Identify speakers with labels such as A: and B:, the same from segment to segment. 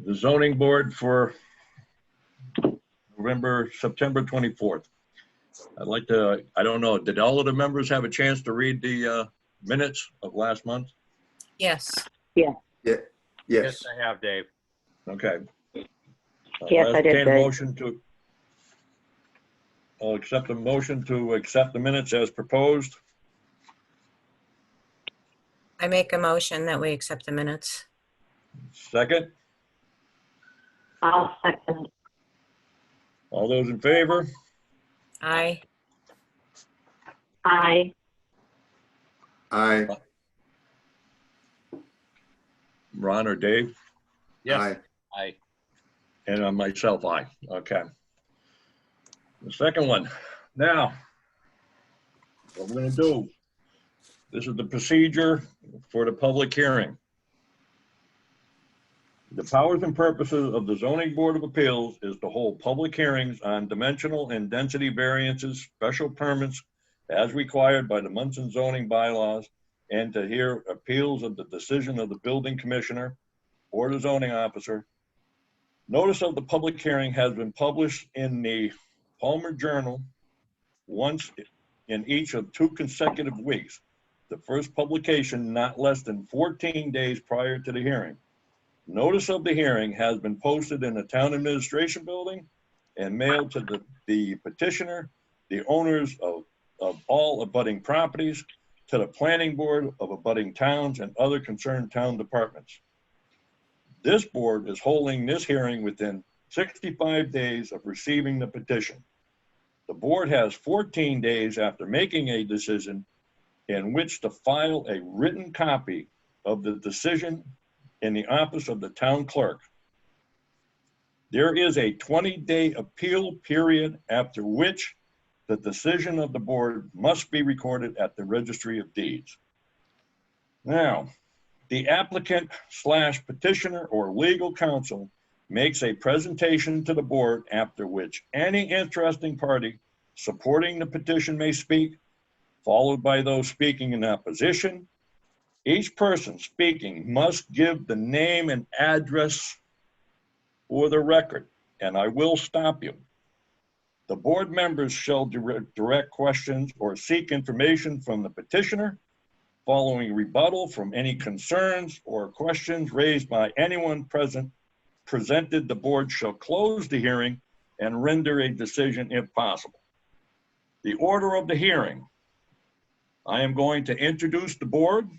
A: the zoning board for September 24th. I'd like to, I don't know, did all of the members have a chance to read the minutes of last month?
B: Yes.
C: Yeah.
D: Yes.
E: Yes, I have, Dave.
A: Okay.
C: Yes, I did,
A: entertain a
C: Dave.
A: motion to, I'll accept a motion to accept the minutes as proposed.
B: I make a motion that we accept the minutes.
A: Second,
C: I'll second.
A: all those in favor?
B: Aye.
C: Aye.
D: Aye.
A: Ron or Dave?
E: Yes,
D: Aye.
E: aye.
A: And myself, aye. Okay. The second one. Now, what we're going to do, this is the procedure for the public hearing. The powers and purposes of the Zoning Board of Appeals is to hold public hearings on dimensional and density variances, special permits as required by the Monson zoning bylaws, and to hear appeals of the decision of the building commissioner or the zoning officer. Notice of the public hearing has been published in the Palmer Journal once in each of 2 consecutive weeks. The first publication not less than 14 days prior to the hearing. Notice of the hearing has been posted in the town administration building and mailed to the petitioner, the owners of all abutting properties, to the planning board of abutting towns and other concerned town departments. This board is holding this hearing within 65 days of receiving the petition. The board has 14 days after making a decision in which to file a written copy of the decision in the office of the town clerk. There is a 20-day appeal period after which the decision of the board must be recorded at the Registry of Deeds. Now, the applicant / petitioner or legal counsel makes a presentation to the board, after which any interesting party supporting the petition may speak, followed by those speaking in opposition. Each person speaking must give the name and address for the record, and I will stop you. The board members shall direct questions or seek information from the petitioner. Following rebuttal from any concerns or questions raised by anyone presented, the board shall close the hearing and render a decision if possible. The order of the hearing. I am going to introduce the board.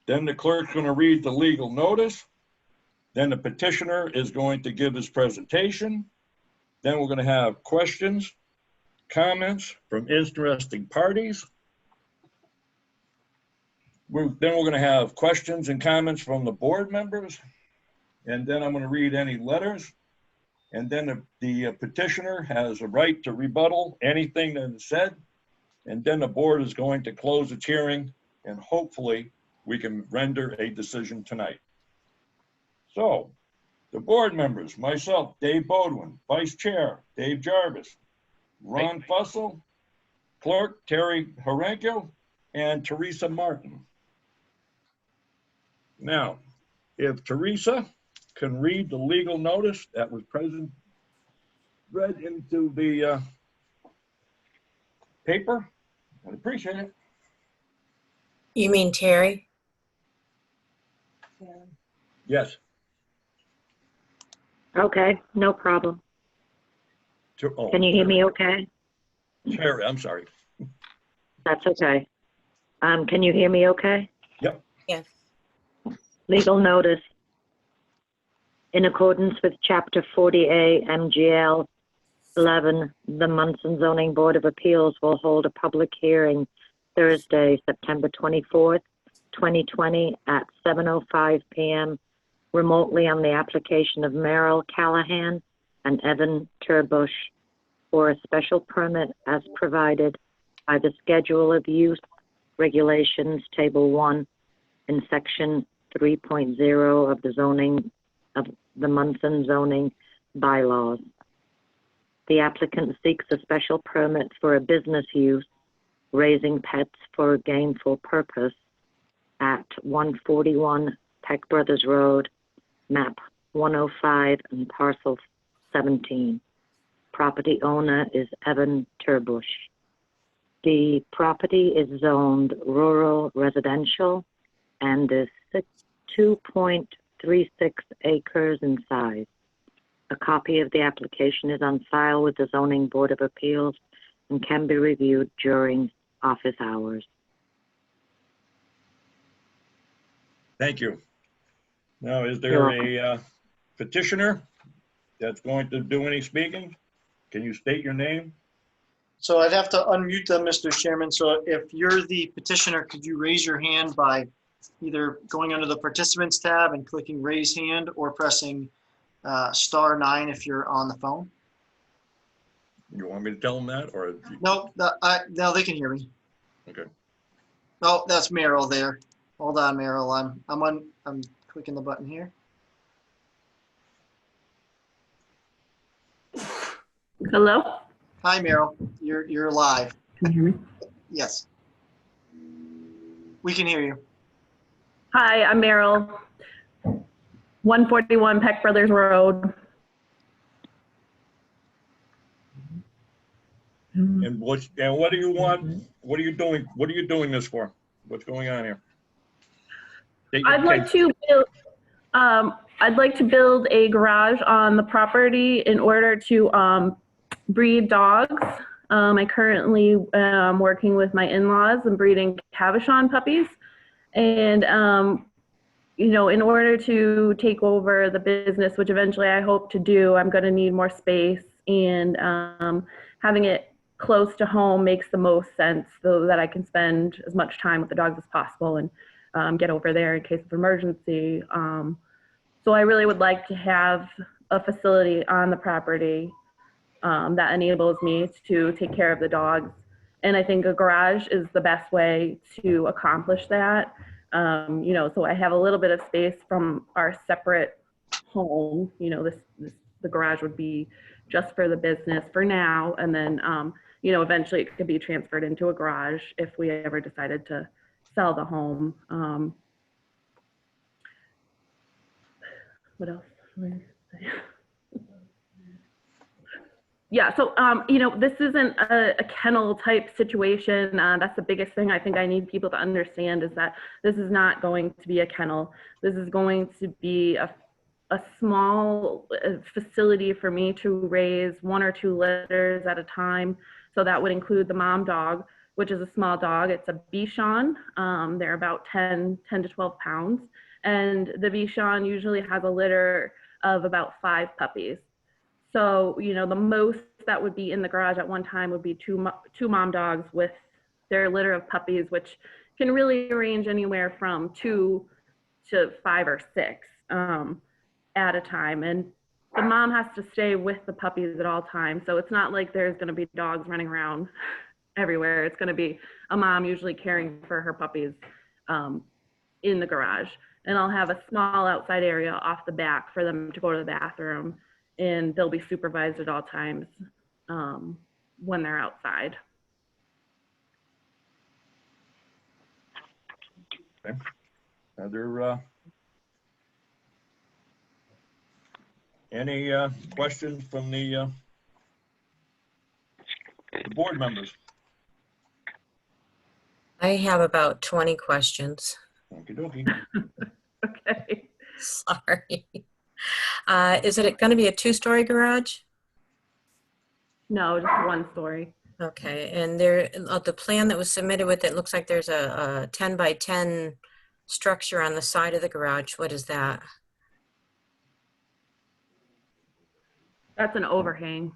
A: Then the clerk's going to read the legal notice. Then the petitioner is going to give his presentation. Then we're going to have questions, comments from interesting parties. Then we're going to have questions and comments from the board members. And then I'm going to read any letters. And then the petitioner has a right to rebuttal anything that is said. And then the board is going to close its hearing, and hopefully we can render a decision tonight. So, the board members, myself, Dave Bodwin, Vice Chair, Dave Jarvis, Ron Fussell, Clerk, Terry Horenko, and Teresa Martin. Now, if Teresa can read the legal notice that was read into the paper, I'd appreciate it.
B: You mean Terry?
A: Yes.
C: Okay, no problem. Can you hear me okay?
A: Terry, I'm sorry.
C: That's okay. Can you hear me okay?
A: Yep.
B: Yes.
C: Legal notice. In accordance with Chapter 40A MGL 11, the Monson Zoning Board of Appeals will hold a public hearing Thursday, September 24th, 2020 at 7:05 p.m. remotely on the application of Merrill Callahan and Evan Turbush for a special permit as provided by the Schedule of Use Regulations, Table 1, in Section 3.0 of the Monson zoning bylaws. The applicant seeks a special permit for a business use, raising pets for a gainful purpose, at 141 Peck Brothers Road, map 105 and parcel 17. Property owner is Evan Turbush. The property is zoned rural residential and is 2.36 acres in size. A copy of the application is on file with the Zoning Board of Appeals and can be reviewed during office hours.
A: Thank you. Now, is there
C: You're
A: a petitioner that's going to do any speaking? Can you state your name?
F: So I'd have to unmute them, Mr. Chairman. So if you're the petitioner, could you raise your hand by either going under the participants tab and clicking raise hand or pressing *9 if you're on the phone?
A: You want me to tell them that, or?
F: No, no, they can hear me.
A: Okay.
F: Oh, that's Meryl there. Hold on, Meryl. I'm clicking the button here.
G: Hello?
F: Hi, Meryl. You're live.
G: Can you hear me?
F: Yes. We can hear you.
G: Hi, I'm Meryl. 141 Peck Brothers Road.
A: And what do you want? What are you doing? What are you doing this for? What's going on here? State your
G: I'd like
A: case.
G: to build, I'd like to build a garage on the property in order to breed dogs. I currently am working with my in-laws and breeding Cavachon puppies. And, you know, in order to take over the business, which eventually I hope to do, I'm going to need more space, and having it close to home makes the most sense so that I can spend as much time with the dogs as possible and get over there in case of emergency. So I really would like to have a facility on the property that enables me to take care of the dogs. And I think a garage is the best way to accomplish that. You know, so I have a little bit of space from our separate home. You know, the garage would be just for the business for now. And then, you know, eventually it could be transferred into a garage if we ever decided to sell the home. What else? Yeah, so, you know, this isn't a kennel type situation. That's the biggest thing I think I need people to understand, is that this is not going to be a kennel. This is going to be a small facility for me to raise 1 or 2 litters at a time. So that would include the mom dog, which is a small dog. It's a Bichon. They're about 10 to 12 pounds. And the Bichon usually has a litter of about 5 puppies. So, you know, the most that would be in the garage at one time would be two mom dogs with their litter of puppies, which can really range anywhere from 2 to 5 or 6 at a time. And the mom has to stay with the puppies at all times. So it's not like there's going to be dogs running around everywhere. It's going to be a mom usually caring for her puppies in the garage. And I'll have a small outside area off the back for them to go to the bathroom, and they'll be supervised at all times when they're outside.
A: Okay. Other any questions from the board members?
B: I have about 20 questions.
A: Okie dokie.
G: Okay.
B: Sorry. Is it going to be a 2-story garage?
G: No, just 1 story.
B: Okay, and there, the plan that was submitted with it looks like there's a 10 by 10 structure on the side of the garage. What is that?
G: That's an overhang.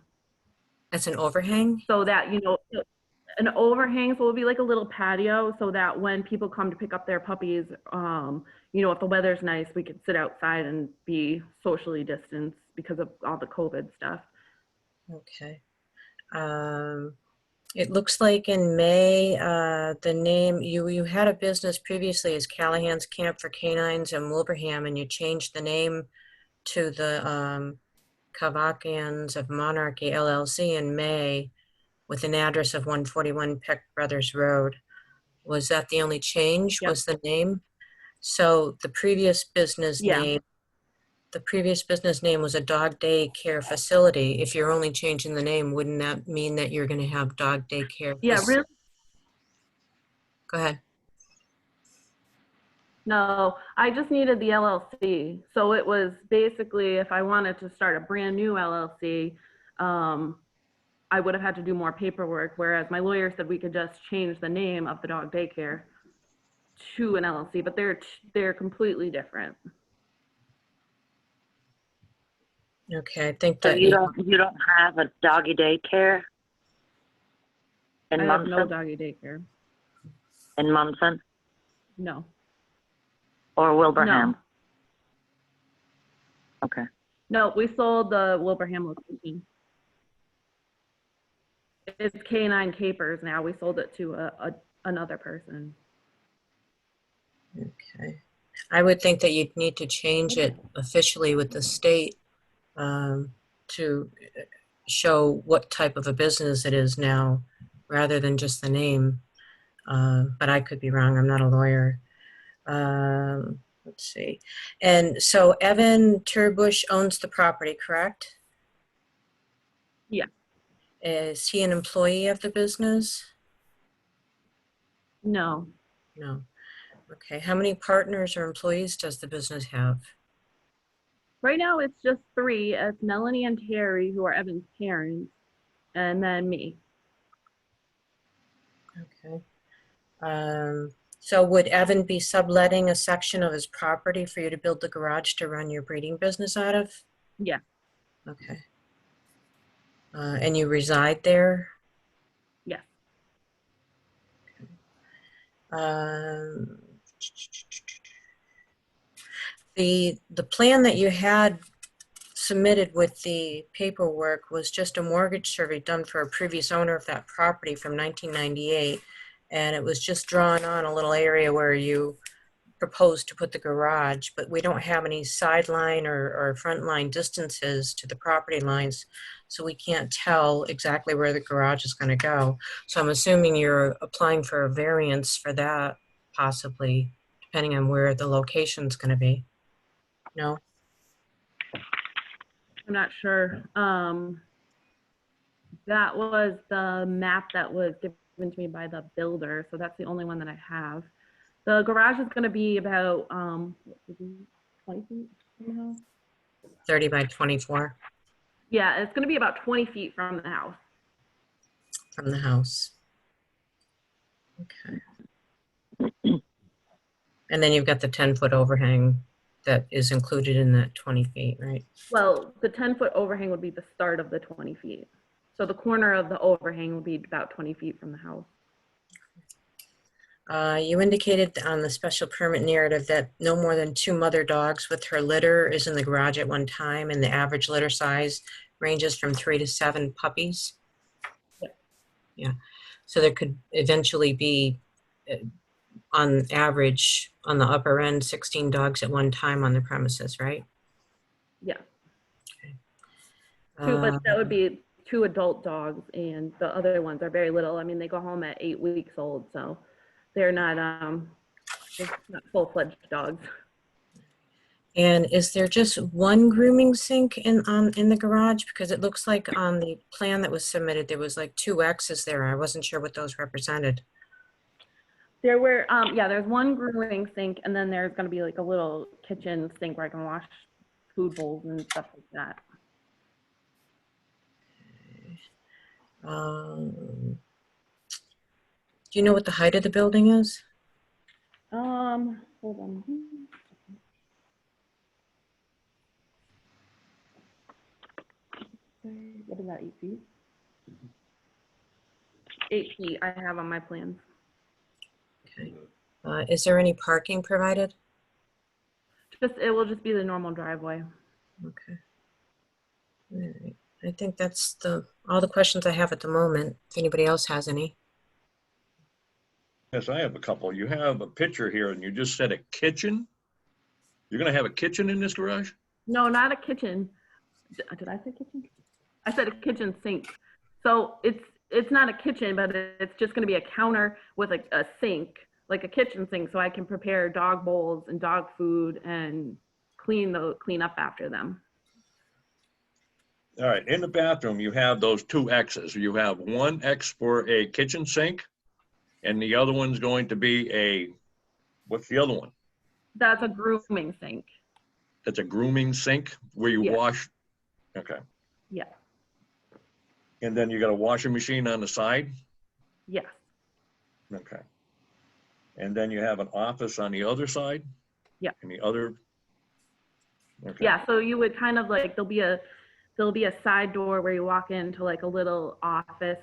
B: That's an overhang?
G: So that, you know, an overhang, so it'll be like a little patio, so that when people come to pick up their puppies, you know, if the weather's nice, we could sit outside and be socially distanced because of all the COVID stuff.
B: Okay. It looks like in May, the name, you had a business previously as Callahan's Camp for Canines in Wilbraham, and you changed the name to the Cavachons of Monarchy LLC in May with an address of 141 Peck Brothers Road. Was that the only change?
G: Yep.
B: Was the name? So the previous business
G: Yeah.
B: name, the previous business name was a Dog Day Care facility, if you're only changing the name, wouldn't that mean that you're going to have Dog Day Care?
G: Yeah, really.
B: Go ahead.
G: No, I just needed the LLC. So it was basically, if I wanted to start a brand new LLC, I would have had to do more paperwork, whereas my lawyer said we could just change the name of the dog daycare to an LLC, but they're completely different.
B: Okay, I think
C: So
B: that
C: you don't have a doggy daycare in
G: I have no
C: Monson?
G: doggy daycare.
C: In Monson
G: No.
C: or Wilbraham?
G: No.
C: Okay.
G: No, we sold the Wilbraham location. It's Canine Capers now. We sold it to another person.
B: Okay. I would think that you'd need to change it officially with the state to show what type of a business it is now, rather than just the name. But I could be wrong. I'm not a lawyer. Let's see. And so Evan Turbush owns the property, correct?
G: Yeah.
B: Is he an employee of the business?
G: No.
B: No. Okay. How many partners or employees does the business have?
G: Right now it's just 3. It's Melanie and Terry, who are Evan's parents, and then me.
B: Okay. So would Evan be subletting a section of his property for you to build the garage to run your breeding business out of?
G: Yeah.
B: Okay. And you reside there?
G: Yes.
B: The plan that you had submitted with the paperwork was just a mortgage survey done for a previous owner of that property from 1998. And it was just drawn on a little area where you proposed to put the garage, but we don't have any sideline or front line distances to the property lines, so we can't tell exactly where the garage is going to go. So I'm assuming you're applying for a variance for that, possibly, depending on where the location's going to be. No?
G: I'm not sure. That was the map that was given to me by the builder, so that's the only one that I have. The garage is going to be about 20 feet from the house.
B: 30 by 24
G: Yeah, it's going to be about 20 feet from the house.
B: from the house. Okay. And then you've got the 10-foot overhang that is included in that 20 feet, right?
G: Well, the 10-foot overhang would be the start of the 20 feet. So the corner of the overhang would be about 20 feet from the house.
B: You indicated on the special permit narrative that no more than 2 mother dogs with her litter is in the garage at one time, and the average litter size ranges from 3 to 7 puppies.
G: Yep.
B: Yeah. So there could eventually be, on average, on the upper end, 16 dogs at one time on the premises, right?
G: Yeah.
B: Okay.
G: But that would be 2 adult dogs, and the other ones are very little. I mean, they go home at 8 weeks old, so they're not full-fledged dogs.
B: And is there just one grooming sink in the garage? Because it looks like on the plan that was submitted, there was like 2 X's there. I wasn't sure what those represented.
G: There were, yeah, there's 1 grooming sink, and then there's going to be like a little kitchen sink where I can wash food bowls and stuff like that.
B: Do you know what the height of the building is?
G: Hold on. What is that, 8 feet? 8 feet I have on my plans.
B: Okay. Is there any parking provided?
G: It will just be the normal driveway.
B: Okay. All right. I think that's all the questions I have at the moment. If anybody else has any.
A: Yes, I have a couple. You have a picture here and you just said a kitchen? You're going to have a kitchen in this garage?
G: No, not a kitchen. Did I say kitchen? I said a kitchen sink. So it's not a kitchen, but it's just going to be a counter with a sink, like a kitchen sink, so I can prepare dog bowls and dog food and clean up after them.
A: All right, in the bathroom, you have those two X's. You have one X for a kitchen sink, and the other one's going to be a, what's the other one?
G: That's a grooming sink.
A: That's a grooming sink where you
G: Yeah.
A: wash, okay.
G: Yeah.
A: And then you got a washing machine on the side?
G: Yes.
A: Okay. And then you have an office on the other side?
G: Yeah.
A: And the other? Okay.
G: Yeah, so you would kind of like, there'll be a side door where you walk into like a little office,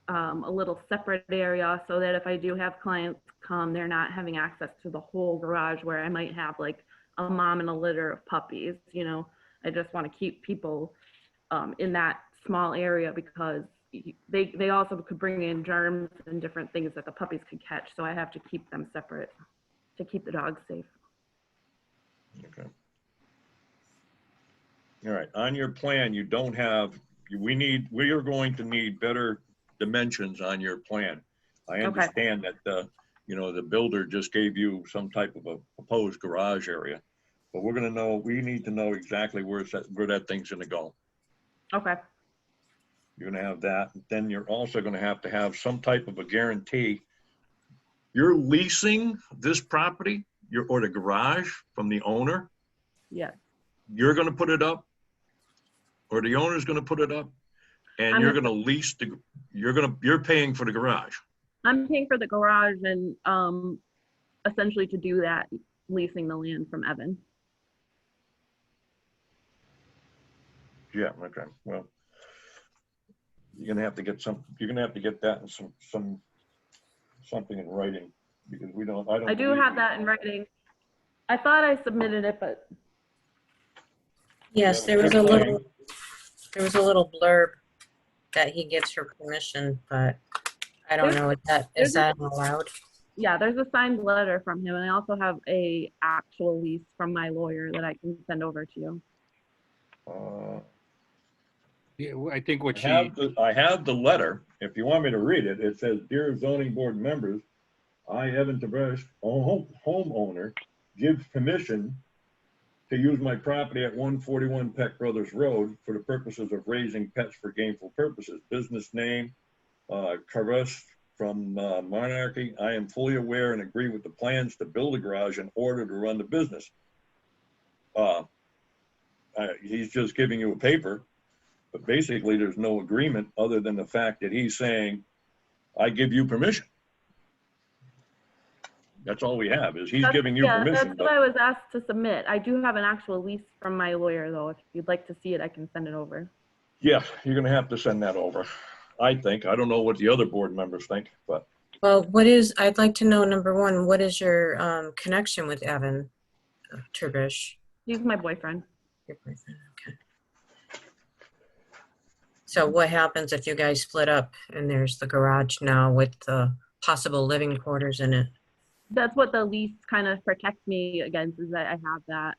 G: a little separate area, so that if I do have clients come, they're not having access to the whole garage where I might have like a mom and a litter of puppies. You know, I just want to keep people in that small area because they also could bring in germs and different things that the puppies could catch. So I have to keep them separate to keep the dogs safe.
A: Okay. All right, on your plan, you don't have, we are going to need better dimensions on your plan. I understand that, you know, the builder just gave you some type of a proposed garage area, but we're gonna know, we need to know exactly where that thing's gonna go.
G: Okay.
A: You're gonna have that, then you're also gonna have to have some type of a guarantee. You're leasing this property, or the garage from the owner?
G: Yeah.
A: You're gonna put it up? Or the owner's gonna put it up, and you're gonna lease you're paying for the garage.
G: I'm paying for the garage and essentially to do that, leasing the land from Evan.
A: Yeah, okay, well, you're gonna have to get that in something in writing, because
G: I do have that in writing. I thought I submitted it, but
B: Yes, there was a little blurb that he gives her permission, but I don't know if is that allowed?
G: yeah, there's a signed letter from him, and I also have a actual lease from my lawyer that I can send over to you.
E: Yeah, I think what
A: I have the letter. If you want me to read it, it says, "Dear zoning board members, I, Evan Tavesh, homeowner, gives permission to use my property at 141 Peck Brothers Road for the purposes of raising pets for gainful purposes. Business name, Caress from Monarchy. I am fully aware and agree with the plans to build a garage in order to run the business." He's just giving you a paper, but basically there's no agreement other than the fact that he's saying, "I give you permission." That's all we have, is he's giving you permission.
G: That's what I was asked to submit. I do have an actual lease from my lawyer, though. If you'd like to see it, I can send it over.
A: Yeah, you're gonna have to send that over, I think. I don't know what the other board members think, but.
B: Well, I'd like to know, number one, what is your connection with Evan Turbish?
G: He's my boyfriend.
B: Your boyfriend, okay. So what happens if you guys split up and there's the garage now with the possible living quarters in it?
G: That's what the lease kind of protects me against, is that I have that.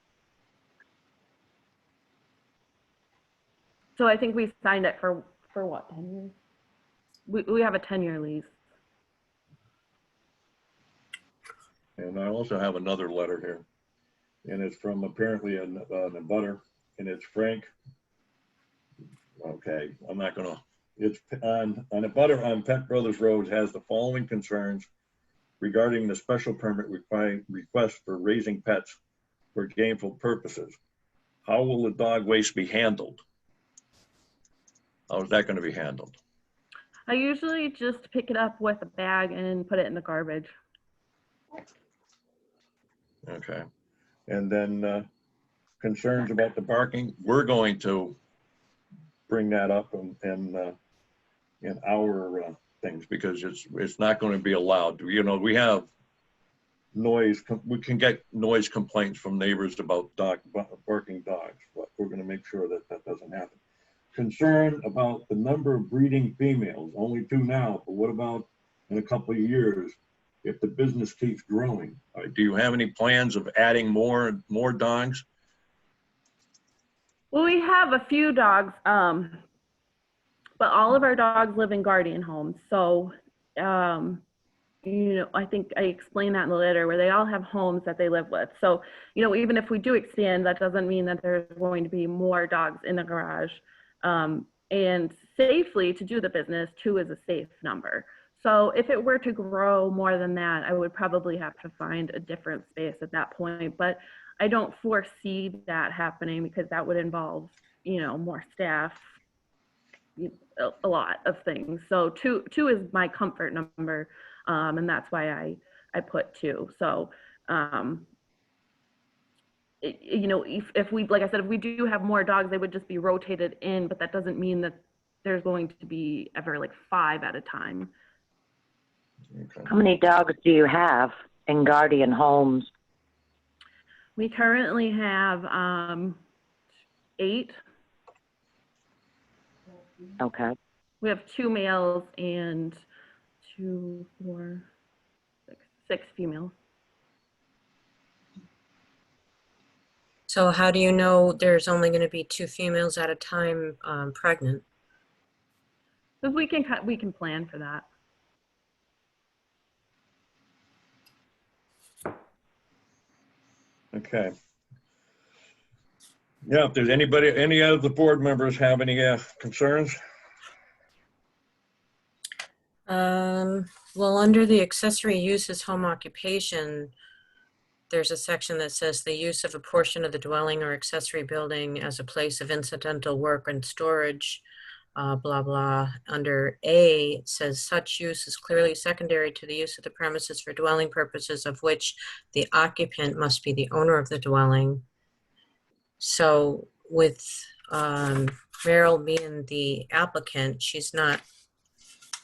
G: So I think we signed it for what, 10 years? We have a 10-year lease.
A: And I also have another letter here, and it's from apparently a butter, and it's Frank. Okay, I'm not gonna, it's on a butter on Peck Brothers Road has the following concerns regarding the special permit request for raising pets for gainful purposes. How will the dog waste be handled? How is that going to be handled?
G: I usually just pick it up with a bag and put it in the garbage.
A: Okay. And then concerns about the parking, we're going to bring that up in our things, because it's not going to be allowed. You know, we have noise, we can get noise complaints from neighbors about barking dogs, but we're going to make sure that that doesn't happen. Concern about the number of breeding females, only 2 now, but what about in a couple of years if the business keeps growing? Do you have any plans of adding more dogs?
G: Well, we have a few dogs, but all of our dogs live in guardian homes. So I think I explained that in the letter where they all have homes that they live with. So, even if we do expand, that doesn't mean that there's going to be more dogs in the garage. And safely to do the business, 2 is a safe number. So if it were to grow more than that, I would probably have to find a different space at that point. But I don't foresee that happening because that would involve, more staff, a lot of things. So 2 is my comfort number. And that's why I put 2. So, if we, like I said, if we do have more dogs, they would just be rotated in, but that doesn't mean that there's going to be ever like 5 at a time.
A: Okay.
C: How many dogs do you have in guardian homes?
G: We currently have 8.
C: Okay.
G: We have 2 males and 2, 4, 6 females.
B: So how do you know there's only going to be 2 females at a time pregnant?
G: Because we can plan for that.
A: Okay. Yeah, if there's any of the board members have any concerns?
B: Well, under the accessory uses home occupation, there's a section that says the use of a portion of the dwelling or accessory building as a place of incidental work and storage, blah, blah. Under A, it says such use is clearly secondary to the use of the premises for dwelling purposes of which the occupant must be the owner of the dwelling. So with Meryl being the applicant, she's not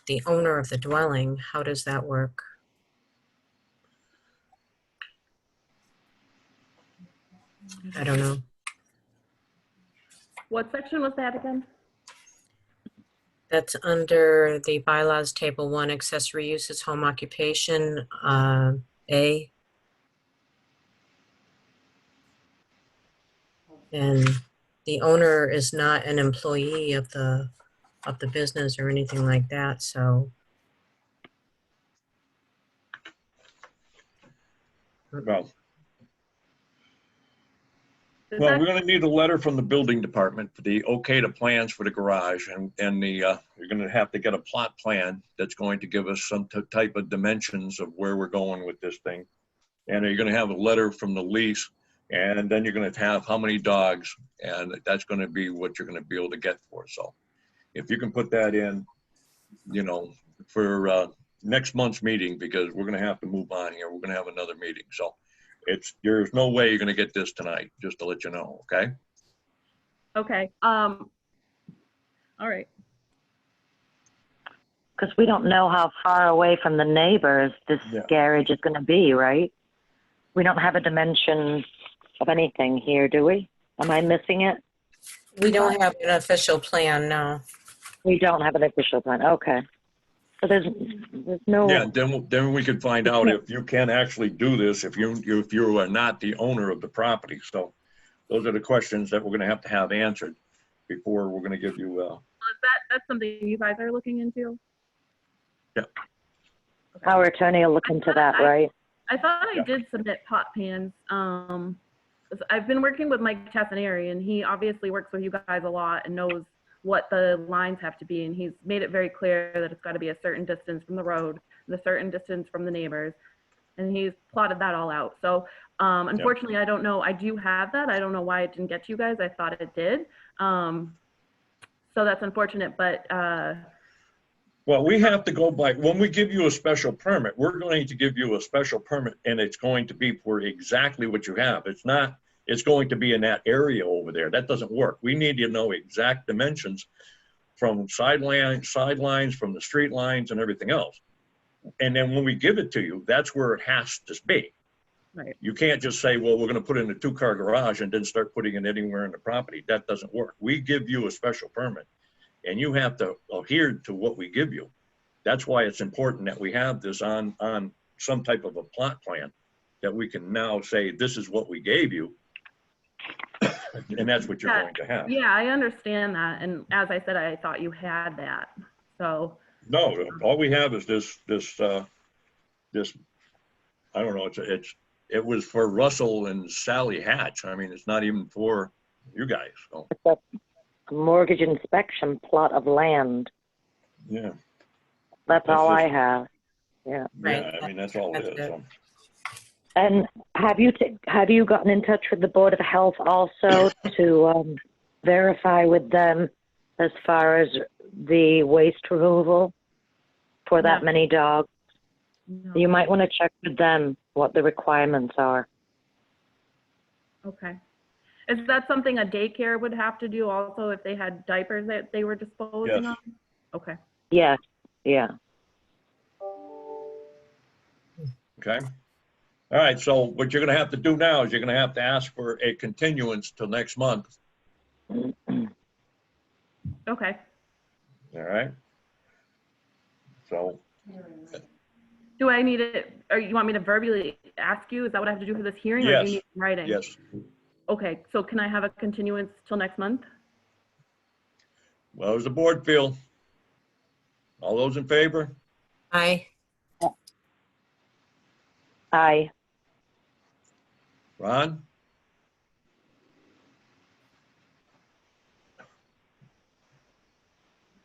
B: the owner of the dwelling. How does that work? I don't know.
G: What section was that again?
B: That's under the bylaws table 1, accessory uses home occupation, A. And the owner is not an employee of the business or anything like that, so.
A: Well, we're going to need a letter from the building department for the okay to plans for the garage, and you're going to have to get a plot plan that's going to give us some type of dimensions of where we're going with this thing. And you're going to have a letter from the lease, and then you're going to have how many dogs, and that's going to be what you're going to be able to get for. So if you can put that in, for next month's meeting, because we're going to have to move on here. We're going to have another meeting. So there's no way you're going to get this tonight, just to let you know, okay?
G: Okay. All right.
C: Because we don't know how far away from the neighbors this garage is going to be, right? We don't have a dimension of anything here, do we? Am I missing it?
B: We don't have an official plan, no.
C: We don't have an official plan. Okay. So there's no.
A: Yeah, then we could find out if you can actually do this, if you are not the owner of the property. So those are the questions that we're going to have answered before we're going to give you.
G: Well, that's something you guys are looking into?
A: Yeah.
G: Okay.
C: Our attorney will look into that, right?
G: I thought I did submit pot pans. I've been working with Mike Tassinari, and he obviously works with you guys a lot and knows what the lines have to be. And he's made it very clear that it's got to be a certain distance from the road, and a certain distance from the neighbors. And he's plotted that all out. So unfortunately, I don't know. I do have that. I don't know why it didn't get to you guys. I thought it did. So that's unfortunate, but.
A: Well, we have to go by, when we give you a special permit, we're going to give you a special permit, and it's going to be for exactly what you have. It's going to be in that area over there. That doesn't work. We need to know exact dimensions from sidelines, from the street lines and everything else. And then when we give it to you, that's where it has to be.
G: Right.
A: You can't just say, well, we're going to put in a 2-car garage and then start putting it anywhere in the property. That doesn't work. We give you a special permit, and you have to adhere to what we give you. That's why it's important that we have this on some type of a plot plan that we can now say, this is what we gave you. And that's what you're going to have.
G: Yeah, I understand that. And as I said, I thought you had that. So.
A: No, all we have is this just, I don't know, it was for Russell and Sally Hatch. I mean, it's not even for you guys, so,
C: It's a mortgage inspection plot of land.
A: yeah.
C: That's
A: That's
C: all I
A: just-
C: have. Yeah.
B: Right.
A: Yeah, I mean, that's all it
B: That's
A: is.
B: it.
A: So.
C: And have you gotten in touch with the Board of Health also to verify with them as far as the waste removal for that
G: No.
C: many dogs?
G: No.
C: You might want to check with them what the requirements are.
G: Okay. Is that something a daycare would have to do also if they had diapers that they were disposing
A: Yes.
G: of? Okay.
C: Yes, yeah.
A: Okay. All right. So what you're going to have to do now is you're going to have to ask for a continuance till next month.
G: Okay.
A: All right. So,
G: Do I need it, or you want me to verbally ask you? Is that what I have to do for this hearing? Or do
A: Yes.
G: you need it in writing?
A: yes.
G: Okay, so can I have a continuance till next month?
A: Well, how does the board feel? All those in favor?
B: Aye.
C: Aye.
A: Ron?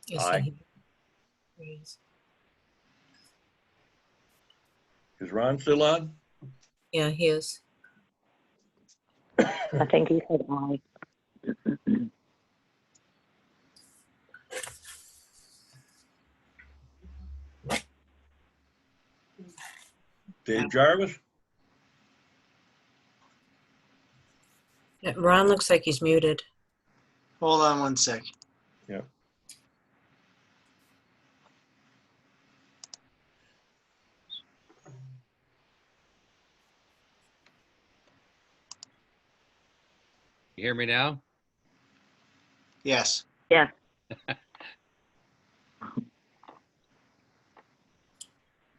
B: Yes,
A: Aye.
B: he is.
A: Is Ron still on?
B: Yeah, he is.
C: I think he said aye.
A: Dave Jarvis?
B: Yeah, Ron looks like he's muted.
F: Hold on one sec.
A: Yeah.
E: You hear me now?
F: Yes.
C: Yeah.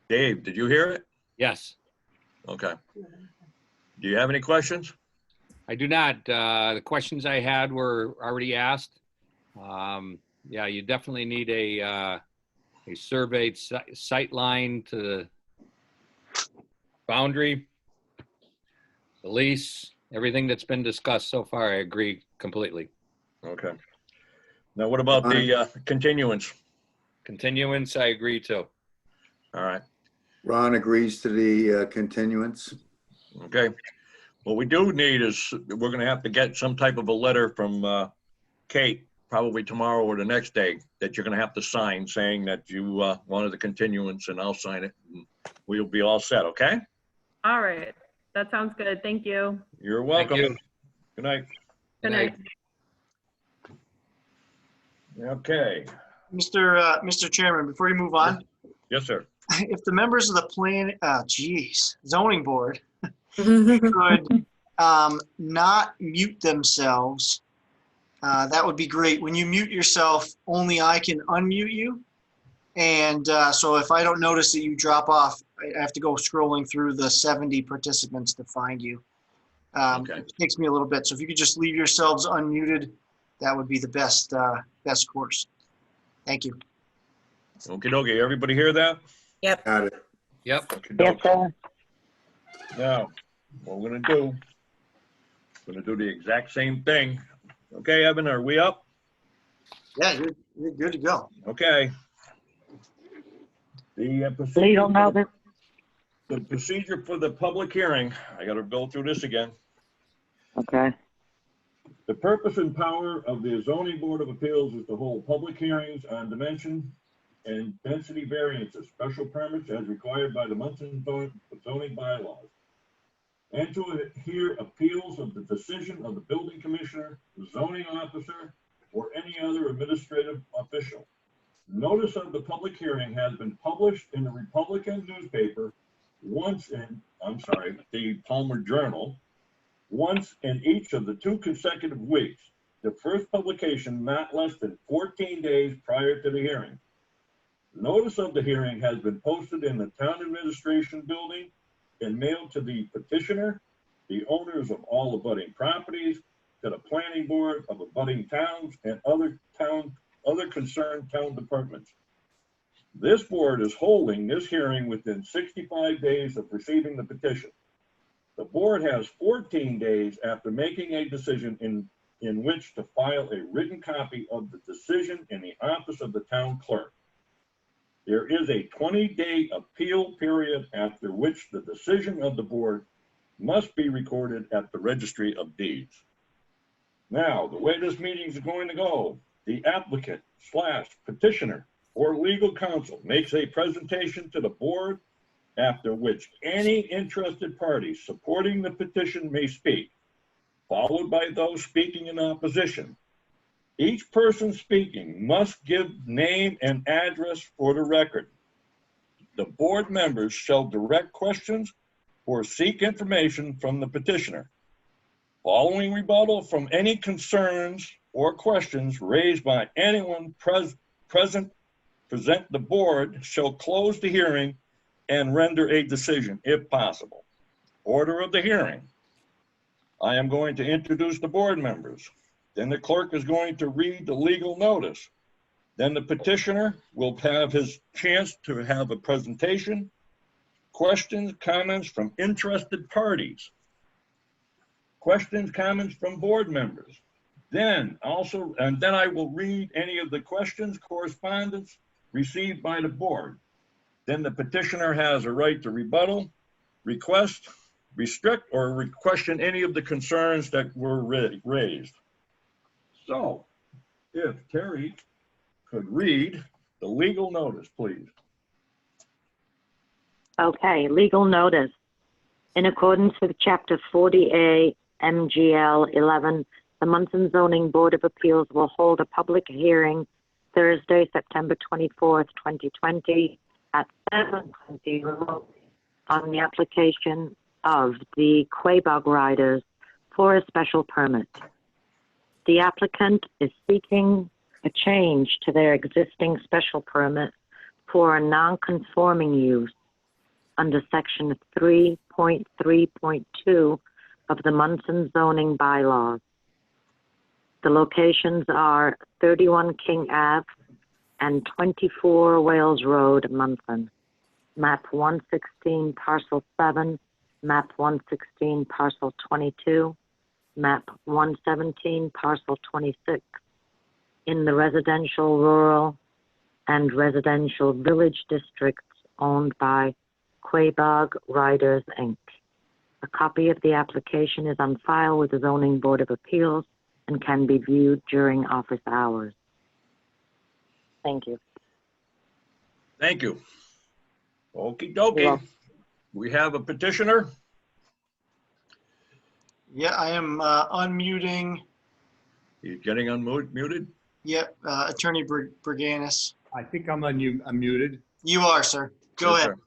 A: Dave, did you hear it?
E: Yes.
A: Okay. Do you have any questions?
E: I do not. The questions I had were already asked. Yeah, you definitely need a surveyed sight line to the boundary, the lease, everything that's been discussed so far. I agree completely.
A: Okay. Now, what about the continuance?
E: Continuance, I agree too.
A: All right.
D: Ron agrees to the continuance.
A: Okay. What we do need is, we're going to have to get some type of a letter from Kate, probably tomorrow or the next day, that you're going to have to sign saying that you wanted the continuance, and I'll sign it. And we'll be all set, okay?
G: All right, that sounds good. Thank you.
A: You're
E: Thank
A: welcome.
E: you.
A: Good night.
G: Good night.
A: Okay.
F: Mr. Chairman, before you move on,
A: Yes, sir.
F: if the members of the zoning board could not mute themselves, that would be great. When you mute yourself, only I can unmute you. And so if I don't notice that you drop off, I have to go scrolling through the 70 participants to find you.
A: Okay.
F: It takes me a little bit. So if you could just leave yourselves unmuted, that would be the best course. Thank you.
A: Okie dokie. Everybody hear that?
B: Yep.
D: Got it.
E: Yep.
C: Yes, sir.
A: Now, what we're gonna do the exact same thing. Okay, Evan, are we up?
F: Yeah, you're good to go.
A: Okay. The
C: Legal notice.
A: the procedure for the public hearing, I gotta go through this again.
C: Okay.
A: The purpose and power of the zoning board of appeals is to hold public hearings on dimension and density variances, special permits as required by the Monson zoning bylaws, and to hear appeals of the decision of the building commissioner, the zoning officer, or any other administrative official. Notice of the public hearing has been published in the Republican newspaper the Palmer Journal, once in each of the 2 consecutive weeks. The first publication not less than 14 days prior to the hearing. Notice of the hearing has been posted in the town administration building and mailed to the petitioner, the owners of all abutting properties, to the planning board of abutting towns and other concerned town departments. This board is holding this hearing within 65 days of receiving the petition. The board has 14 days after making a decision in which to file a written copy of the decision in the office of the town clerk. There is a 20-day appeal period after which the decision of the board must be recorded at the registry of deeds. Now, the way this meeting is going to go, the applicant / petitioner or legal counsel makes a presentation to the board, after which any interested party supporting the petition may speak, followed by those speaking in opposition. Each person speaking must give name and address for the record. The board members shall direct questions or seek information from the petitioner. Following rebuttal from any concerns or questions raised by anyone present, the board shall close the hearing and render a decision if possible. Order of the hearing. I am going to introduce the board members. Then the clerk is going to read the legal notice. Then the petitioner will have his chance to have a presentation, questions, comments from interested parties, questions, comments from board members. Then I will read any of the questions, correspondence received by the board. Then the petitioner has a right to rebuttal, request, restrict, or question any of the concerns that were raised. So, if Terry could read the legal notice, please.
C: Okay, legal notice. In accordance with Chapter 40A MGL 11, the Monson Zoning Board of Appeals will hold a public hearing Thursday, September 24th, 2020 at 7:20 remotely on the application of the Quabog Riders for a special permit. The applicant is seeking a change to their existing special permit for a non-conforming use under Section 3.3.2 of the Monson zoning bylaws. The locations are 31 King Ave and 24 Wales Road, Monson. Map 116, Parcel 7, Map 116, Parcel 22, Map 117, Parcel 26, in the residential, rural, and residential village districts owned by Quabog Riders, Inc. A copy of the application is on file with the Zoning Board of Appeals and can be viewed during office hours. Thank you.
A: Thank you. Okie
C: You're
A: dokie.
C: welcome.
A: We have a petitioner.
F: Yeah, I am unmuting.
A: He's getting unmuted.
F: Yep, Attorney Briganis.
H: I think I'm unmuted.
F: You are, sir. Go
A: Yes,
F: ahead.
A: sir.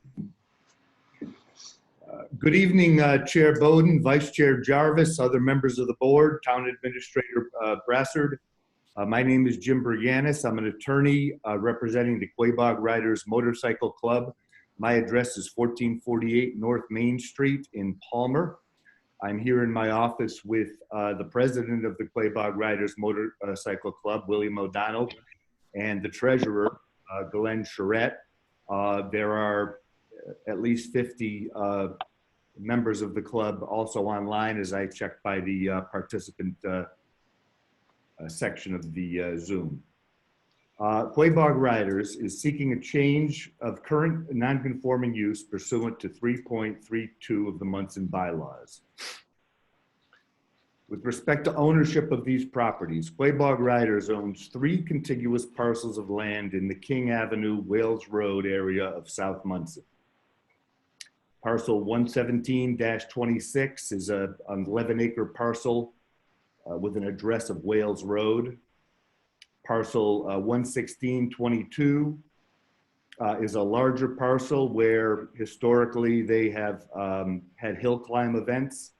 H: Good evening, Chair Bowden, Vice Chair Jarvis, other members of the board, Town Administrator Brassard. My name is Jim Briganis. I'm an attorney representing the Quabog Riders Motorcycle Club. My address is 1448 North Main Street in Palmer. I'm here in my office with the president of the Quabog Riders Motorcycle Club, William O'Donnell, and the treasurer, Glenn Charette. There are at least 50 members of the club also online, as I checked by the participant section of the Zoom. Quabog Riders is seeking a change of current non-conforming use pursuant to 3.32 of the Monson bylaws. With respect to ownership of these properties, Quabog Riders owns 3 contiguous parcels of land in the King Avenue, Wales Road area of South Monson. Parcel 117-26 is an 11-acre parcel with an address of Wales Road. Parcel 116-22 is a larger parcel where historically they have had hill climb events.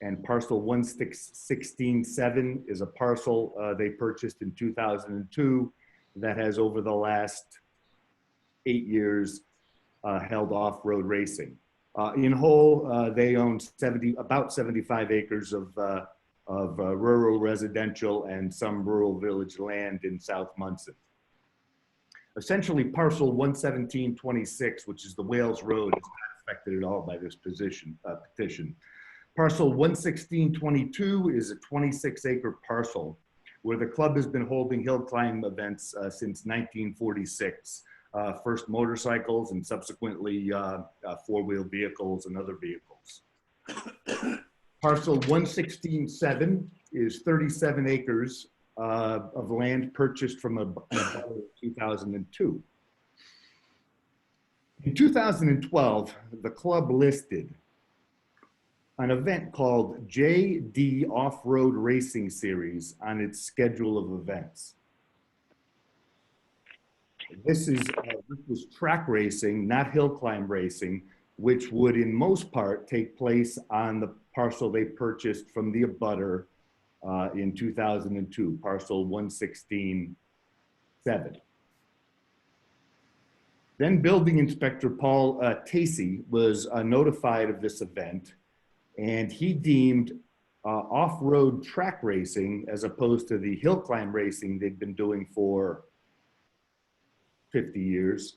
H: And parcel 116-7 is a parcel they purchased in 2002 that has over the last 8 years held off-road racing. In whole, they own about 75 acres of rural residential and some rural village land in South Monson. Essentially, parcel 11726, which is the Wales Road, is not affected at all by this petition. Parcel 11622 is a 26-acre parcel where the club has been holding hill climb events since 1946. First motorcycles and subsequently four-wheel vehicles and other vehicles. Parcel 1167 is 37 acres of land purchased from a 2002. In 2012, the club listed an event called JD Off-Road Racing Series on its schedule of events. This was track racing, not hill climb racing, which would in most part take place on the parcel they purchased from the abutter in 2002, parcel 116.7. Then building inspector Paul Tacey was notified of this event, and he deemed off-road track racing, as opposed to the hill climb racing they'd been doing for 50 years,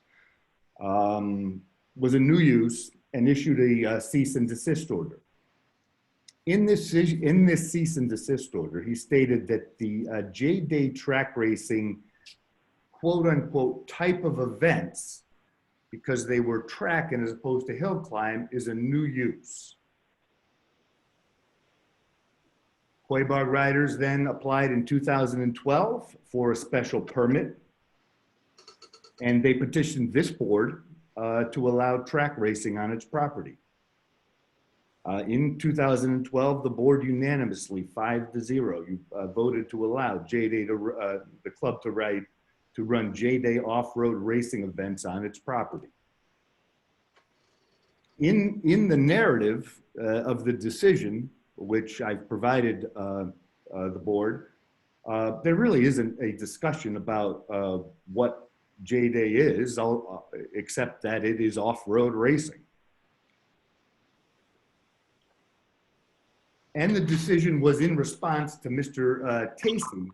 H: was a new use and issued a cease and desist order. In this cease and desist order, he stated that the J-Day track racing, quote unquote, type of events, because they were track and as opposed to hill climb, is a new use. Quabog riders then applied in 2012 for a special permit, and they petitioned this board to allow track racing on its property. In 2012, the board unanimously, 5-0, voted to allow J-Day the club to run J-Day off-road racing events on its property. In the narrative of the decision, which I've provided the board, there really isn't a discussion about what J-Day is, except that it is off-road racing. And the decision was in response to Mr. Tacey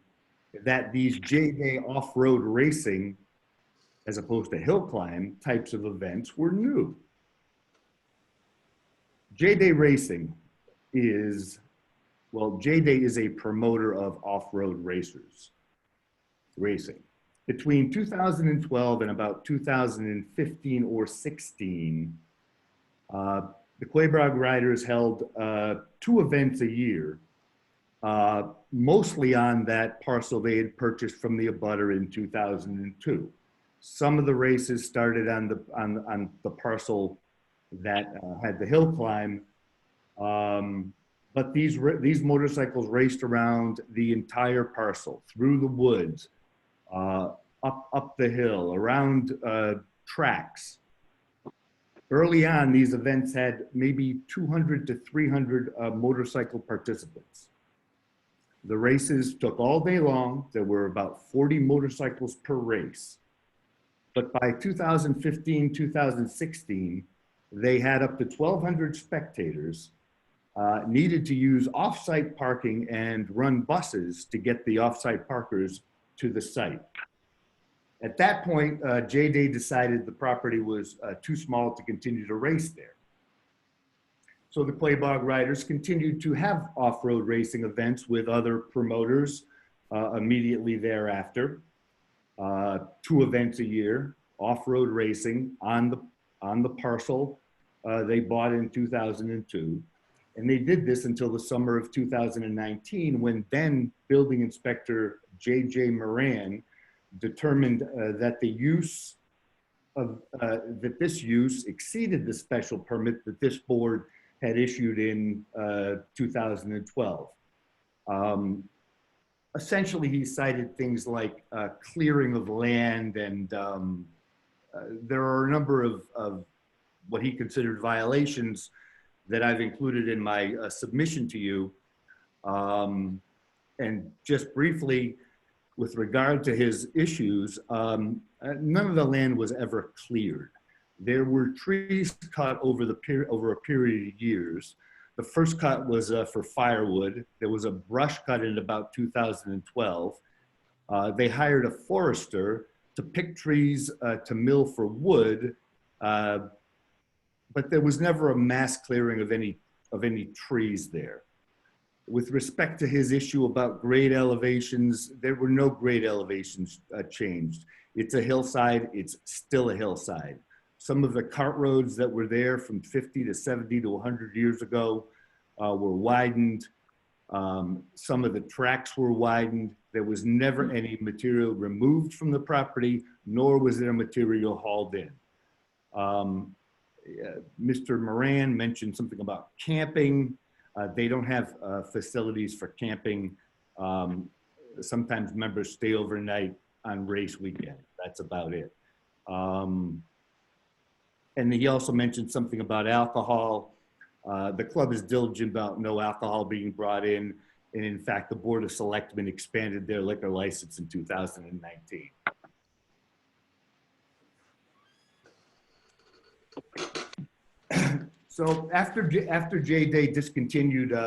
H: that these J-Day off-road racing, as opposed to hill climb types of events, were new. J-Day racing is, well, J-Day is a promoter of off-road racing. Between 2012 and about 2015 or 16, the Quabog Riders held 2 events a year, mostly on that parcel they had purchased from the abutter in 2002. Some of the races started on the parcel that had the hill climb, but these motorcycles raced around the entire parcel, through the woods, up the hill, around tracks. Early on, these events had maybe 200 to 300 motorcycle participants. The races took all day long. There were about 40 motorcycles per race. But by 2015, 2016, they had up to 1,200 spectators, needed to use off-site parking and run buses to get the off-site parkers to the site. At that point, J-Day decided the property was too small to continue to race there. So the Quabog Riders continued to have off-road racing events with other promoters immediately thereafter. 2 events a year, off-road racing on the parcel they bought in 2002. And they did this until the summer of 2019, when then building inspector J.J. Moran determined that this use exceeded the special permit that this board had issued in 2012. Essentially, he cited things like clearing of land, and there are a number of what he considered violations that I've included in my submission to you. And just briefly, with regard to his issues, none of the land was ever cleared. There were trees cut over a period of years. The first cut was for firewood. There was a brush cut in about 2012. They hired a forester to pick trees to mill for wood, but there was never a mass clearing of any trees there. With respect to his issue about grade elevations, there were no grade elevations changed. It's a hillside, it's still a hillside. Some of the cart roads that were there from 50 to 70 to 100 years ago were widened. Some of the tracks were widened. There was never any material removed from the property, nor was there material hauled in. Mr. Moran mentioned something about camping. They don't have facilities for camping. Sometimes members stay overnight on race weekend. That's about it. And he also mentioned something about alcohol. The club is diligent about no alcohol being brought in. And in fact, the Board of Selectmen expanded their liquor license in 2019. So after J-Day discontinued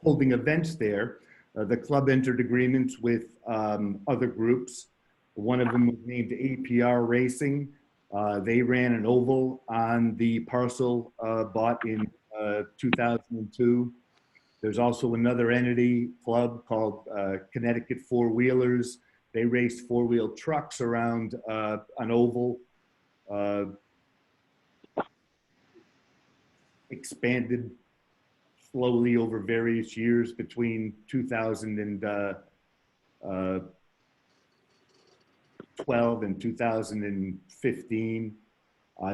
H: holding events there, the club entered agreements with other groups. One of them was named APR Racing. They ran an oval on the parcel bought in 2002. There's also another entity club called Connecticut Four Wheelers. They raced four-wheel trucks around an oval. Expanded slowly over various years between 2012 and 2015.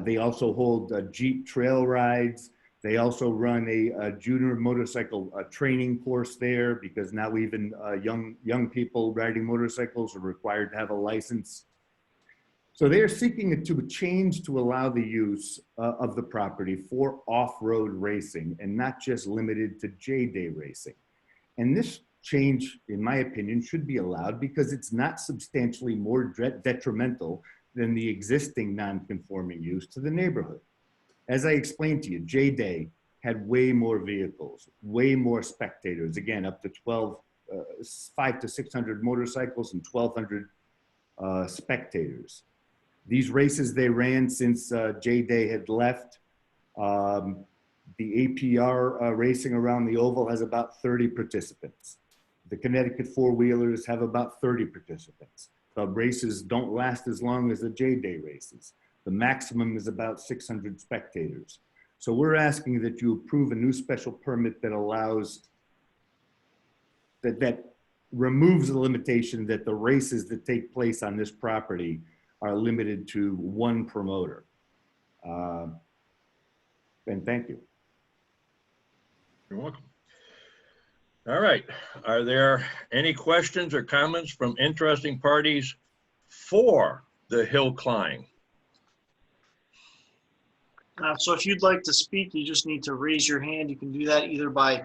H: They also hold Jeep trail rides. They also run a junior motorcycle training course there, because now even young people riding motorcycles are required to have a license. So they are seeking to change to allow the use of the property for off-road racing and not just limited to J-Day racing. And this change, in my opinion, should be allowed because it's not substantially more detrimental than the existing non-conforming use to the neighborhood. As I explained to you, J-Day had way more vehicles, way more spectators, again, up to 500 to 600 motorcycles and 1,200 spectators. These races they ran since J-Day had left. The APR racing around the oval has about 30 participants. The Connecticut four-wheelers have about 30 participants. The races don't last as long as the J-Day races. The maximum is about 600 spectators. So we're asking that you approve a new special permit that allows, that removes the limitation that the races that take place on this property are limited to one promoter. And thank you.
A: You're welcome. All right. Are there any questions or comments from interesting parties for the hill climb?
F: So if you'd like to speak, you just need to raise your hand. You can do that either by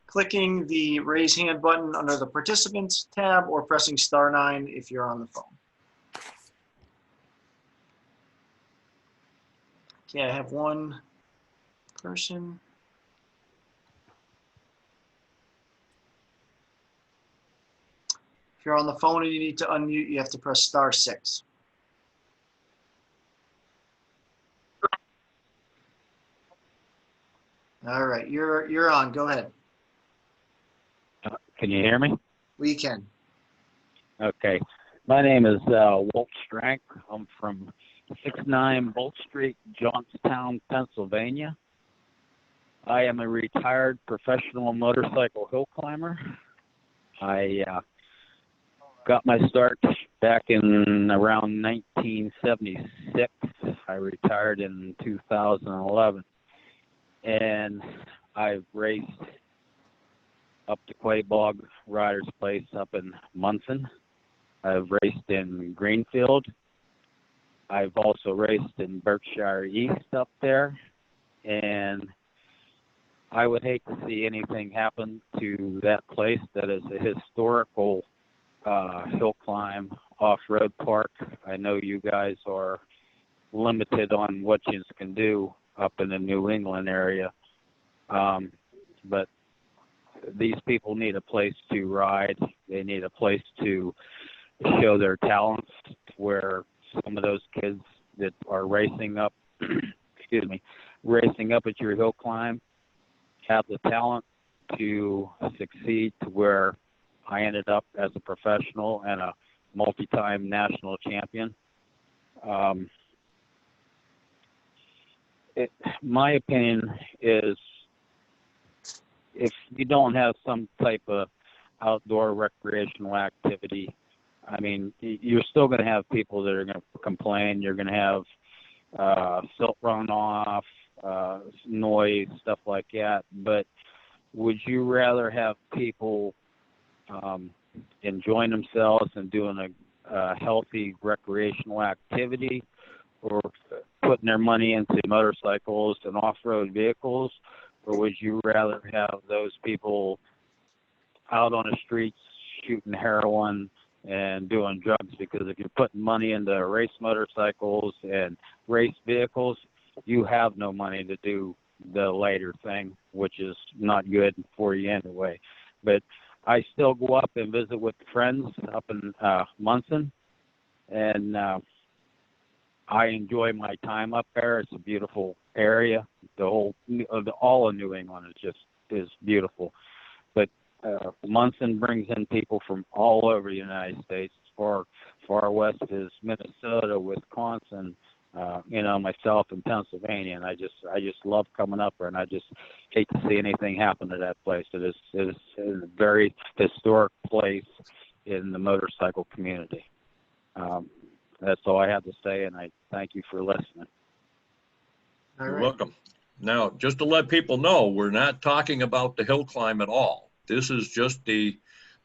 F: clicking the raise hand button under the participants tab or pressing *9 if you're on the phone. Okay, I have one person. If you're on the phone and you need to unmute, you have to press *6. All right, you're on. Go ahead.
I: Can you hear me?
F: We can.
I: Okay. My name is Walt Strank. I'm from 69 Bolt Street, Johnstown, Pennsylvania. I am a retired professional motorcycle hill climber. I got my start back in around 1976. I retired in 2011. And I've raced up to Quabog Riders Place up in Monson. I've raced in Greenfield. I've also raced in Berkshire East up there. And I would hate to see anything happen to that place that is a historical hill climb off-road park. I know you guys are limited on what you can do up in the New England area. But these people need a place to ride. They need a place to show their talents, where some of those kids that are racing up, excuse me, racing up at your hill climb have the talent to succeed to where I ended up as a professional and a multi-time national champion. My opinion is, if you don't have some type of outdoor recreational activity, I mean, you're still going to have people that are going to complain. You're going to have silt runoff, noise, stuff like that. But would you rather have people enjoying themselves and doing a healthy recreational activity, or putting their money into motorcycles and off-road vehicles? Or would you rather have those people out on the streets shooting heroin and doing drugs? Because if you're putting money into race motorcycles and race vehicles, you have no money to do the later thing, which is not good for you anyway. But I still go up and visit with friends up in Monson, and I enjoy my time up there. It's a beautiful area. All of New England is beautiful. But Monson brings in people from all over the United States. Far west is Minnesota, Wisconsin, myself in Pennsylvania, and I just love coming up there, and I just hate to see anything happen to that place. It is a very historic place in the motorcycle community. That's all I have to say, and I thank you for listening.
A: You're welcome. Now, just to let people know, we're not talking about the hill climb at all. This is just the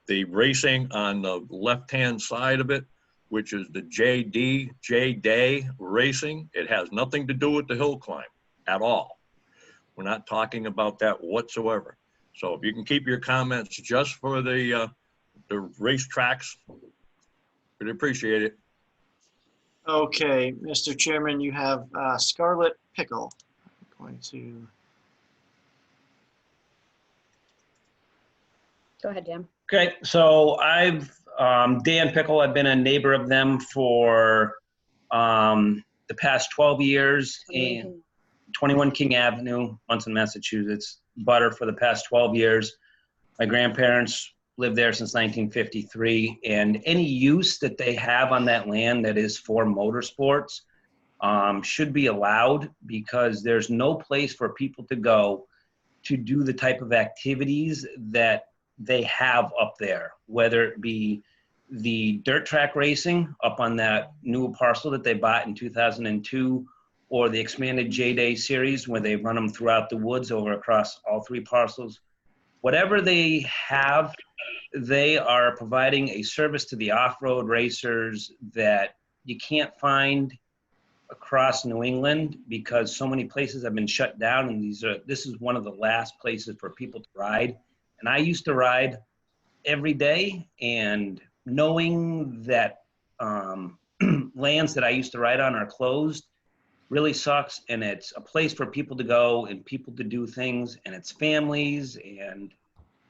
A: racing on the left-hand side of it, which is the J-Day racing. It has nothing to do with the hill climb at all. We're not talking about that whatsoever. So if you can keep your comments just for the race tracks, we'd appreciate it.
F: Okay, Mr. Chairman, you have Scarlet Pickle. I'm going to.
J: Go ahead, Dan.
K: Okay, so Dan Pickle, I've been a neighbor of them for the past 12 years, and 21 King Avenue, Monson, Massachusetts. Butter for the past 12 years. My grandparents lived there since 1953, and any use that they have on that land that is for motorsports should be allowed, because there's no place for people to go to do the type of activities that they have up there, whether it be the dirt track racing up on that new parcel that they bought in 2002, or the expanded J-Day series where they run them throughout the woods over across all three parcels. Whatever they have, they are providing a service to the off-road racers that you can't find across New England, because so many places have been shut down, and this is one of the last places for people to ride. And I used to ride every day, and knowing that lands that I used to ride on are closed really sucks. And it's a place for people to go and people to do things, and it's families and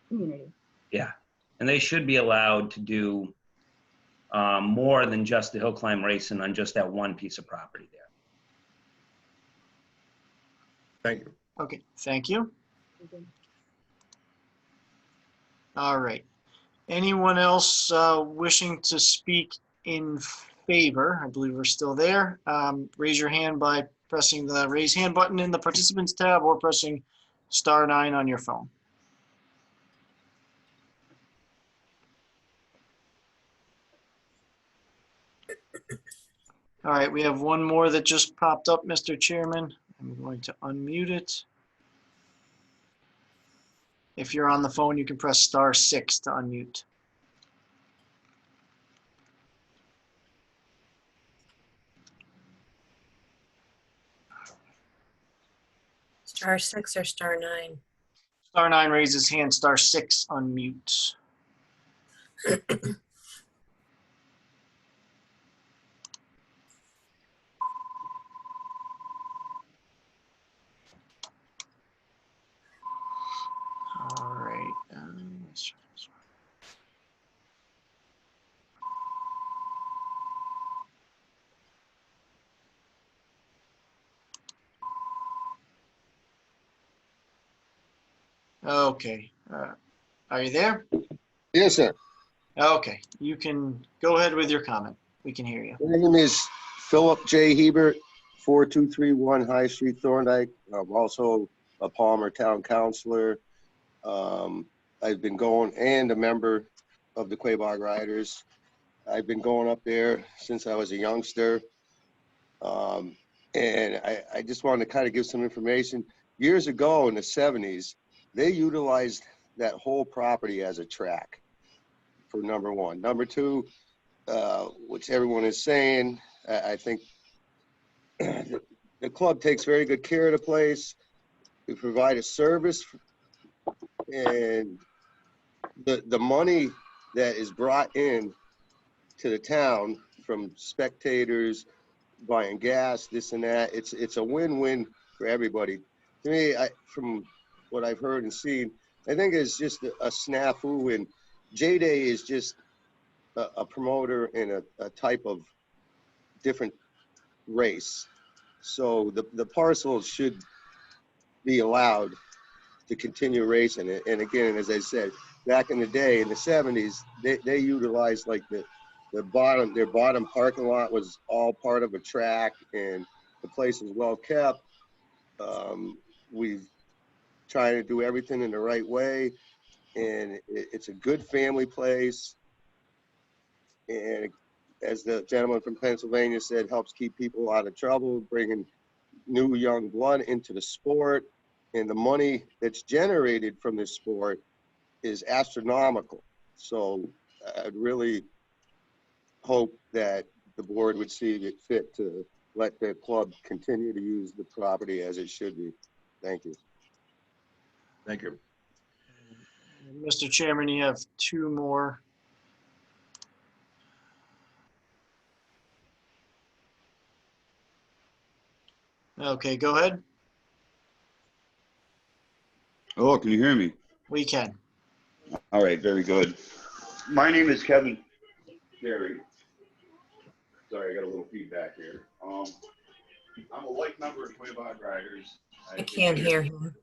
J: Community.
K: yeah. And they should be allowed to do more than just the hill climb racing on just that one piece of property there.
A: Thank you.
F: Okay, thank you. All right. Anyone else wishing to speak in favor? I believe we're still there. Raise your hand by pressing the raise hand button in the participants tab, or pressing *9 on your phone. All right, we have one more that just popped up, Mr. Chairman. I'm going to unmute it. If you're on the phone, you can press *6 to unmute.
B: *6 or *9?
F: *9 raises hand, *6 unmute. All right. Let's try this one. Okay. Are you there?
J: Yes, sir.
F: Okay, you can go ahead with your comment. We can hear you.
J: My name is Philip J. Hebert, 4231 High Street, Thorndike. I'm also a Palmer Town Councilor. I've been going and a member of the Quabog Riders. I've been going up there since I was a youngster. And I just wanted to kind of give some information. Years ago in the 70s, they utilized that whole property as a track, for number one. Number two, which everyone is saying, I think the club takes very good care of the place. We provide a service, and the money that is brought in to the town from spectators, buying gas, this and that, it's a win-win for everybody. To me, from what I've heard and seen, I think it's just a snafu, and J-Day is just a promoter and a type of different race. So the parcels should be allowed to continue racing it. And again, as I said, back in the day, in the 70s, they utilized like their bottom parking lot was all part of a track, and the place is well kept. We've tried to do everything in the right way, and it's a good family place. And as the gentleman from Pennsylvania said, helps keep people out of trouble, bringing new young blood into the sport. And the money that's generated from this sport is astronomical. So I'd really hope that the board would see it fit to let the club continue to use the property as it should be. Thank you.
A: Thank you.
F: Mr. Chairman, you have two more. Okay, go ahead.
L: Hello, can you hear me?
F: We can.
L: All right, very good. My name is Kevin Perry. Sorry, I got a little feedback here. I'm a life member of Quabog Riders.
B: I can't hear him.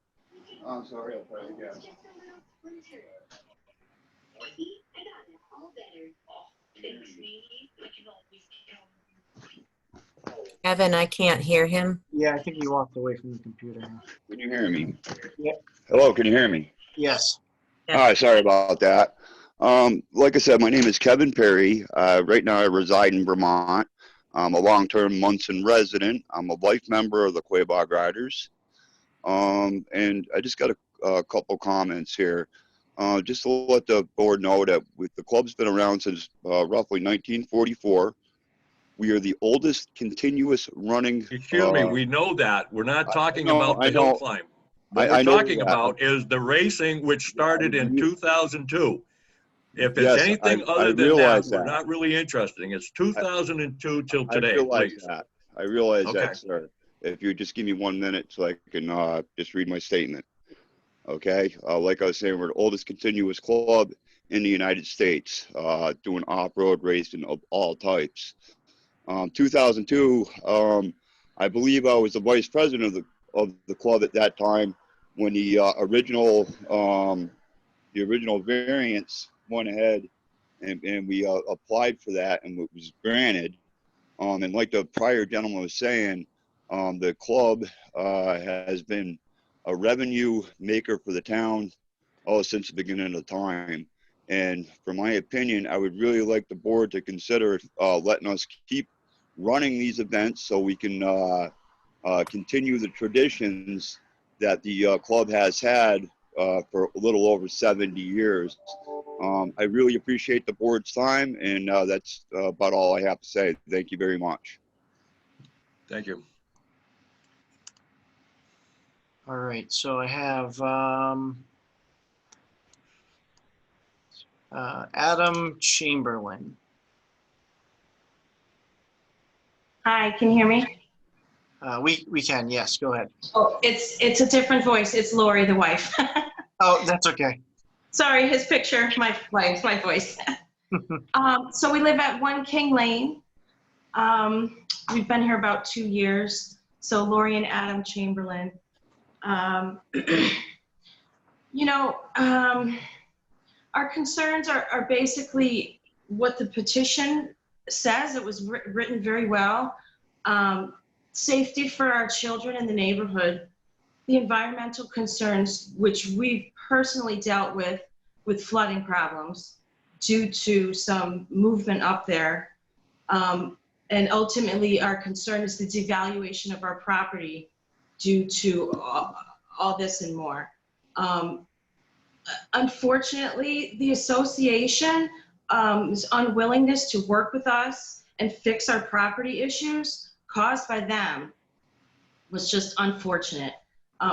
L: I'm sorry, I'll try again.
B: Evan, I can't hear him.
F: Yeah, I think he walked away from the computer.
L: Can you hear me?
F: Yep.
L: Hello, can you hear me?
F: Yes.
B: Yes.
L: All right, sorry about that. Like I said, my name is Kevin Perry. Right now I reside in Vermont. I'm a long-term Monson resident. I'm a life member of the Quabog Riders. And I just got a couple comments here. Just to let the board know that the club's been around since roughly 1944. We are the oldest continuous running.
A: Excuse me, we know that. We're not talking
L: I know,
A: about the
L: I
A: hill
L: know.
A: climb. What
L: I
A: we're
L: know
A: talking
L: that.
A: about is the racing, which started in 2002. If it's
L: Yes,
A: anything
L: I
A: other than that,
L: realize
A: we're
L: that.
A: not really interested. It's 2002 till today,
L: I realize
A: please.
L: that. I realize
A: Okay.
L: that, sir. If you just give me 1 minute so I can just read my statement. Okay. Like I was saying, we're the oldest continuous club in the United States, doing off-road racing of all types. 2002, I believe I was the vice president of the club at that time when the original variance went ahead and we applied for that, and it was granted. And like the prior gentleman was saying, the club has been a revenue maker for the town since the beginning of time. And for my opinion, I would really like the board to consider letting us keep running these events so we can continue the traditions that the club has had for a little over 70 years. I really appreciate the board's time, and that's about all I have to say. Thank you very much.
A: Thank you.
F: All right, so I have Adam Chamberlain.
M: Hi, can you hear me?
F: We can, yes, go ahead.
M: Oh, it's a different voice. It's Lori, the wife.
F: Oh, that's okay.
M: Sorry, his picture, my voice. So we live at 1 King Lane. We've been here about 2 years. So Lori and Adam Chamberlain. You know, our concerns are basically what the petition says. It was written very well. Safety for our children in the neighborhood, the environmental concerns, which we've personally dealt with flooding problems due to some movement up there. And ultimately, our concern is the devaluation of our property due to all this and more. Unfortunately, the association's unwillingness to work with us and fix our property issues caused by them was just unfortunate.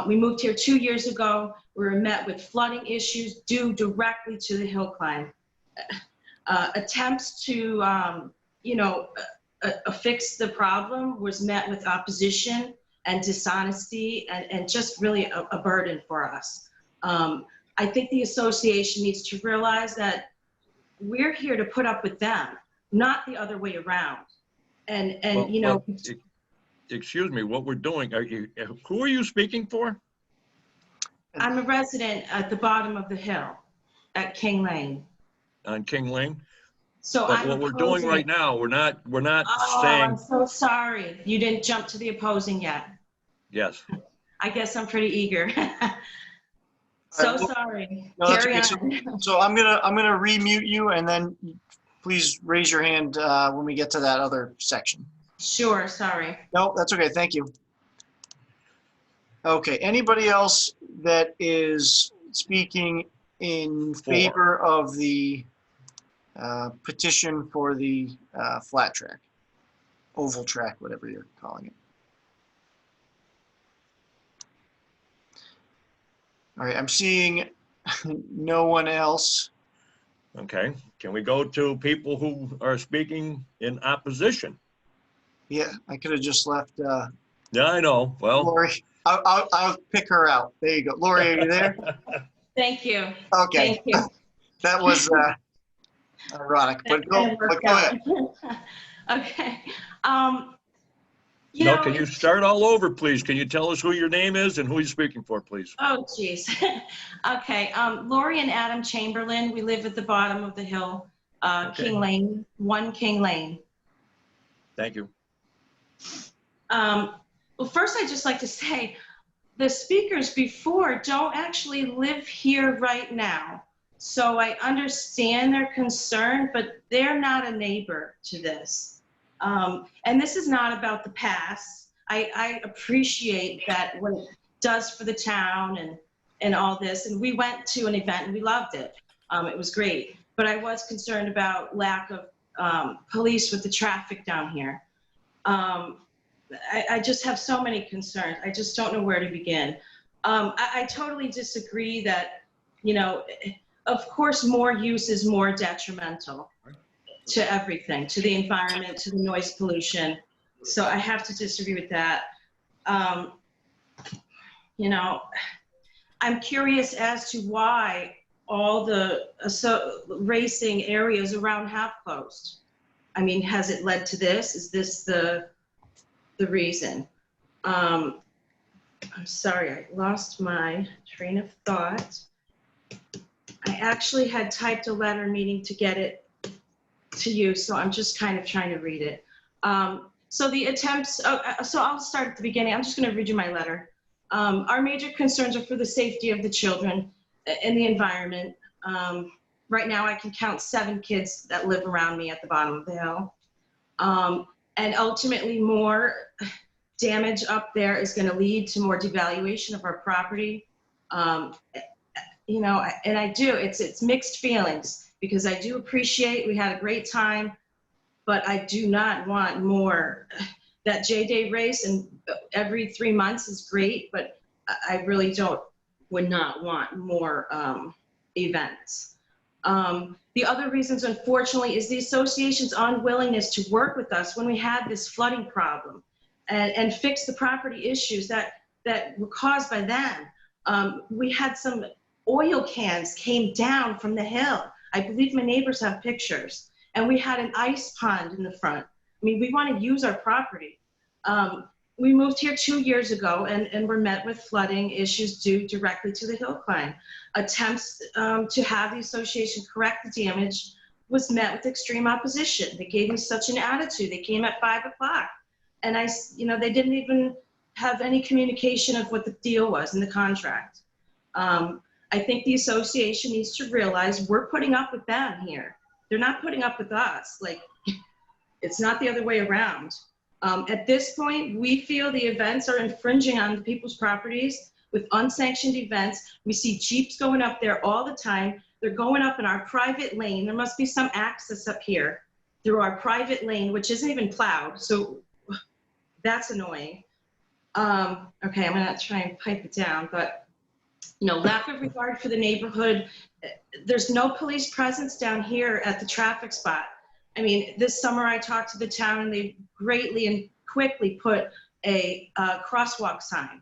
M: We moved here 2 years ago. We were met with flooding issues due directly to the hill climb. Attempts to, fix the problem was met with opposition and dishonesty and just really a burden for us. I think the association needs to realize that we're here to put up with them, not the other way around.
A: Excuse me, what we're doing, who are you speaking for?
M: I'm a resident at the bottom of the hill at King Lane.
A: On King Lane?
M: So
A: But what we're doing right now, we're not saying.
M: I'm so sorry. You didn't jump to the opposing yet.
A: Yes.
M: I guess I'm pretty eager. Sorry.
F: No, that's okay. So I'm gonna remute you, and then please raise your hand when we get to that other section.
M: Sure. Sorry.
F: No, that's okay. Thank you. Okay. Anybody else that is speaking in favor of the petition for the flat track, oval track, whatever you're calling it? All right, I'm seeing no one else.
A: Okay, can we go to people who are speaking in opposition?
F: Yeah, I could have just left.
A: Yeah, I know. Well,
F: Lori, I'll pick her out. There you go. Lori, are you there?
M: Thank you.
F: Okay.
M: Thank you.
F: That was ironic, but go ahead.
M: Okay.
A: Can you start all over, please? Can you tell us who your name is and who you're speaking for, please?
M: Oh, geez. Okay. Lori and Adam Chamberlain. We live at the bottom of the hill, King Lane, 1 King Lane.
A: Thank you.
M: Well, first, I'd just like to say the speakers before don't actually live here right now. So I understand their concern, but they're not a neighbor to this. And this is not about the past. I appreciate that what it does for the town and all this. And we went to an event and we loved it. It was great. But I was concerned about lack of police with the traffic down here. I just have so many concerns. I just don't know where to begin. I totally disagree that, of course, more use is more detrimental to everything, to the environment, to the noise pollution. So I have to disagree with that. I'm curious as to why all the racing areas around have closed. I mean, has it led to this? Is this the reason? I'm sorry, I lost my train of thought. I actually had typed a letter needing to get it to you, so I'm just kind of trying to read it. So the attempts, so I'll start at the beginning. I'm just going to read you my letter. Our major concerns are for the safety of the children and the environment. Right now I can count 7 kids that live around me at the bottom of the hill. And ultimately more damage up there is going to lead to more devaluation of our property. And I do, it's mixed feelings. Because I do appreciate we had a great time, but I do not want more. That J-Day race and every 3 months is great, but I really would not want more events. The other reasons, unfortunately, is the association's unwillingness to work with us when we had this flooding problem and fix the property issues that were caused by them. We had some oil cans came down from the hill. I believe my neighbors have pictures. And we had an ice pond in the front. I mean, we want to use our property. we moved here 2 years ago and were met with flooding issues due directly to the hill climb. Attempts to have the association correct the damage was met with extreme opposition. They gave me such an attitude. They came at 5 o'clock and they didn't even have any communication of what the deal was in the contract. I think the association needs to realize we're putting up with them here. They're not putting up with us. Like, it's not the other way around. At this point, we feel the events are infringing on people's properties with unsanctioned events. We see Jeeps going up there all the time. They're going up in our private lane. There must be some access up here through our private lane, which isn't even plowed. So that's annoying. Okay, I'm gonna try and pipe it down, but lack of regard for the neighborhood. There's no police presence down here at the traffic spot. I mean, this summer I talked to the town and they greatly and quickly put a crosswalk sign.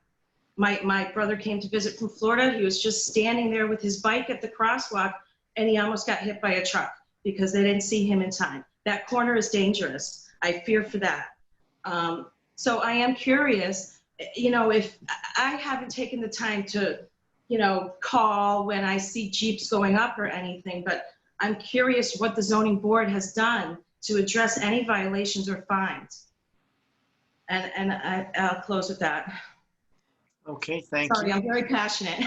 M: My brother came to visit from Florida. He was just standing there with his bike at the crosswalk and he almost got hit by a truck because they didn't see him in time. That corner is dangerous. I fear for that. So I am curious, if I haven't taken the time to, call when I see Jeeps going up or anything, but I'm curious what the zoning board has done to address any violations or fines. And I'll close with that.
F: Okay, thank you.
M: Sorry, I'm very passionate.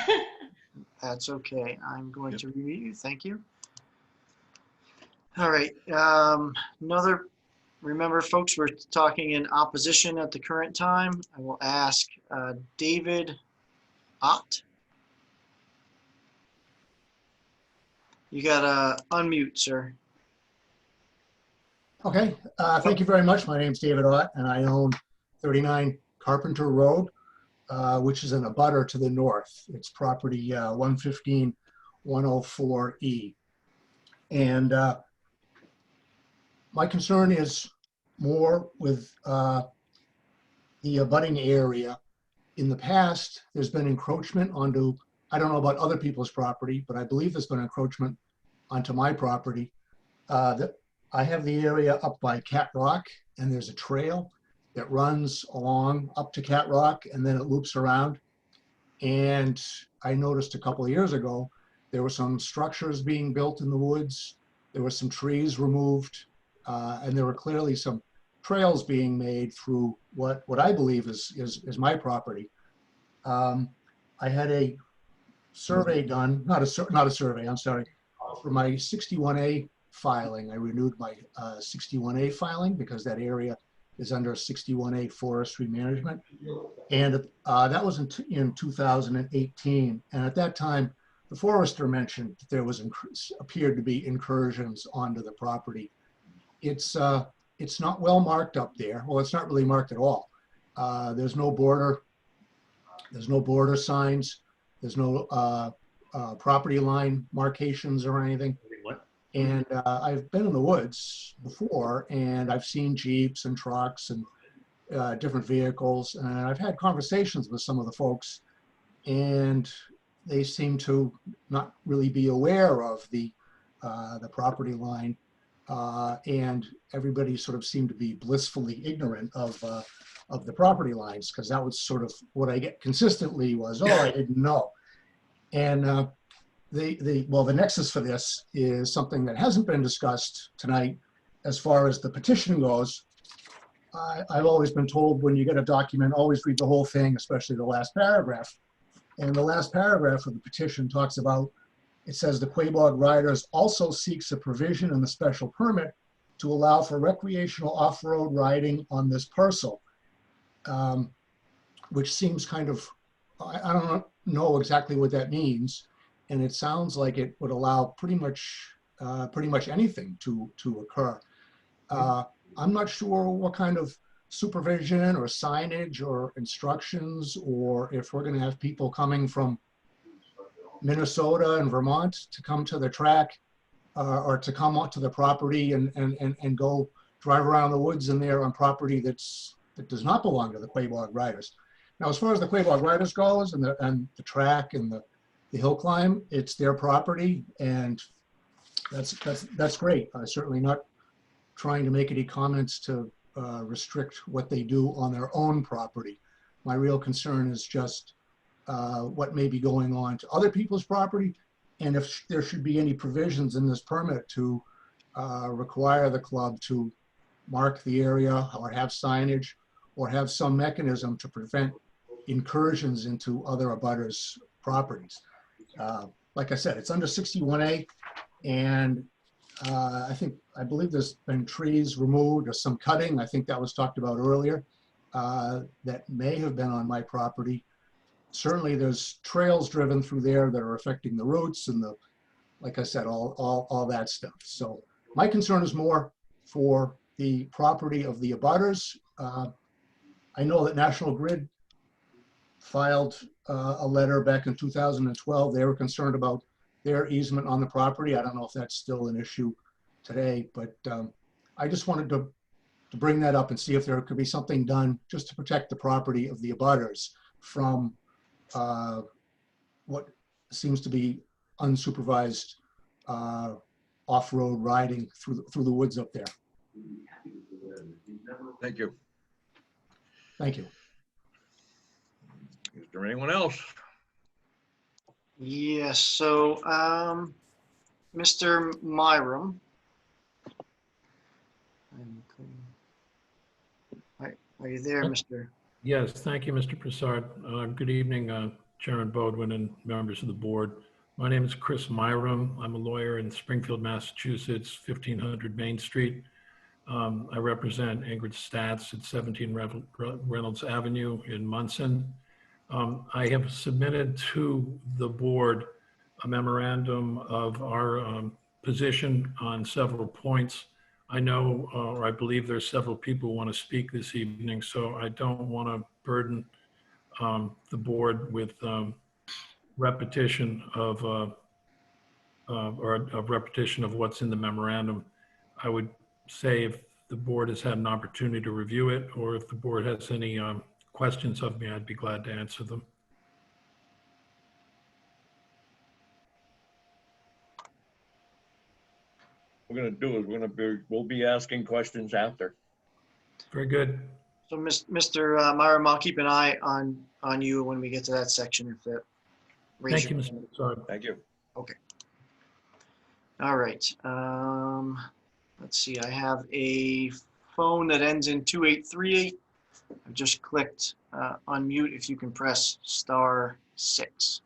F: That's okay. I'm going to review. Thank you. All right. Remember, folks, we're talking in opposition at the current time. I will ask David Ott. You got to unmute, sir.
N: Okay. Thank you very much. My name's David Ott, and I own 39 Carpenter Road, which is in a butter to the north. It's property 115-104E. And my concern is more with the abutting area. In the past, there's been encroachment onto, I don't know about other people's property, but I believe there's been encroachment onto my property. I have the area up by Cat Rock, and there's a trail that runs along up to Cat Rock, and then it loops around. And I noticed a couple of years ago, there were some structures being built in the woods. There were some trees removed, and there were clearly some trails being made through what I believe is my property. I had a survey done, not a survey, I'm sorry, for my 61A filing. I renewed my 61A filing because that area is under 61A forestry management. And that was in 2018. And at that time, the forester mentioned that there was appeared to be incursions onto the property. It's not well marked up there. Well, it's not really marked at all. There's no border. There's no border signs. There's no property line markations or anything. And I've been in the woods before, and I've seen Jeeps and trucks and different vehicles. And I've had conversations with some of the folks, and they seem to not really be aware of the property line. And everybody sort of seemed to be blissfully ignorant of the property lines, because that was sort of what I get consistently was, oh, I didn't know. And the nexus for this is something that hasn't been discussed tonight. As far as the petition goes, I've always been told when you get a document, always read the whole thing, especially the last paragraph. And the last paragraph of the petition talks about, it says the Quabog Riders also seeks a provision in the special permit to allow for recreational off-road riding on this parcel, which seems kind of, I don't know exactly what that means. And it sounds like it would allow pretty much anything to occur. I'm not sure what kind of supervision or signage or instructions, or if we're going to have people coming from Minnesota and Vermont to come to the track, or to come onto the property and go drive around the woods in there on property that does not belong to the Quabog Riders. Now, as far as the Quabog Riders goes, and the track and the hill climb, it's their property, and that's great. I'm certainly not trying to make any comments to restrict what they do on their own property. My real concern is just what may be going on to other people's property, and if there should be any provisions in this permit to require the club to mark the area or have signage or have some mechanism to prevent incursions into other abutters' properties. Like I said, it's under 61A, and I believe there's been trees removed or some cutting. I think that was talked about earlier that may have been on my property. Certainly there's trails driven through there that are affecting the roots and like I said, all that stuff. So my concern is more for the property of the abutters. I know that National Grid filed a letter back in 2012. They were concerned about their easement on the property. I don't know if that's still an issue today, but I just wanted to bring that up and see if there could be something done just to protect the property of the abutters from what seems to be unsupervised off-road riding through the woods up there.
A: Thank you.
N: Thank you.
A: Is there anyone else?
F: Yes, so Mr. Myram. Are you there, Mr.?
O: Yes, thank you, Mr. Prasad. Good evening, Chairman Bodwin and members of the board. My name is Chris Myram. I'm a lawyer in Springfield, Massachusetts, 1500 Main Street. I represent Ingrid Stats at 17 Reynolds Avenue in Monson. I have submitted to the board a memorandum of our position on several points. I know, or I believe there's several people who want to speak this evening, so I don't want to burden the board with repetition of repetition of what's in the memorandum. I would say if the board has had an opportunity to review it, or if the board has any questions of me, I'd be glad to answer them.
A: What we're going to do is we'll be asking questions after.
O: Very good.
F: So Mr. Myram, I'll keep an eye on you when we get to that section. If that.
O: Thank you, Mr. Prasad.
A: Thank you.
F: Okay. All right. Let's see. I have a phone that ends in 2838. I've just clicked unmute. If you can press *6.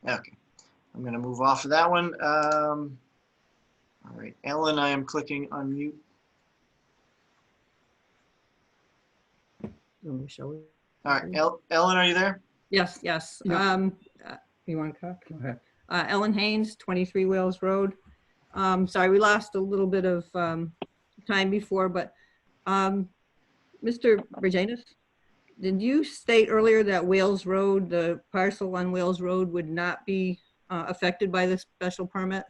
F: Okay, I'm going to move off of that one. All right, Ellen, I am clicking unmute.
P: Shall we?
F: All right, Ellen, are you there?
P: Yes, yes.
F: Yeah.
P: You want to talk? Go ahead. Ellen Haynes, 23 Wales Road. Sorry, we lost a little bit of time before, but Mr. Virginis, did you state earlier that Wales Road, the parcel on Wales Road, would not be affected by this special permit?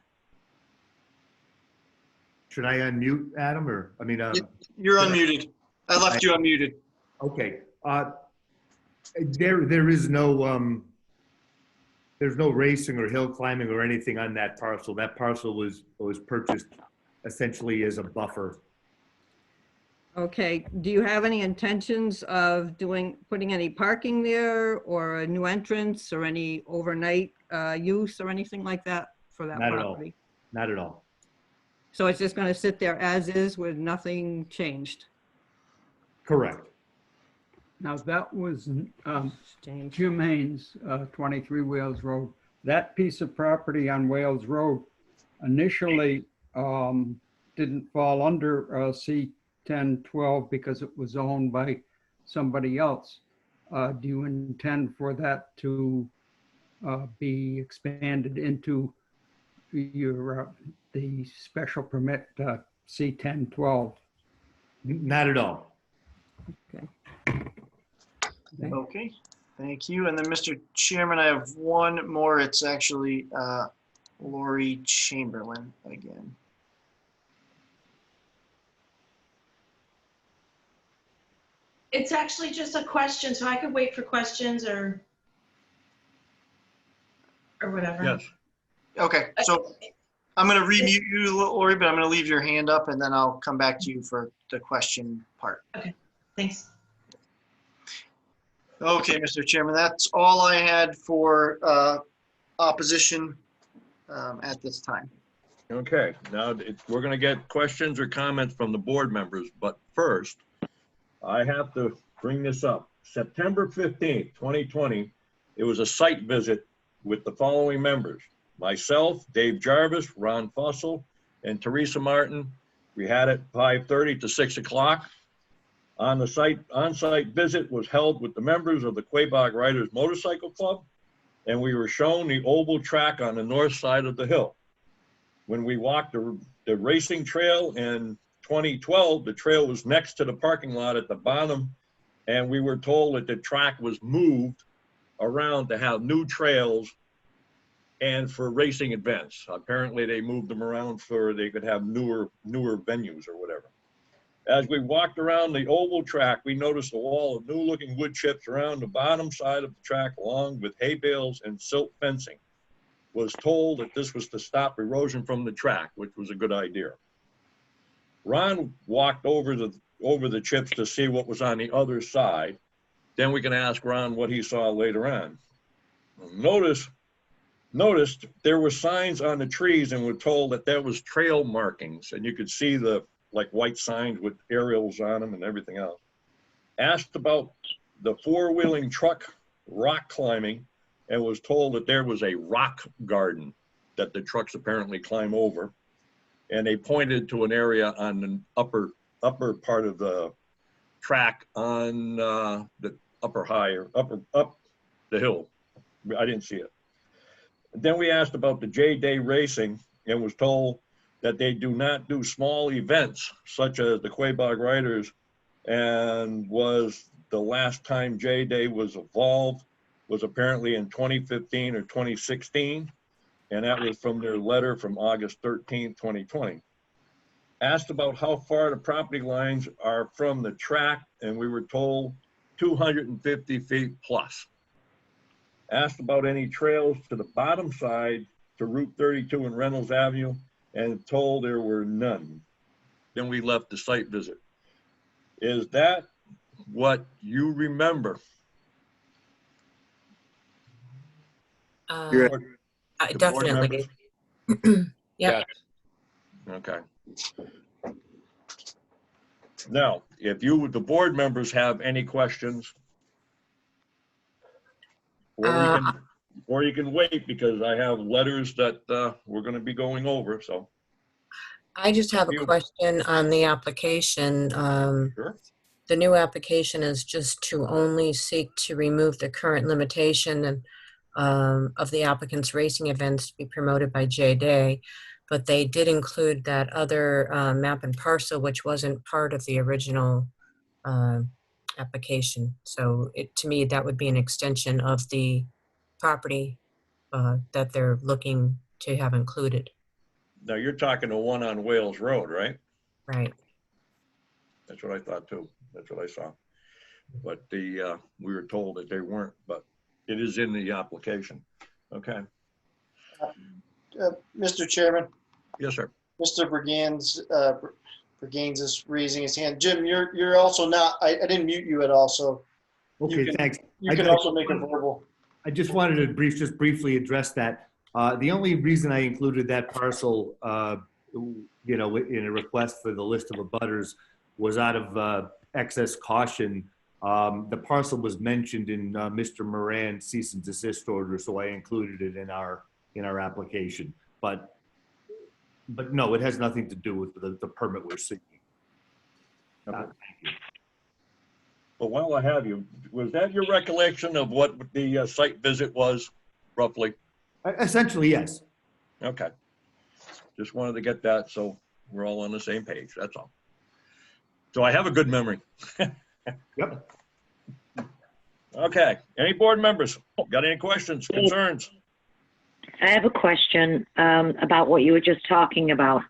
H: Should I unmute Adam, or, I mean,
F: you're unmuted. I left you unmuted.
H: Okay. There is no, there's no racing or hill climbing or anything on that parcel. That parcel was purchased essentially as a buffer.
P: Okay, do you have any intentions of putting any parking there, or a new entrance, or any overnight use or anything like that for that property?
H: Not at all.
P: So it's just going to sit there as is with nothing changed?
H: Correct.
Q: Now that was Jim Haynes, 23 Wales Road. That piece of property on Wales Road initially didn't fall under C-1012 because it was owned by somebody else. Do you intend for that to be expanded into the special permit C-1012?
H: Not at all.
P: Okay.
F: Okay, thank you. And then, Mr. Chairman, I have one more. It's actually Lori Chamberlain again.
M: It's actually just a question, so I could wait for questions or. or whatever.
A: Yes.
F: Okay, so I'm going to remute you, Lori, but I'm going to leave your hand up and then I'll come back to you for the question part.
M: Okay, thanks.
F: Okay, Mr. Chairman, that's all I had for opposition at this time.
A: Okay, now we're going to get questions or comments from the board members, but first, I have to bring this up. September 15th, 2020, it was a site visit with the following members. Myself, Dave Jarvis, Ron Fussell, and Teresa Martin. We had it 5:30 to 6 o'clock. On-site visit was held with the members of the Quabog Riders Motorcycle Club, and we were shown the oval track on the north side of the hill. When we walked the racing trail in 2012, the trail was next to the parking lot at the bottom, and we were told that the track was moved around to have new trails and for racing events. Apparently they moved them around so they could have newer venues or whatever. As we walked around the oval track, we noticed a wall of new looking wood chips around the bottom side of the track along with hay bales and silt fencing. Was told that this was to stop erosion from the track, which was a good idea. Ron walked over the chips to see what was on the other side. Then we can ask Ron what he saw later on. Noticed there were signs on the trees and were told that there was trail markings, and you could see the like white signs with aerials on them and everything else. Asked about the four-wheeling truck rock climbing and was told that there was a rock garden that the trucks apparently climb over. And they pointed to an area on the upper part of the track on the up the hill. I didn't see it. Then we asked about the J-Day racing and was told that they do not do small events such as the Quabog Riders, and was the last time J-Day was involved was apparently in 2015 or 2016, and that was from their letter from August 13, 2020. Asked about how far the property lines are from the track, and we were told 250 feet plus. Asked about any trails to the bottom side to Route 32 and Reynolds Avenue, and told there were none. Then we left the site visit. Is that what you remember?
B: Definitely. Yep.
A: Okay. Now, if you, the board members, have any questions, or you can wait because I have letters that we're going to be going over. So
B: I just have a question on the application.
A: Sure.
B: The new application is just to only seek to remove the current limitation and of the applicant's racing events to be promoted by J-Day, but they did include that other map and parcel, which wasn't part of the original application. So to me, that would be an extension of the property that they're looking to have included.
A: Now you're talking the one on Wales Road, right?
B: Right.
A: That's what I thought too. That's what I saw. But we were told that they weren't, but it is in the application. Okay.
F: Mr. Chairman.
A: Yes, sir.
F: Mr. Bergains is raising his hand. Jim, you're also not, I didn't mute you at all, so.
H: Okay, thanks.
F: You can also make a verbal.
H: I just wanted to just briefly address that. The only reason I included that parcel, in a request for the list of abutters was out of excess caution. The parcel was mentioned in Mr. Moran's cease-and-desist order, so I included it in our application. But no, it has nothing to do with the permit we're seeking.
A: Okay. Thank you. But while I have you, was that your recollection of what the site visit was, roughly?
H: Essentially, yes.
A: Okay. Just wanted to get that so we're all on the same page, that's all. So I have a good memory.
H: Yep.
A: Okay, any board members got any questions, concerns?
C: I have a question about what you were just talking about.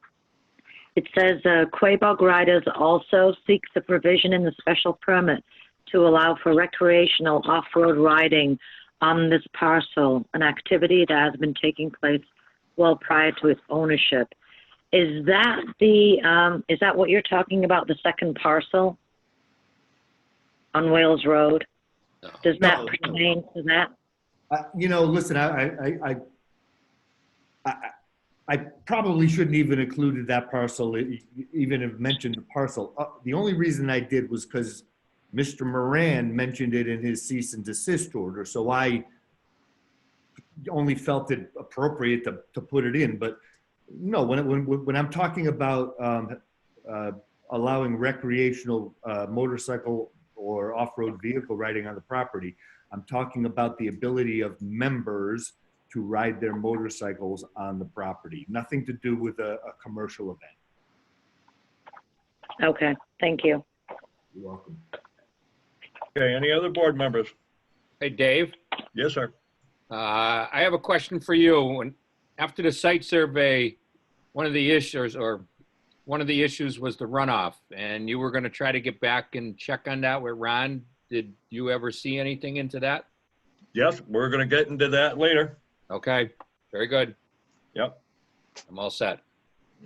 C: It says Quabog Riders also seeks a provision in the special permit to allow for recreational off-road riding on this parcel, an activity that has been taking place well prior to its ownership. Is that what you're talking about, the second parcel on Wales Road? Does that pertain to that?
H: Listen, I probably shouldn't even included that parcel, even have mentioned the parcel. The only reason I did was because Mr. Moran mentioned it in his cease and desist order, so I only felt it appropriate to put it in. But no, when I'm talking about allowing recreational motorcycle or off-road vehicle riding on the property, I'm talking about the ability of members to ride their motorcycles on the property. Nothing to do with a commercial event.
C: Okay, thank you.
H: You're welcome.
A: Okay, any other board members?
E: Hey, Dave.
A: Yes, sir.
E: I have a question for you. After the site survey, one of the issues was the runoff, and you were going to try to get back and check on that with Ron. Did you ever see anything into that?
A: Yes, we're going to get into that later.
E: Okay, very good.
A: Yep.
E: I'm all set.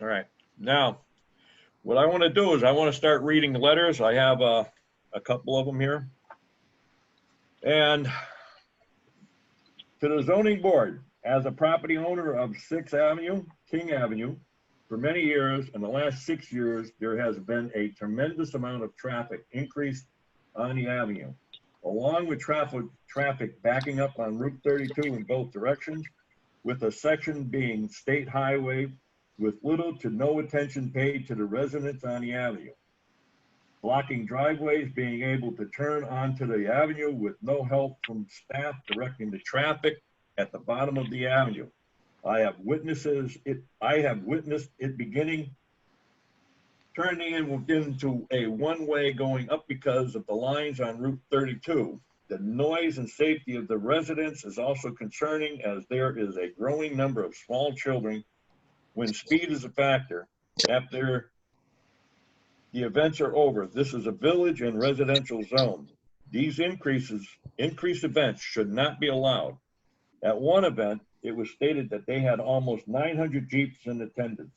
A: All right. Now, what I want to do is I want to start reading the letters. I have a couple of them here. And to the zoning board, as a property owner of 6th Avenue, King Avenue, for many years, in the last 6 years, there has been a tremendous amount of traffic increase on the avenue, along with traffic backing up on Route 32 in both directions, with a section being state highway with little to no attention paid to the residents on the avenue, blocking driveways, being able to turn onto the avenue with no help from staff directing the traffic at the bottom of the avenue. I have witnessed it beginning, turning into a one-way going up because of the lines on Route 32. The noise and safety of the residents is also concerning, as there is a growing number of small children when speed is a factor. After the events are over, this is a village and residential zone. These increased events should not be allowed. At one event, it was stated that they had almost 900 Jeeps in attendance.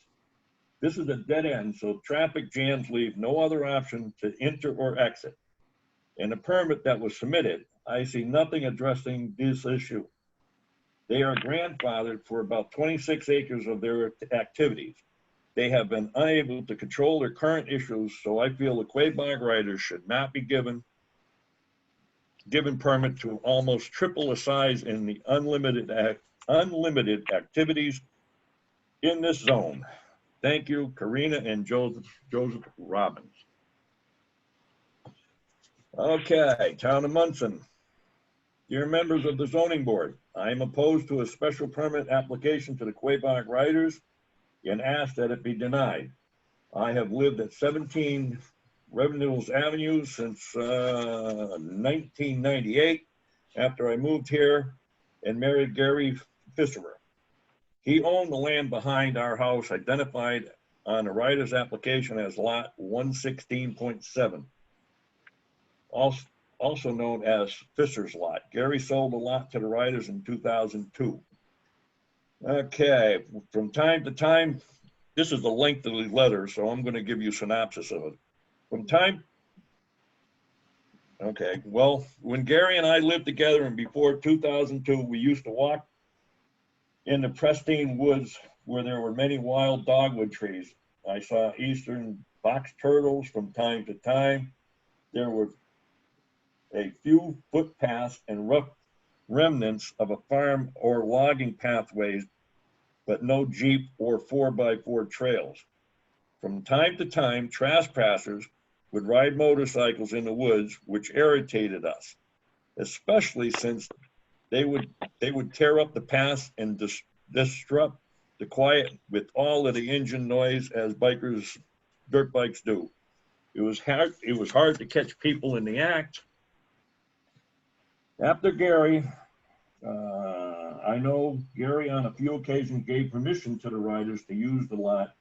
A: This is a dead end, so traffic jams leave no other option to enter or exit. In the permit that was submitted, I see nothing addressing this issue. They are grandfathered for about 26 acres of their activities. They have been unable to control their current issues, so I feel the Quabog riders should not be given permit to almost triple the size in the unlimited activities in this zone. Thank you, Karina and Joseph Robbins. Okay, Town of Monson. Dear members of the zoning board, I am opposed to a special permit application to the Quabog riders and ask that it be denied. I have lived at 17 Revenues Avenue since 1998, after I moved here and married Gary Fisserer. He owned the land behind our house, identified on the rider's application as lot 116.7, also known as Fisher's Lot. Gary sold the lot to the riders in 2002. Okay, from time to time, this is the length of the letter, so I'm going to give you a synopsis of it. Okay, well, when Gary and I lived together and before 2002, we used to walk in the pristine woods where there were many wild dogwood trees. I saw eastern box turtles from time to time. There were a few footpaths and rough remnants of a farm or logging pathways, but no Jeep or 4x4 trails. From time to time, trespassers would ride motorcycles in the woods, which irritated us, especially since they would tear up the paths and disrupt the quiet with all of the engine noise as dirt bikes do. It was hard to catch people in the act. After Gary, I know Gary on a few occasions gave permission to the riders to use the lot,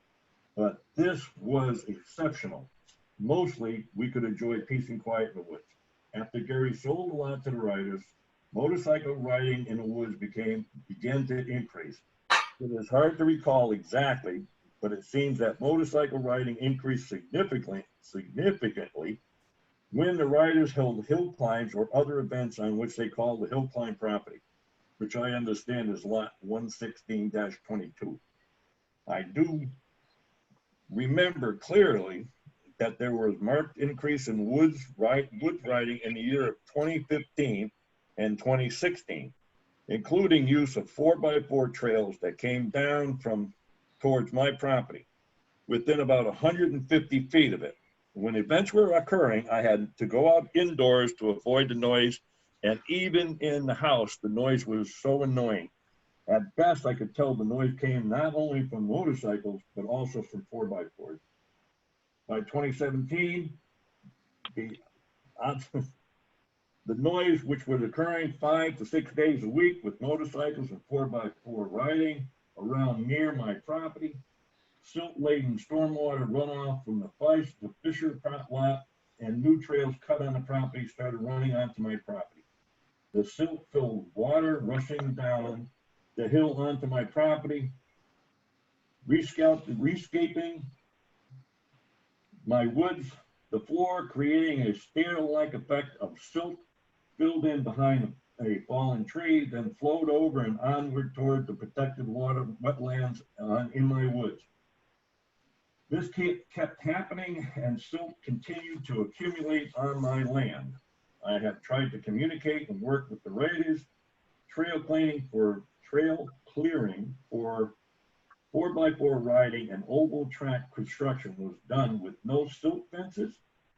A: but this was exceptional. Mostly, we could enjoy peace and quiet in the woods. After Gary sold the lot to the riders, motorcycle riding in the woods began to increase. It is hard to recall exactly, but it seems that motorcycle riding increased significantly when the riders held hill climbs or other events on which they called the hill climb property, which I understand is lot 116-22. I do remember clearly that there was marked increase in woods riding in the year of 2015 and 2016, including use of 4x4 trails that came down from towards my property within about 150 feet of it. When events were occurring, I had to go out indoors to avoid the noise, and even in the house, the noise was so annoying. At best, I could tell the noise came not only from motorcycles, but also from 4x4s. By 2017, the noise, which was occurring 5 to 6 days a week with motorcycles and 4x4 riding around near my property, silt-laden stormwater runoff from the Fisher lot and new trails cut on the property started running onto my property. The silt-filled water rushing down the hill onto my property, rescaping my woods, the floor, creating a stair-like effect of silt filled in behind a fallen tree, then flowed over and onward toward the protected wetlands in my woods. This kept happening, and silt continued to accumulate on my land. I have tried to communicate and work with the raiders. Trail clearing for 4x4 riding and oval track construction was done with no silt fences,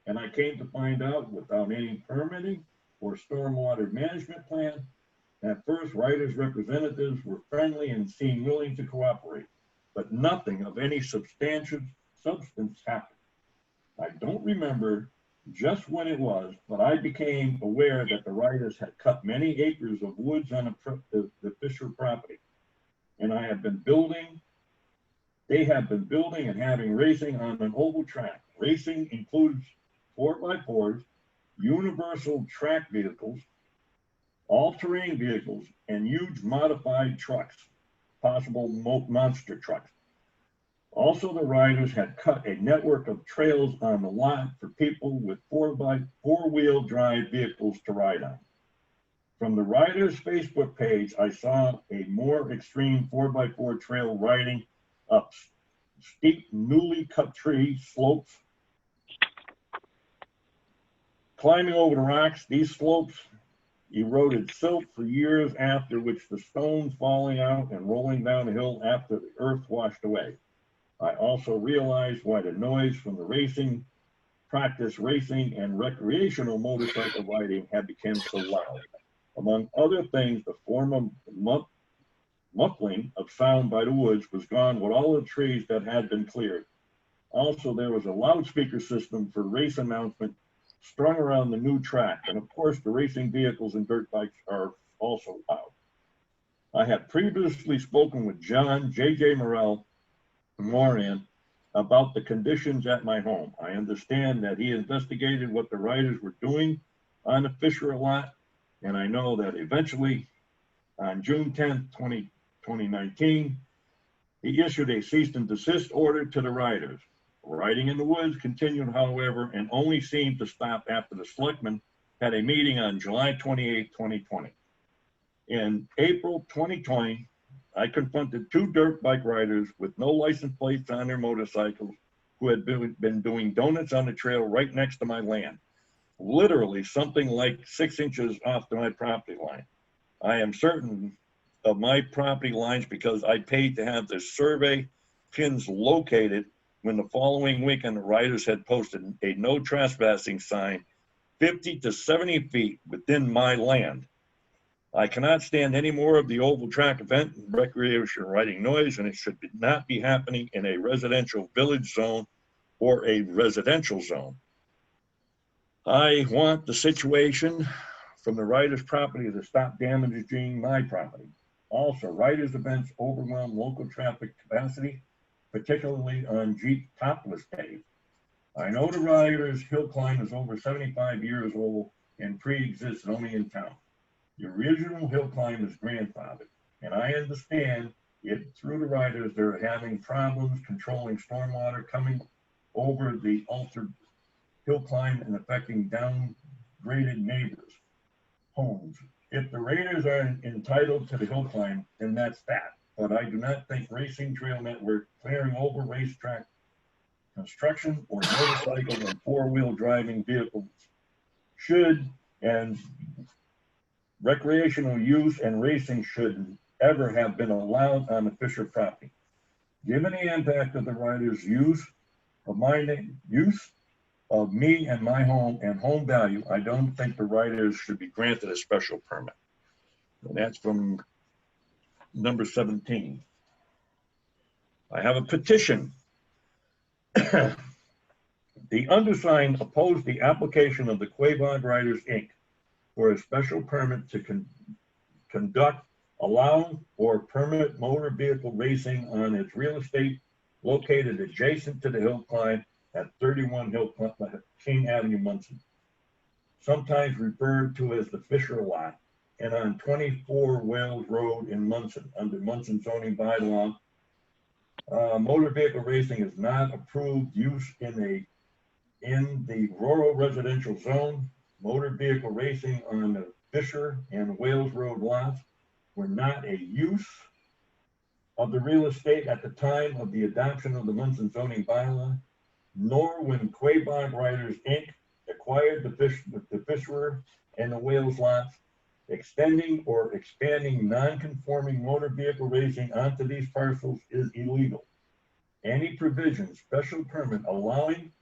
A: and I came to find out without any permitting or stormwater management plan. At first, riders' representatives were friendly and seemed willing to cooperate, but nothing of any substance happened. I don't remember just when it was, but I became aware that the riders had cut many acres of woods on the Fisher property, and they have been building and having racing on an oval track. Racing includes 4x4s, universal track vehicles, all-terrain vehicles, and huge modified trucks, possible monster trucks. Also, the riders had cut a network of trails on the lot for people with four-wheel drive vehicles to ride on. From the riders' Facebook page, I saw a more extreme 4x4 trail riding up steep, newly cut tree slopes, climbing over the rocks. These slopes eroded silt for years, after which the stones falling out and rolling down the hill after the earth washed away. I also realized why the noise from the racing and recreational motorcycle riding had become so loud. Among other things, the form of muffling of sound by the woods was gone with all the trees that had been cleared. Also, there was a loudspeaker system for race announcement strung around the new track, and of course, the racing vehicles and dirt bikes are also loud. I had previously spoken with John J.J. Moran about the conditions at my home. I understand that he investigated what the riders were doing on the Fisher lot, and I know that eventually on June 10th, 2019, he issued a cease and desist order to the riders. Riding in the woods continued, however, and only seemed to stop after the selectmen had a meeting on July 28, 2020. In April 2020, I confronted 2 dirt bike riders with no license plates on their motorcycles who had been doing donuts on the trail right next to my land, literally something like 6 inches off to my property line. I am certain of my property lines because I paid to have the survey pins located when the following weekend the riders had posted a no trespassing sign 50 to 70 feet within my land. I cannot stand any more of the oval track event and recreation riding noise, and it should not be happening in a residential village zone or a residential zone. I want the situation from the riders' property to stop damaging my property. Also, riders' events overwhelm local traffic capacity, particularly on Jeep topless days. I know the riders' hill climb is over 75 years old and pre-exists only in town. The original hill climb is grandfathered, and I understand it through the riders, they're having problems controlling stormwater coming over the altered hill climb and affecting downgraded neighbors' homes. If the raiders are entitled to the hill climb, then that's that. But I do not think Racing Trail Network clearing over racetrack construction or motorcycle and four-wheel driving vehicles should, and recreational use and racing should ever have been allowed on the Fisher property. Given the impact of the riders' use of me and my home and home value, I don't think the riders should be granted a special permit. And that's from number 17. I have a petition. The undersigned opposed the application of the Quabog Riders, Inc. for a special permit to conduct, allow, or permit motor vehicle racing on its real estate located adjacent to the hill climb at 31 King Avenue, Monson, sometimes referred to as the Fisher Lot, and on 24 Wales Road in Monson, under Monson zoning bylaw. Motor vehicle racing is not approved use in the rural residential zone. Motor vehicle racing on the Fisher and Wales Road lots were not a use of the real estate at the time of the adoption of the Monson zoning bylaw, nor when Quabog Riders, Inc. acquired the Fisher and the Wales lots. Extending or expanding non-conforming motor vehicle racing onto these parcels is illegal. Any provision, special permit allowing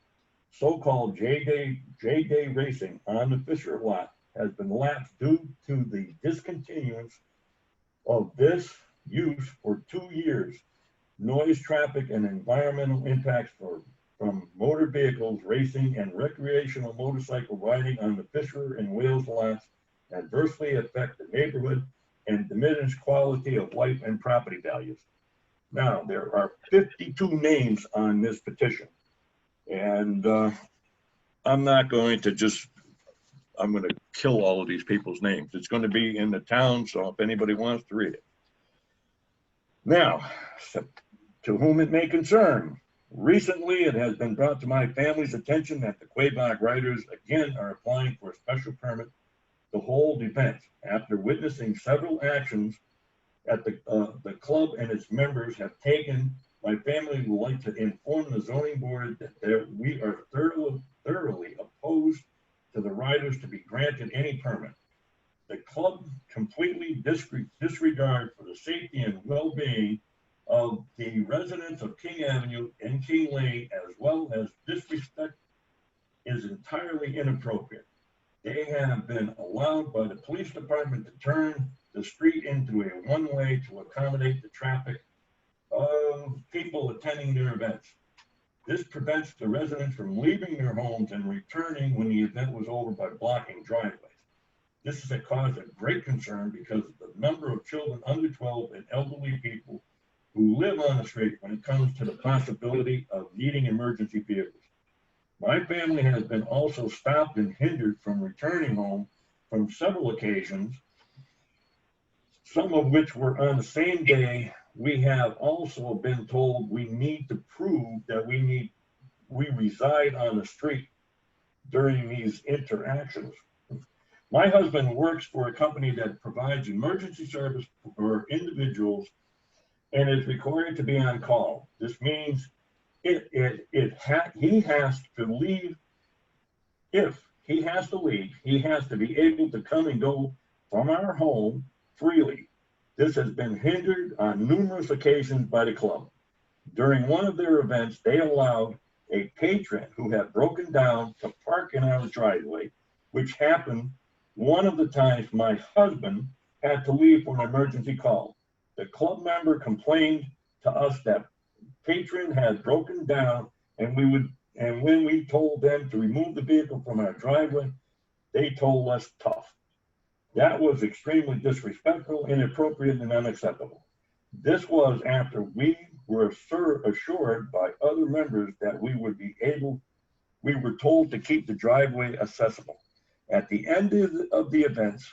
A: so-called J-Day racing on the Fisher lot has been lapsed due to the discontinuance of this use for 2 years. Noise, traffic, and environmental impacts from motor vehicles racing and recreational motorcycle riding on the Fisher and Wales lots adversely affect the neighborhood and diminish quality of life and property values. Now, there are 52 names on this petition, and I'm not going to I'm going to kill all of these people's names. It's going to be in the town, so if anybody wants to read it. Now, to whom it may concern, recently it has been brought to my family's attention that the Quabog Riders again are applying for a special permit to hold events after witnessing several actions at the club and its members have taken. My family would like to inform the zoning board that we are thoroughly opposed to the riders to be granted any permit. The club completely disregard for the safety and well-being of the residents of King Avenue and King Lane, as well as disrespect, is entirely inappropriate. They have been allowed by the police department to turn the street into a one-way to accommodate the traffic of people attending their events. This prevents the residents from leaving their homes and returning when the event was over by blocking driveways. This is a cause of great concern because of the number of children under 12 and elderly people who live on the street when it comes to the possibility of needing emergency vehicles. My family has been also stopped and hindered from returning home from several occasions, some of which were on the same day. We have also been told we need to prove that we reside on the street during these interactions. My husband works for a company that provides emergency service for individuals and is required to be on call. This means he has to leave. If he has to leave, he has to be able to come and go from our home freely. This has been hindered on numerous occasions by the club. During one of their events, they allowed a patron who had broken down to park in our driveway, which happened one of the times my husband had to leave for an emergency call. The club member complained to us that patron had broken down, and when we told them to remove the vehicle from our driveway, they told us tough. That was extremely disrespectful, inappropriate, and unacceptable. This was after we were assured by other members that we were told to keep the driveway accessible. At the end of the events,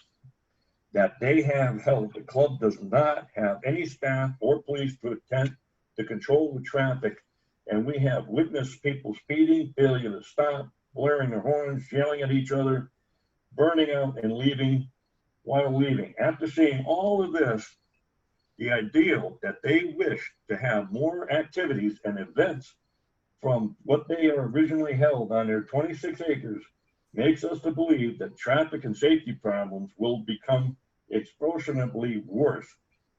A: that they have held. The club does not have any staff or police to attempt to control the traffic, and we have witnessed people speeding, failure to stop, blaring their horns, yelling at each other, burning out and leaving while leaving. After seeing all of this, the ideal that they wish to have more activities and events from what they are originally held on their 26 acres makes us to believe that traffic and safety problems will become exponentially worse.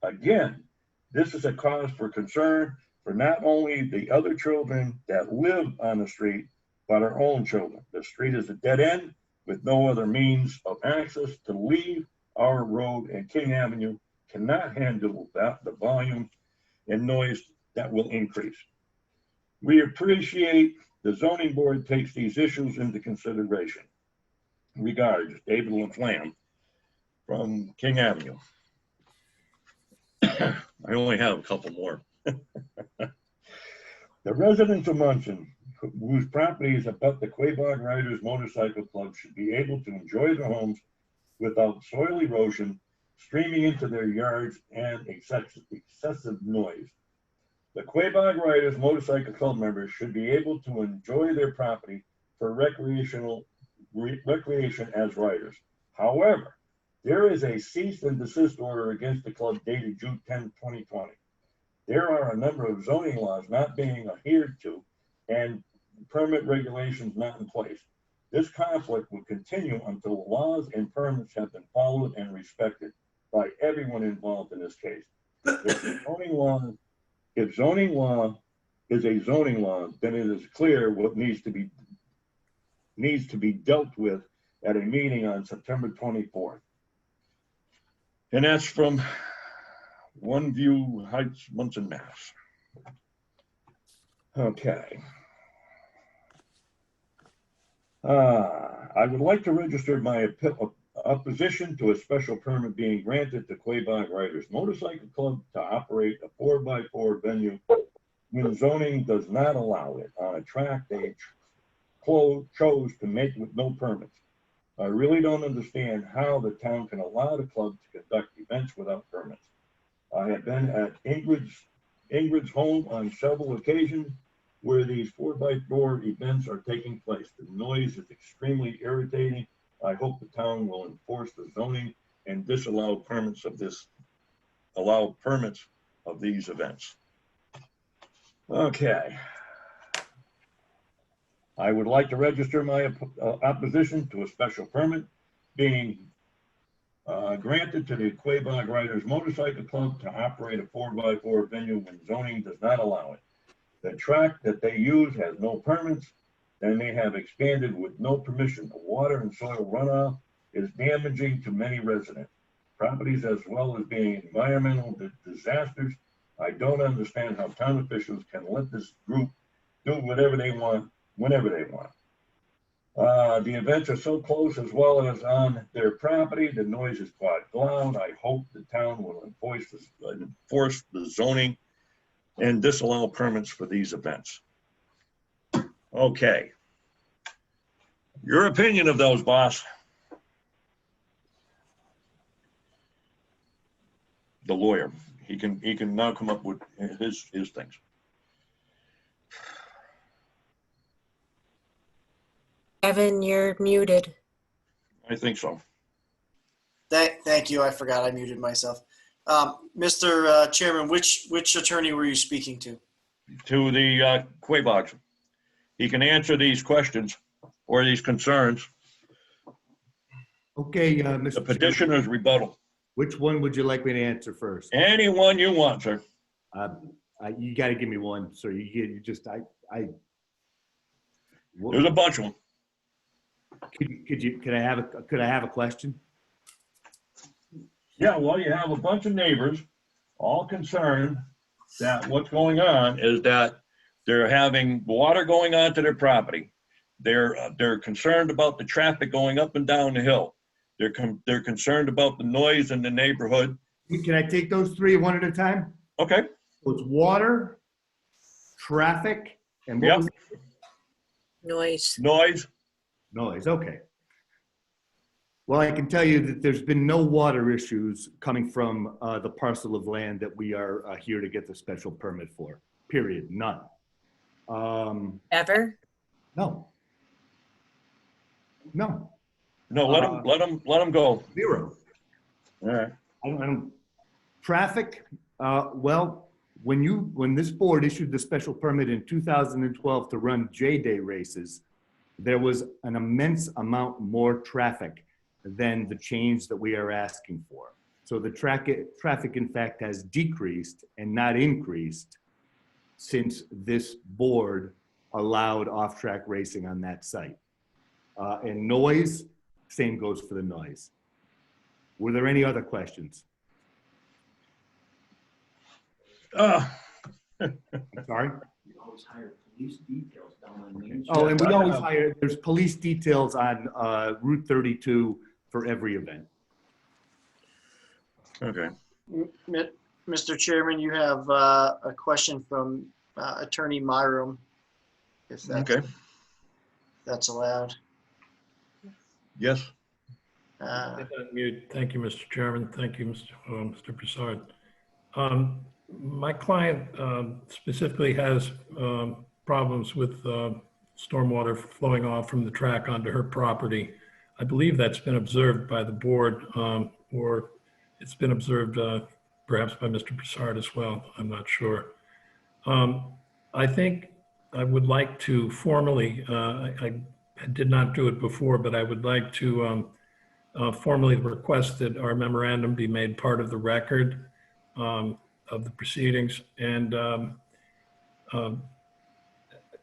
A: Again, this is a cause for concern for not only the other children that live on the street, but our own children. The street is a dead end with no other means of access to leave our road, and King Avenue cannot handle the volume and noise that will increase. We appreciate the zoning board takes these issues into consideration. Regards, David LaFlamme from King Avenue. I only have a couple more. The residents of Monson, whose properties abut the Quabog Riders Motorcycle Club, should be able to enjoy their homes without soil erosion streaming into their yards and excessive noise. The Quabog Riders Motorcycle Club members should be able to enjoy their property for recreation as riders. However, there is a cease and desist order against the club dated June 10, 2020. There are a number of zoning laws not being adhered to and permit regulations not in place. This conflict will continue until laws and permits have been followed and respected by everyone involved in this case. If zoning law is a zoning law, then it is clear what needs to be dealt with at a meeting on September 24th. And that's from One View Heights, Monson, Mass. Okay. I would like to register my opposition to a special permit being granted to Quabog Riders Motorcycle Club to operate a 4x4 venue when zoning does not allow it on a track they chose to make with no permits. I really don't understand how the town can allow the club to conduct events without permits. I have been at Ingrid's home on several occasions where these 4x4 events are taking place. The noise is extremely irritating. I hope the town will enforce the zoning and disallow permits of these events. Okay. I would like to register my opposition to a special permit being granted to the Quabog Riders Motorcycle Club to operate a 4x4 venue when zoning does not allow it. The track that they use has no permits, and they have expanded with no permission. The water and soil runoff is damaging to many residents, properties, as well as being environmental disasters. I don't understand how town officials can let this group do whatever they want, whenever they want. The events are so close as well as on their property. The noise is quite loud. I hope the town will enforce the zoning and disallow permits for these events. Okay. Your opinion of those, boss? The lawyer. He can now come up with his things.
B: Evan, you're muted.
A: I think so.
F: Thank you. I forgot I muted myself. Mr. Chairman, which attorney were you speaking to?
A: To the Quabogs. He can answer these questions or these concerns.
H: Okay, Mr.
A: The petitioner's rebuttal.
H: Which one would you like me to answer first?
A: Anyone you want, sir.
H: You got to give me one, sir. There's
A: a bunch of them.
H: Could I have a question?
A: Yeah, well, you have a bunch of neighbors all concerned that what's going on is that they're having water going onto their property. They're concerned about the traffic going up and down the hill. They're concerned about the noise in the neighborhood.
H: Can I take those three one at a time?
A: Okay.
H: So it's water, traffic, and what was it?
B: Noise.
A: Noise.
H: Noise, okay. Well, I can tell you that there's been no water issues coming from the parcel of land that we are here to get the special permit for, period, none.
B: Ever?
H: No. No.
A: No, let him go.
H: Zero.
A: All right.
H: I don't, traffic, well, when this board issued the special permit in 2012 to run J-Day races, there was an immense amount more traffic than the change that we are asking for. So the traffic in fact has decreased and not increased since this board allowed off-track racing on that site. And noise, same goes for the noise. Were there any other questions?
A: Uh,
H: I'm sorry?
R: We always hire police details down on Main Street.
H: Oh, and we always hire, there's police details on Route 32 for every event.
A: Okay.
F: Mr. Chairman, you have a question from Attorney Myrum, if that's allowed.
A: Yes.
O: Thank you, Mr. Chairman. Thank you, Mr. Broussard. My client specifically has problems with stormwater flowing off from the track onto her property. I believe that's been observed by the board, or it's been observed perhaps by Mr. Broussard as well. I'm not sure. I think I would like to formally, I did not do it before, but I would like to formally request that our memorandum be made part of the record of the proceedings. And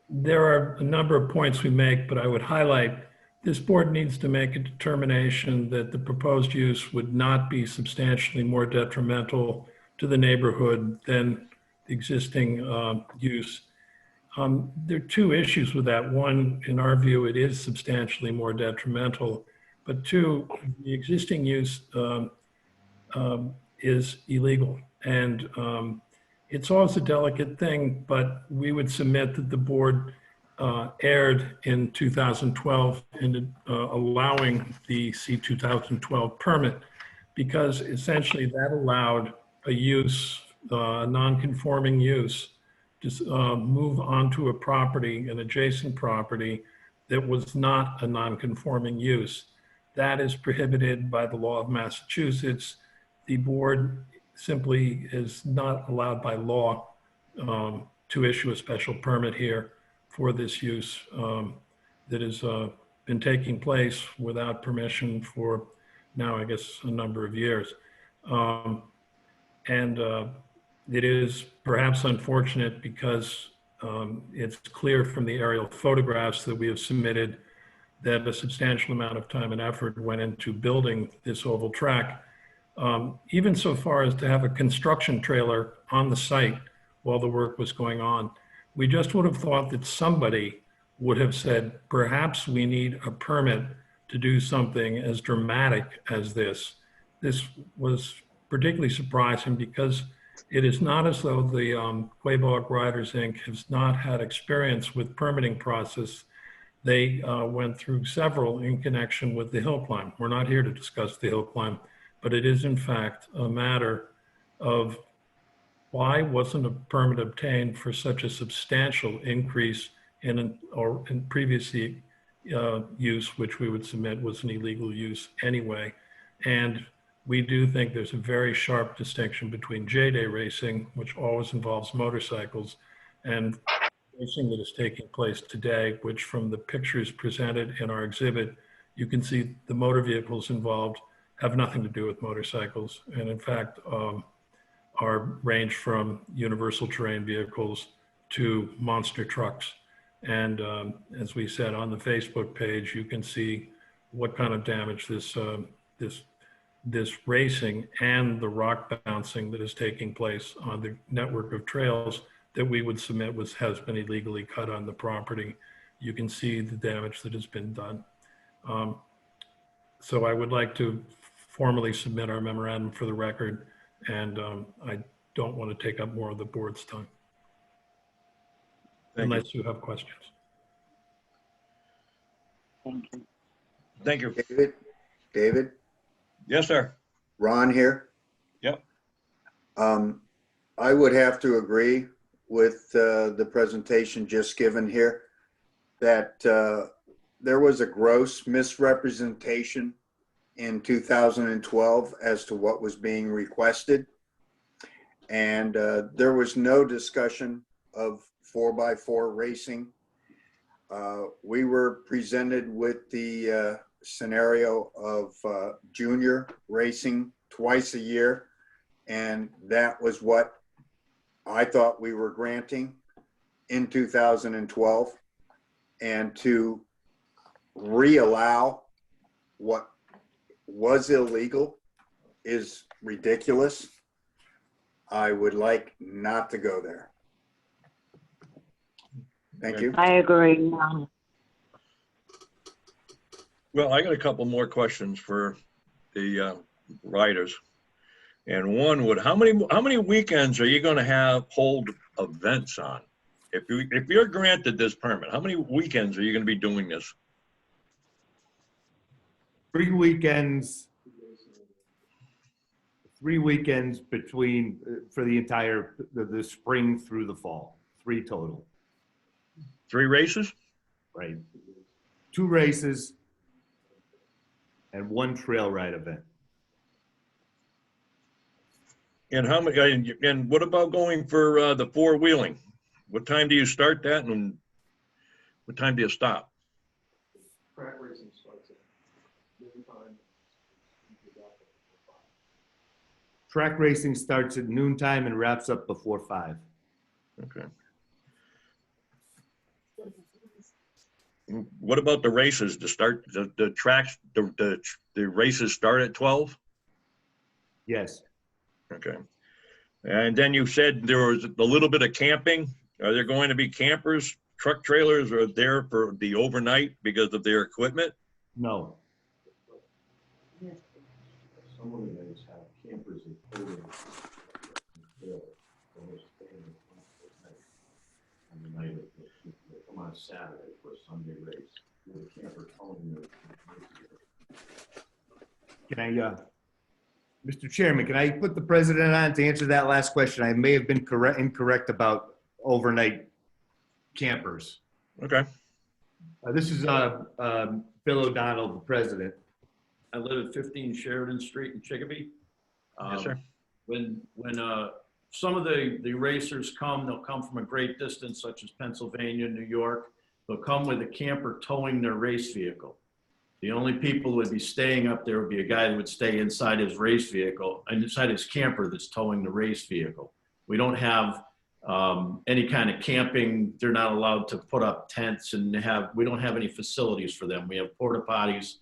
O: there are a number of points we make, but I would highlight this board needs to make a determination that the proposed use would not be substantially more detrimental to the neighborhood than the existing use. There are two issues with that. One, in our view, it is substantially more detrimental, but two, the existing use is illegal. And it's always a delicate thing, but we would submit that the board erred in 2012 in allowing the C-2012 permit, because essentially that allowed a use, a non-conforming use, to move onto a property, an adjacent property that was not a non-conforming use. That is prohibited by the law of Massachusetts. The board simply is not allowed by law to issue a special permit here for this use that has been taking place without permission for now, I guess, a number of years. It is perhaps unfortunate because it's clear from the aerial photographs that we have submitted that a substantial amount of time and effort went into building this oval track, even so far as to have a construction trailer on the site while the work was going on. We just would have thought that somebody would have said, perhaps we need a permit to do something as dramatic as this. This was particularly surprising because it is not as though the Quabog Riders Inc. has not had experience with permitting process. They went through several in connection with the hill climb. We're not here to discuss the hill climb, but it is in fact a matter of why wasn't a permit obtained for such a substantial increase in previous use, which we would submit was an illegal use anyway. And we do think there's a very sharp distinction between J-Day racing, which always involves motorcycles, and racing that is taking place today, which from the pictures presented in our exhibit, you can see the motor vehicles involved have nothing to do with motorcycles. And in fact, are range from universal terrain vehicles to monster trucks. And as we said on the Facebook page, you can see what kind of damage this racing and the rock bouncing that is taking place on the network of trails that we would submit has been illegally cut on the property. You can see the damage that has been done. So I would like to formally submit our memorandum for the record, and I don't want to take up more of the board's time. Unless you have questions.
I: Thank you.
A: Thank you.
D: David? David?
A: Yes, sir.
D: Ron here.
A: Yep.
D: I would have to agree with the presentation just given here that there was a gross misrepresentation in 2012 as to what was being requested. And there was no discussion of 4x4 racing. We were presented with the scenario of junior racing twice a year. And that was what I thought we were granting in 2012. And to reallow what was illegal is ridiculous. I would like not to go there. Thank you.
C: I agree.
A: Well, I got a couple more questions for the riders. And one would, how many weekends are you going to hold events on? If you're granted this permit, how many weekends are you going to be doing this?
H: 3 weekends. 3 weekends between for the entire the spring through the fall. 3 total.
A: 3 races?
H: Right. 2 races and 1 trail ride event.
A: And how many? And what about going for the 4-wheeling? What time do you start that, and what time do you stop?
R: Track racing starts at noontime.
H: Track racing starts at noontime and wraps up before 5.
A: Okay. What about the races? To start the tracks, the races start at 12?
H: Yes.
A: Okay. And then you said there was a little bit of camping. Are there going to be campers, truck trailers are there for the overnight because of their equipment?
H: No.
R: Some of the guys have campers included. On the night they come on Saturday for a Sunday race with a camper towing their.
H: Can I, Mr. Chairman, can I put the president on to answer that last question? I may have been incorrect about overnight campers.
A: Okay.
H: This is Bill O'Donnell, the president.
R: I live at 15 Sheridan Street in Chicopee.
A: Yes, sir.
R: When some of the racers come, they'll come from a great distance, such as Pennsylvania, New York. They'll come with a camper towing their race vehicle. The only people who would be staying up there would be a guy that would stay inside his race vehicle and inside his camper that's towing the race vehicle. We don't have any kind of camping. They're not allowed to put up tents and we don't have any facilities for them. We have porta potties.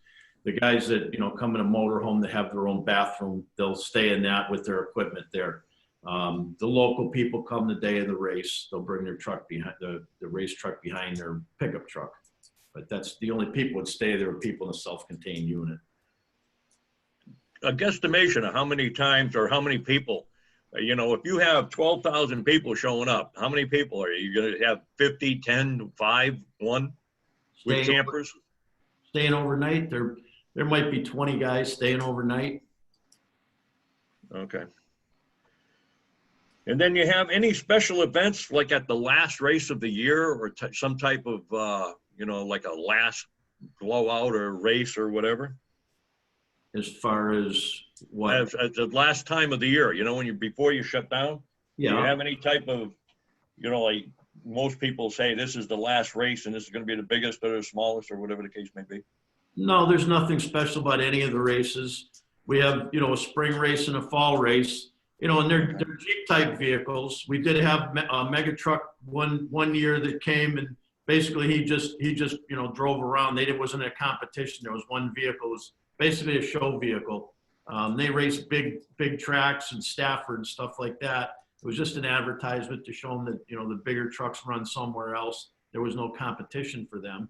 R: The guys that, come in a motorhome that have their own bathroom, they'll stay in that with their equipment there. The local people come the day of the race. They'll bring their truck behind the race truck behind their pickup truck. But that's the only people that stay there are people in a self-contained unit.
A: A guesstimation of how many times or how many people, if you have 12,000 people showing up, how many people are you going to have? 50, 10, 5, 1 with campers?
R: Staying overnight, there might be 20 guys staying overnight.
A: Okay. And then you have any special events like at the last race of the year or some type of, like a last blowout or race or whatever?
R: As far as what?
A: As the last time of the year, before you shut down?
R: Yeah.
A: Do you have any type of, like most people say, this is the last race and this is going to be the biggest or the smallest or whatever the case may be?
R: No, there's nothing special about any of the races. We have, a spring race and a fall race, and they're Jeep type vehicles. We did have a mega truck one year that came and basically he just drove around. It wasn't a competition. There was one vehicle. It was basically a show vehicle. They raced big tracks in Stafford and stuff like that. It was just an advertisement to show them that, the bigger trucks run somewhere else. There was no competition for them.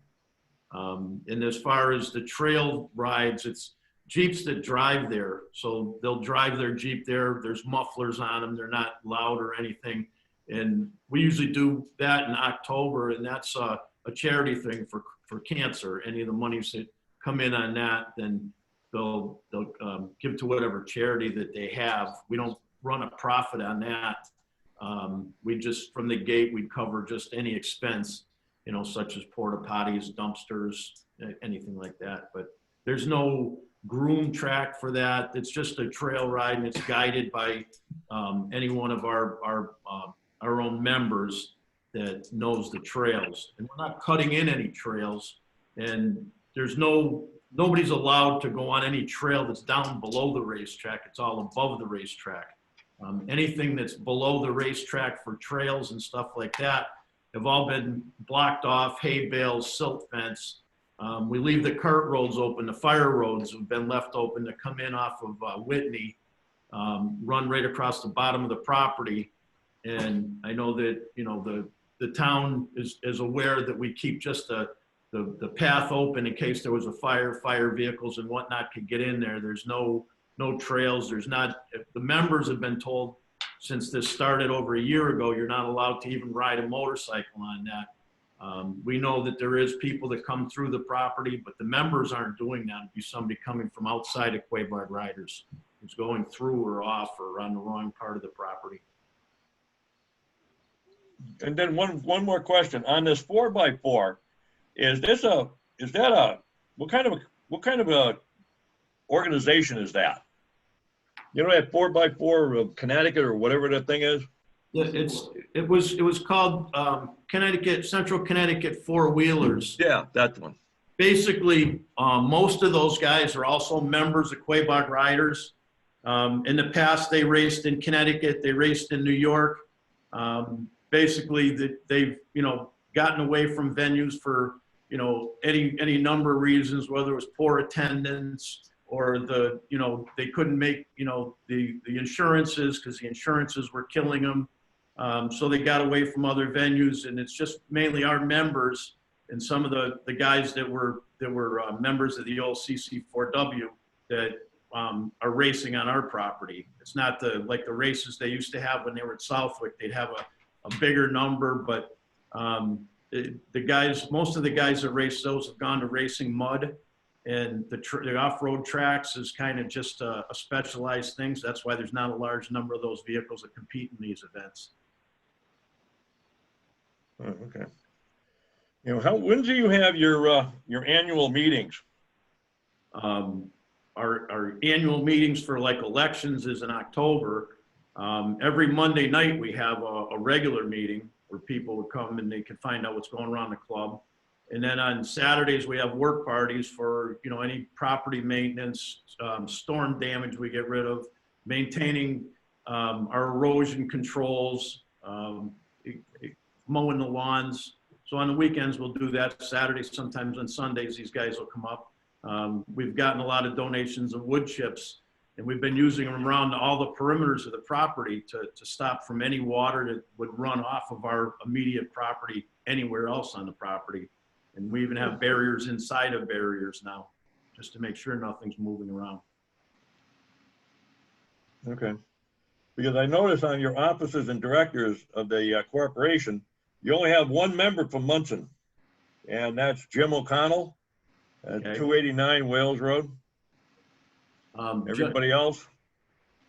R: And as far as the trail rides, it's Jeeps that drive there. So they'll drive their Jeep there. There's mufflers on them. They're not loud or anything. And we usually do that in October, and that's a charity thing for cancer. Any of the monies that come in on that, then they'll give to whatever charity that they have. We don't run a profit on that. We just, from the gate, we cover just any expense, such as porta potties, dumpsters, anything like that. But there's no groom track for that. It's just a trail ride, and it's guided by any one of our own members that knows the trails. And we're not cutting in any trails, and there's nobody's allowed to go on any trail that's down below the racetrack. It's all above the racetrack. Anything that's below the racetrack for trails and stuff like that have all been blocked off, hay bales, silt fence. We leave the cart roads open. The fire roads have been left open to come in off of Whitney, run right across the bottom of the property. And I know that, the town is aware that we keep just the path open in case there was a fire vehicles and whatnot could get in there. There's no trails. There's not, the members have been told since this started over a year ago, you're not allowed to even ride a motorcycle on that. We know that there is people that come through the property, but the members aren't doing that. It'd be somebody coming from outside of Quabog Riders who's going through or off or on the wrong part of the property.
A: And then one more question on this 4x4. What kind of a organization is that? That 4x4 of Connecticut or whatever that thing is?
R: Yeah, it was called Central Connecticut Four Wheelers.
A: Yeah, that one.
R: Basically, most of those guys are also members of Quabog Riders. In the past, they raced in Connecticut, they raced in New York. Basically, they've gotten away from venues for any number of reasons, whether it was poor attendance or they couldn't make the insurances because the insurances were killing them. So they got away from other venues, and it's just mainly our members and some of the guys that were members of the old CC4W that are racing on our property. It's not like the races they used to have when they were at Southwick. They'd have a bigger number, but most of the guys that race those have gone to racing mud, and the off-road tracks is kind of just a specialized thing. So that's why there's not a large number of those vehicles that compete in these events.
A: Oh, okay. When do you have your annual meetings?
R: Our annual meetings for like elections is in October. Every Monday night we have a regular meeting where people would come and they can find out what's going around the club. And then on Saturdays we have work parties for any property maintenance, storm damage we get rid of, maintaining our erosion controls, mowing the lawns. So on the weekends we'll do that. Saturdays, sometimes on Sundays these guys will come up. We've gotten a lot of donations of wood chips, and we've been using them around all the perimeters of the property to stop from any water that would run off of our immediate property anywhere else on the property. And we even have barriers inside of barriers now, just to make sure nothing's moving around.
A: Okay. Because I noticed on your officers and directors of the corporation, you only have one member from Monson, and that's Jim O'Connell at 289 Wales Road. Everybody else?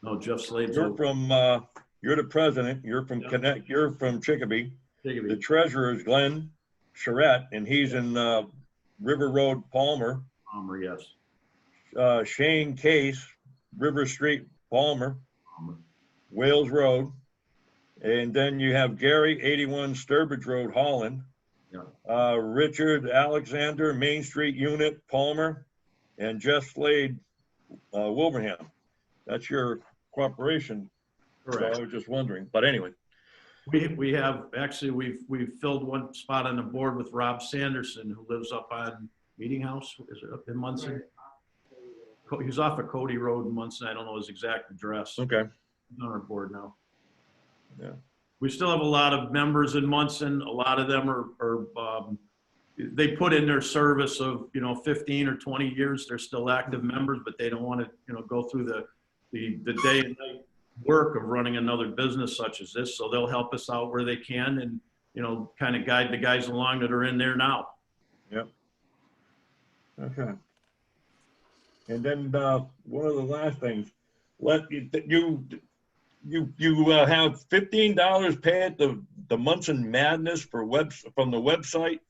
R: No, Jeff Slade's.
A: You're the president. You're from You're from Chicopee. The treasurer is Glenn Charette, and he's in River Road, Palmer.
R: Palmer, yes.
A: Shane Case, River Street, Palmer. Wales Road. And then you have Gary, 81 Sturbridge Road, Holland.
R: Yeah.
A: Richard Alexander, Main Street Unit, Palmer. And Jeff Slade, Wilbraham. That's your corporation.
R: Correct.
A: So I was just wondering, but anyway.
R: We have, actually, we've filled one spot on the board with Rob Sanderson, who lives up on Meeting House. Is it up in Monson? He's off of Cody Road in Monson. I don't know his exact address.
A: Okay.
R: He's on our board now.
A: Yeah.
R: We still have a lot of members in Monson. A lot of them are they put in their service of 15 or 20 years. They're still active members, but they don't want to go through the day and night work of running another business such as this. So they'll help us out where they can and kind of guide the guys along that are in there now.
A: Yep. Okay. And then one of the last things, have $15 paid at the Monson Madness from the website,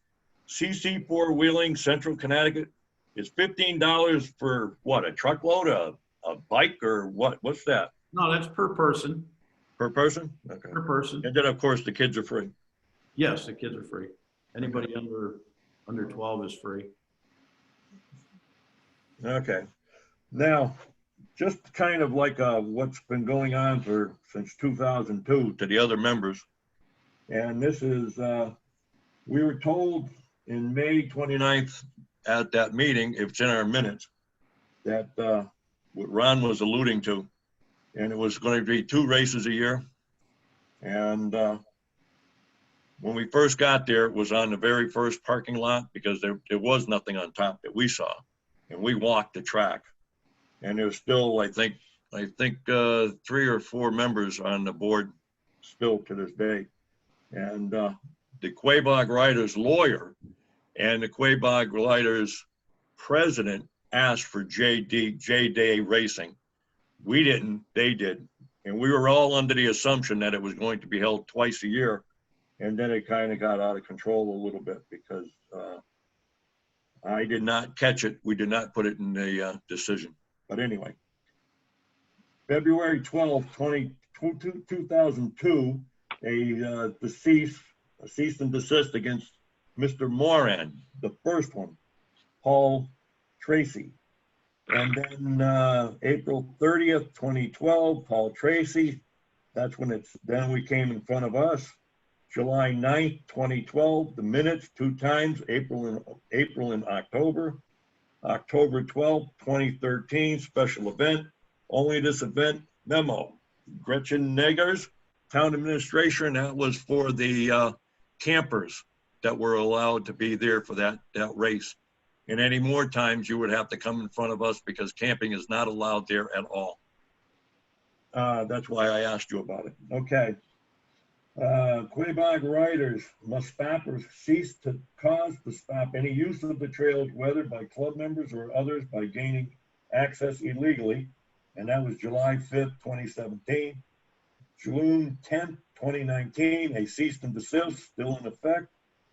A: CC4 Wheeling, Central Connecticut. It's $15 for what, a truckload, a bike, or what? What's that?
R: No, that's per person.
A: Per person? Okay.
R: Per person.
A: And then, of course, the kids are free.
R: Yes, the kids are free. Anybody under 12 is free.
A: Okay. Now, just kind of like what's been going on since 2002 to the other members. And this is, we were told in May 29th at that meeting, if it's in our minutes, that what Ron was alluding to, and it was going to be 2 races a year. And when we first got there, it was on the very first parking lot because there was nothing on top that we saw. And we walked the track. And there's still, I think 3 or 4 members on the board still to this day. And the Quabog Riders lawyer and the Quabog Riders president asked for J-Day racing. We didn't, they did. And we were all under the assumption that it was going to be held twice a year. And then it kind of got out of control a little bit because I did not catch it. We did not put it in the decision. But anyway, February 12th, 2002, a cease and desist against Mr. Moran, the first one, Paul Tracy. And then April 30th, 2012, Paul Tracy. That's when then we came in front of us. July 9th, 2012, the minutes 2 times, April and October. October 12th, 2013, special event. Only this event memo. Gretchen Negers, town administrator, and that was for the campers that were allowed to be there for that race. And any more times you would have to come in front of us because camping is not allowed there at all. That's why I asked you about it. Okay. Quabog Riders must stop or cease to stop any use of the trails, whether by club members or others, by gaining access illegally. And that was July 5th, 2017. June 10th, 2019, a cease and desist, still in effect,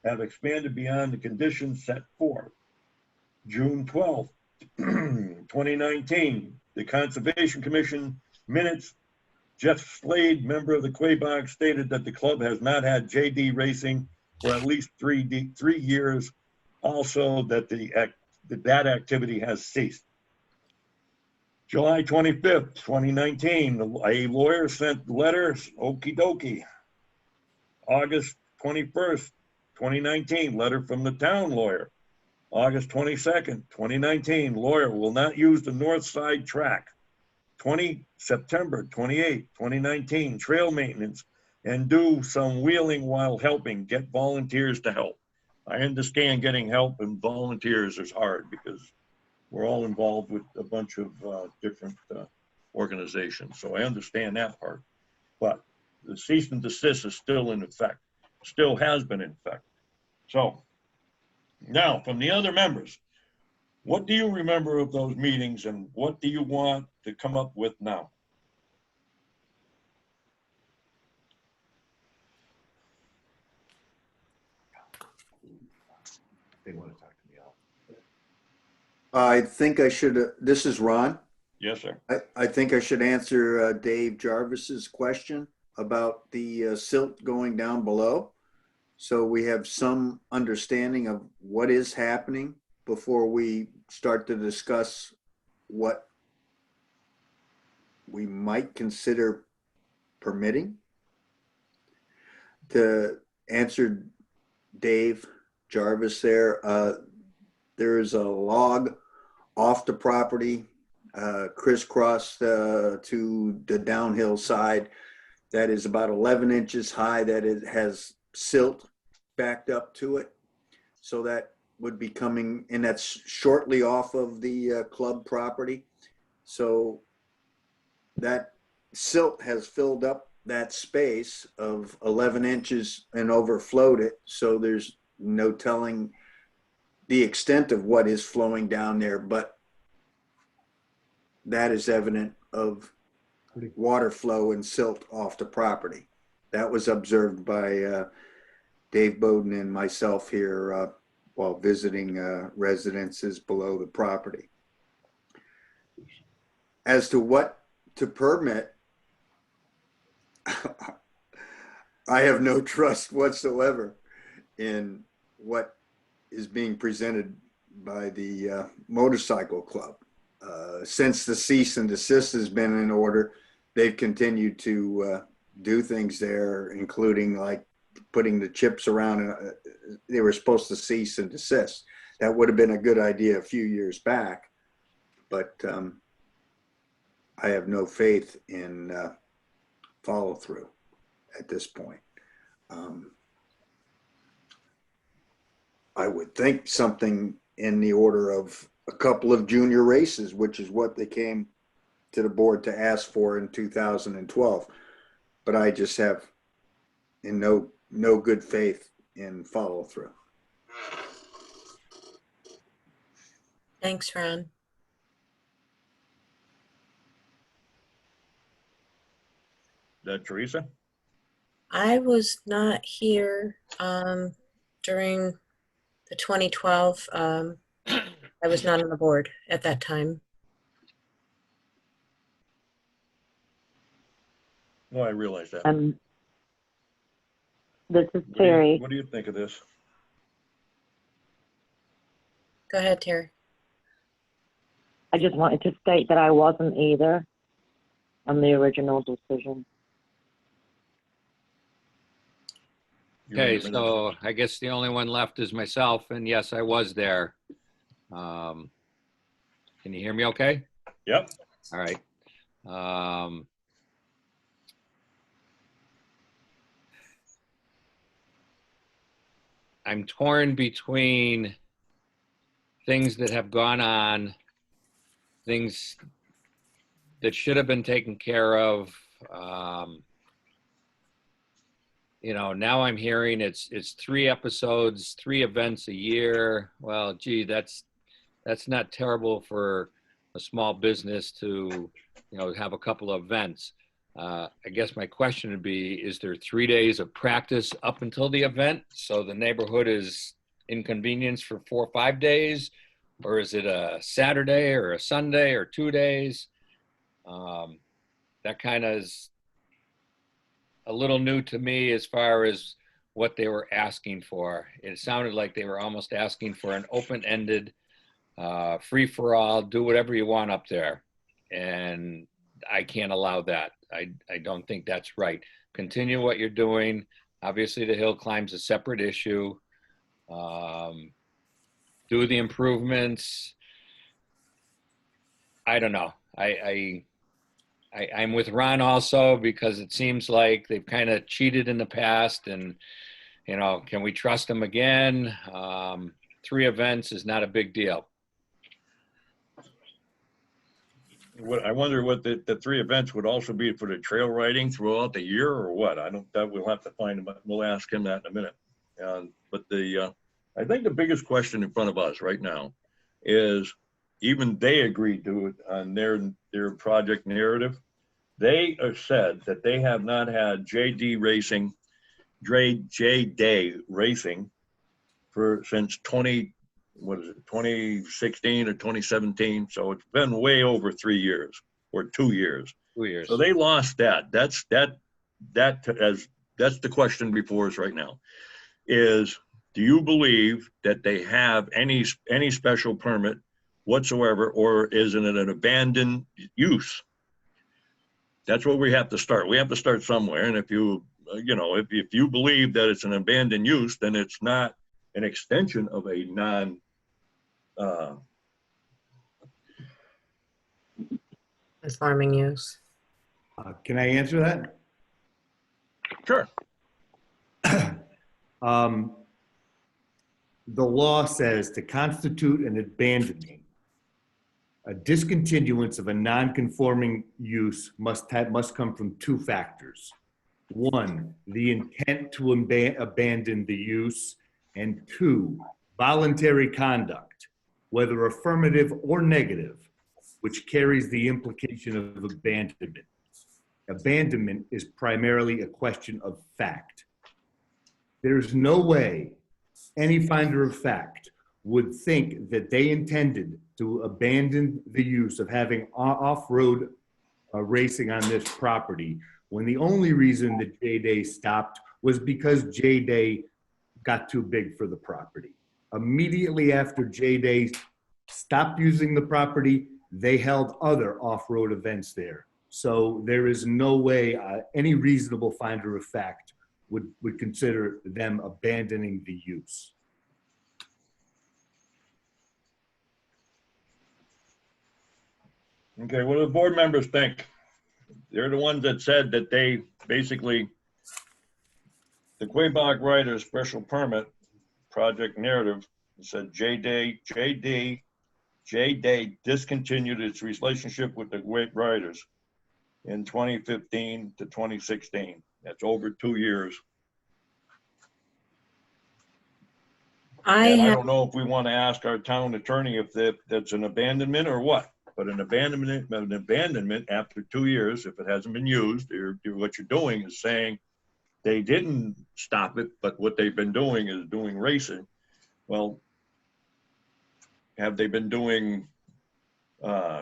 A: have expanded beyond the conditions set forth. June 12th, 2019, the Conservation Commission minutes. Jeff Slade, member of the Quabog, stated that the club has not had JD racing for at least 3 years. Also, that that activity has ceased. July 25th, 2019, a lawyer sent letters, okie dokie. August 21st, 2019, letter from the town lawyer. August 22nd, 2019, lawyer will not use the north side track. September 28, 2019, trail maintenance and do some wheeling while helping, get volunteers to help. I understand getting help and volunteers is hard because we're all involved with a bunch of different organizations. So I understand that part, but the cease and desist is still in effect, still has been in effect. So now from the other members, what do you remember of those meetings and what do you want to come up with now?
H: They want to talk to me.
D: I think I should, this is Ron.
A: Yes, sir.
D: I think I should answer Dave Jarvis's question about the silt going down below. So we have some understanding of what is happening before we start to discuss what we might consider permitting. To answer Dave Jarvis there is a log off the property, crisscross to the downhill side that is about 11 inches high, that it has silt backed up to it. So that would be coming, and that's shortly off of the club property. So that silt has filled up that space of 11 inches and overflowed it. So there's no telling the extent of what is flowing down there. But that is evident of water flow and silt off the property. That was observed by Dave Bowden and myself here while visiting residences below the property. As to what to permit, I have no trust whatsoever in what is being presented by the motorcycle club. Since the cease and desist has been in order, they've continued to do things there, including like putting the chips around. They were supposed to cease and desist. That would have been a good idea a few years back, but I have no faith in follow through at this point. I would think something in the order of a couple of junior races, which is what they came to the board to ask for in 2012. But I just have no good faith in follow through.
B: Thanks, Ron.
A: Teresa?
B: I was not here during the 2012. I was not on the board at that time.
A: No, I realize that.
C: This is Terry.
A: What do you think of this?
B: Go ahead, Terry.
C: I just wanted to state that I wasn't either on the original decision.
E: Okay, so I guess the only one left is myself, and yes, I was there. Can you hear me okay?
A: Yep.
E: All right. I'm torn between things that have gone on, things that should have been taken care of. You know, now I'm hearing it's 3 episodes, 3 events a year. Well, gee, that's not terrible for a small business to, you know, have a couple of events. I guess my question would be, is there 3 days of practice up until the event, so the neighborhood is inconvenienced for 4 or 5 days? Or is it a Saturday or a Sunday or 2 days? That kind of is a little new to me as far as what they were asking for. It sounded like they were almost asking for an open-ended, free-for-all, do whatever you want up there. And I can't allow that. I don't think that's right. Continue what you're doing. Obviously, the hill climb's a separate issue. Do the improvements. I don't know. I'm with Ron also, because it seems like they've kind of cheated in the past, and, you know, can we trust them again? 3 events is not a big deal.
A: I wonder what the 3 events would also be for the trail riding throughout the year, or what? That we'll have to find him. We'll ask him that in a minute. But I think the biggest question in front of us right now is, even they agreed to it on their project narrative. They have said that they have not had J-Day racing since 2016 or 2017. So it's been way over 3 years or 2 years.
E: 2 years.
A: So they lost that. That's the question before us right now. Is, do you believe that they have any special permit whatsoever, or is it an abandoned use? That's where we have to start. We have to start somewhere. And if you believe that it's an abandoned use, then it's not an extension of a
B: Conforming use.
H: Can I answer that?
A: Sure.
H: The law says to constitute an abandonment, a discontinuance of a non-conforming use must come from 2 factors. 1, the intent to abandon the use, and 2, voluntary conduct, whether affirmative or negative, which carries the implication of abandonment. Abandonment is primarily a question of fact. There's no way any finder of fact would think that they intended to abandon the use of having off-road racing on this property when the only reason that J-Day stopped was because J-Day got too big for the property. Immediately after J-Day stopped using the property, they held other off-road events there. So there is no way any reasonable finder of fact would consider them abandoning the use.
A: Okay, what do the board members think? They're the ones that said that they basically, the Quabog Writers special permit project narrative said J-Day discontinued its relationship with the Writers in 2015 to 2016. That's over 2 years. I don't know if we want to ask our town attorney if that's an abandonment or what. But an abandonment after 2 years, if it hasn't been used, what you're doing is saying they didn't stop it, but what they've been doing is doing racing. Well, have they been doing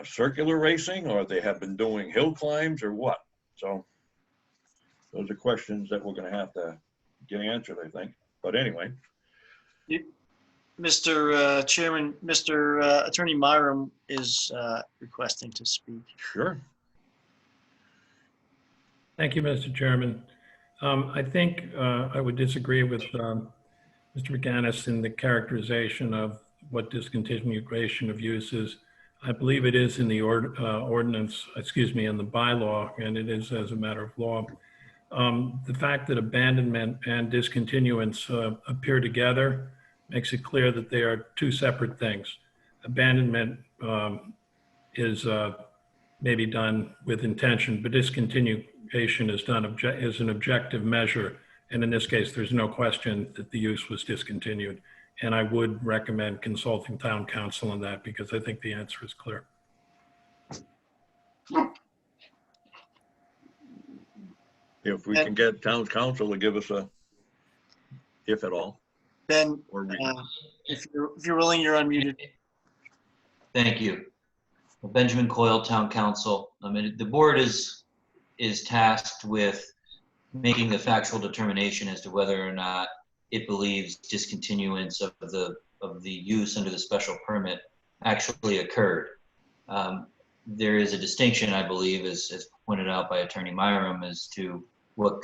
A: circular racing, or they have been doing hill climbs, or what? So those are questions that we're going to have to get answered, I think. But anyway.
F: Mr. Chairman, Mr. Attorney Myram is requesting to speak.
A: Sure.
O: Thank you, Mr. Chairman. I think I would disagree with Mr. McGannis in the characterization of what discontinuation of use is. I believe it is in the ordinance, excuse me, in the bylaw, and it is as a matter of law. The fact that abandonment and discontinuance appear together makes it clear that they are two separate things. Abandonment is maybe done with intention, but discontinuation is done as an objective measure. And in this case, there's no question that the use was discontinued. And I would recommend consulting town council on that because I think the answer is clear.
A: If we can get town council to give us a, if at all.
F: Ben, if you're willing, you're unmuted.
S: Thank you. Benjamin Coyle, Town Council. I mean, the board is tasked with making the factual determination as to whether or not it believes discontinuance of the use under the special permit actually occurred. There is a distinction, I believe, as pointed out by Attorney Myram, as to what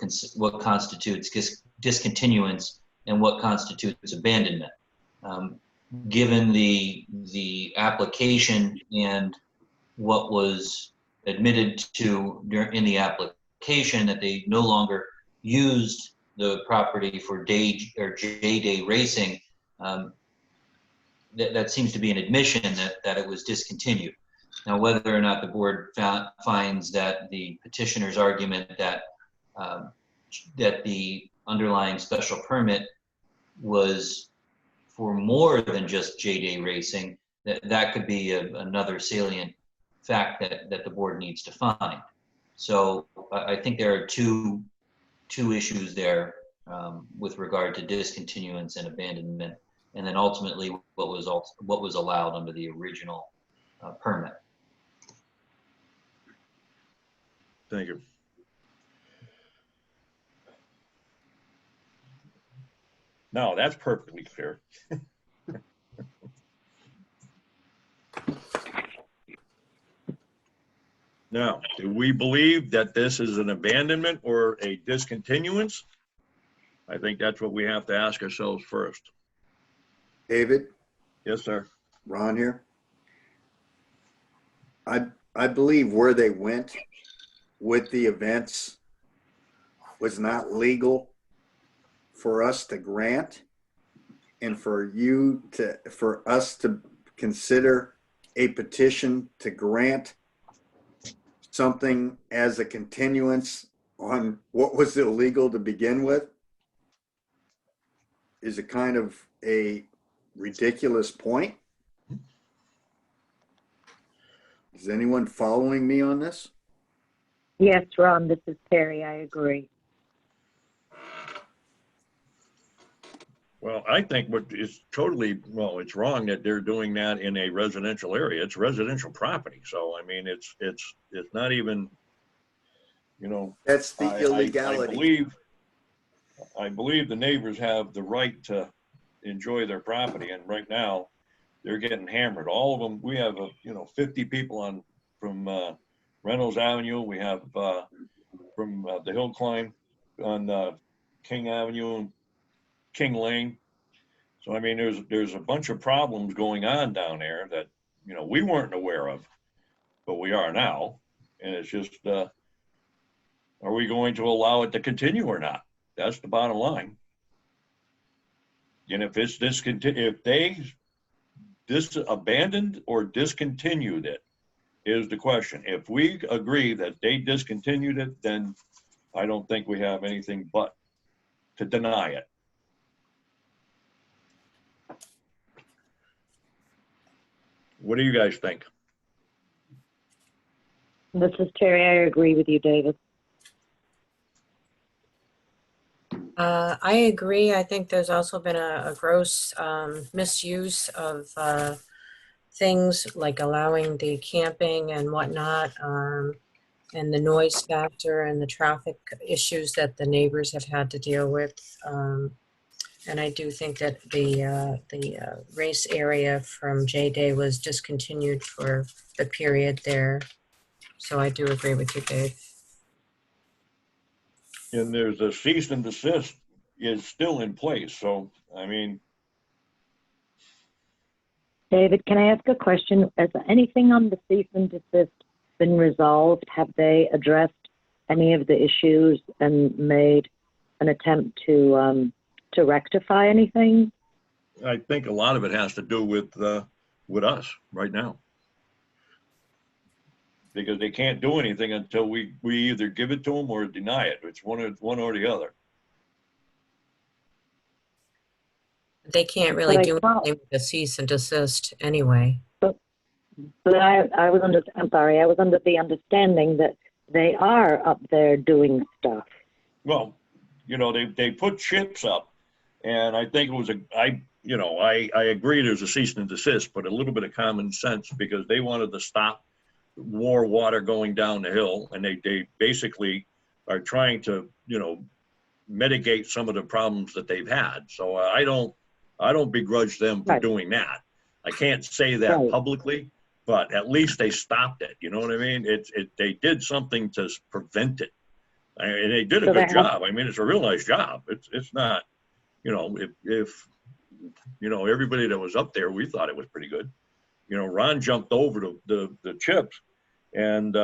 S: constitutes discontinuance and what constitutes abandonment. Given the application and what was admitted to in the application, that they no longer used the property for J-Day racing, that seems to be an admission that it was discontinued. Now, whether or not the board finds that the petitioner's argument that the underlying special permit was for more than just J-Day racing, that could be another salient fact that the board needs to find. So I think there are two issues there with regard to discontinuance and abandonment, and then ultimately what was allowed under the original permit.
A: Thank you. No, that's perfectly clear. Now, do we believe that this is an abandonment or a discontinuance? I think that's what we have to ask ourselves first.
D: David?
A: Yes, sir.
D: Ron here. I believe where they went with the events was not legal for us to grant, and for us to consider a petition to grant something as a continuance on what was illegal to begin with is a kind of a ridiculous point. Is anyone following me on this?
C: Yes, Ron, this is Terry. I agree.
A: Well, I think what is totally, well, it's wrong that they're doing that in a residential area. It's residential property. So, I mean, it's not even, you know.
D: That's the
A: I
D: illegality.
A: believe the neighbors have the right to enjoy their property. And right now they're getting hammered. All of them, we have, 50 people from Reynolds Avenue. We have from the hill climb on King Avenue and King Lane. So, I mean, there's a bunch of problems going on down there that, we weren't aware of, but we are now. And it's just, are we going to allow it to continue or not? That's the bottom line. And if they abandoned or discontinued it is the question. If we agree that they discontinued it, then I don't think we have anything but to deny it. What do you guys think?
C: This is Terry. I agree with you, David.
B: I agree. I think there's also been a gross misuse of things like allowing the camping and whatnot, and the noise factor and the traffic issues that the neighbors have had to deal with. And I do think that the race area from J-Day was discontinued for the period there. So I do agree with you, Dave.
A: And there's a cease and desist is still in place. So, I mean.
C: David, can I ask a question? Has anything on the cease and desist been resolved? Have they addressed any of the issues and made an attempt to rectify anything?
A: I think a lot of it has to do with us right now. Because they can't do anything until we either give it to them or deny it. It's one or the other.
B: They can't really do anything with the cease and desist anyway.
C: But I was under the understanding that they are up there doing stuff.
A: Well, they put chips up, and I think it was I agree there's a cease and desist, but a little bit of common sense, because they wanted to stop more water going down the hill, and they basically are trying to mitigate some of the problems that they've had. So I don't begrudge them for doing that. I can't say that publicly, but at least they stopped it. You know what I mean? They did something to prevent it, and they did a good job. I mean, it's a real nice job. It's not, if everybody that was up there, we thought it was pretty good. Ron jumped over to the chips, and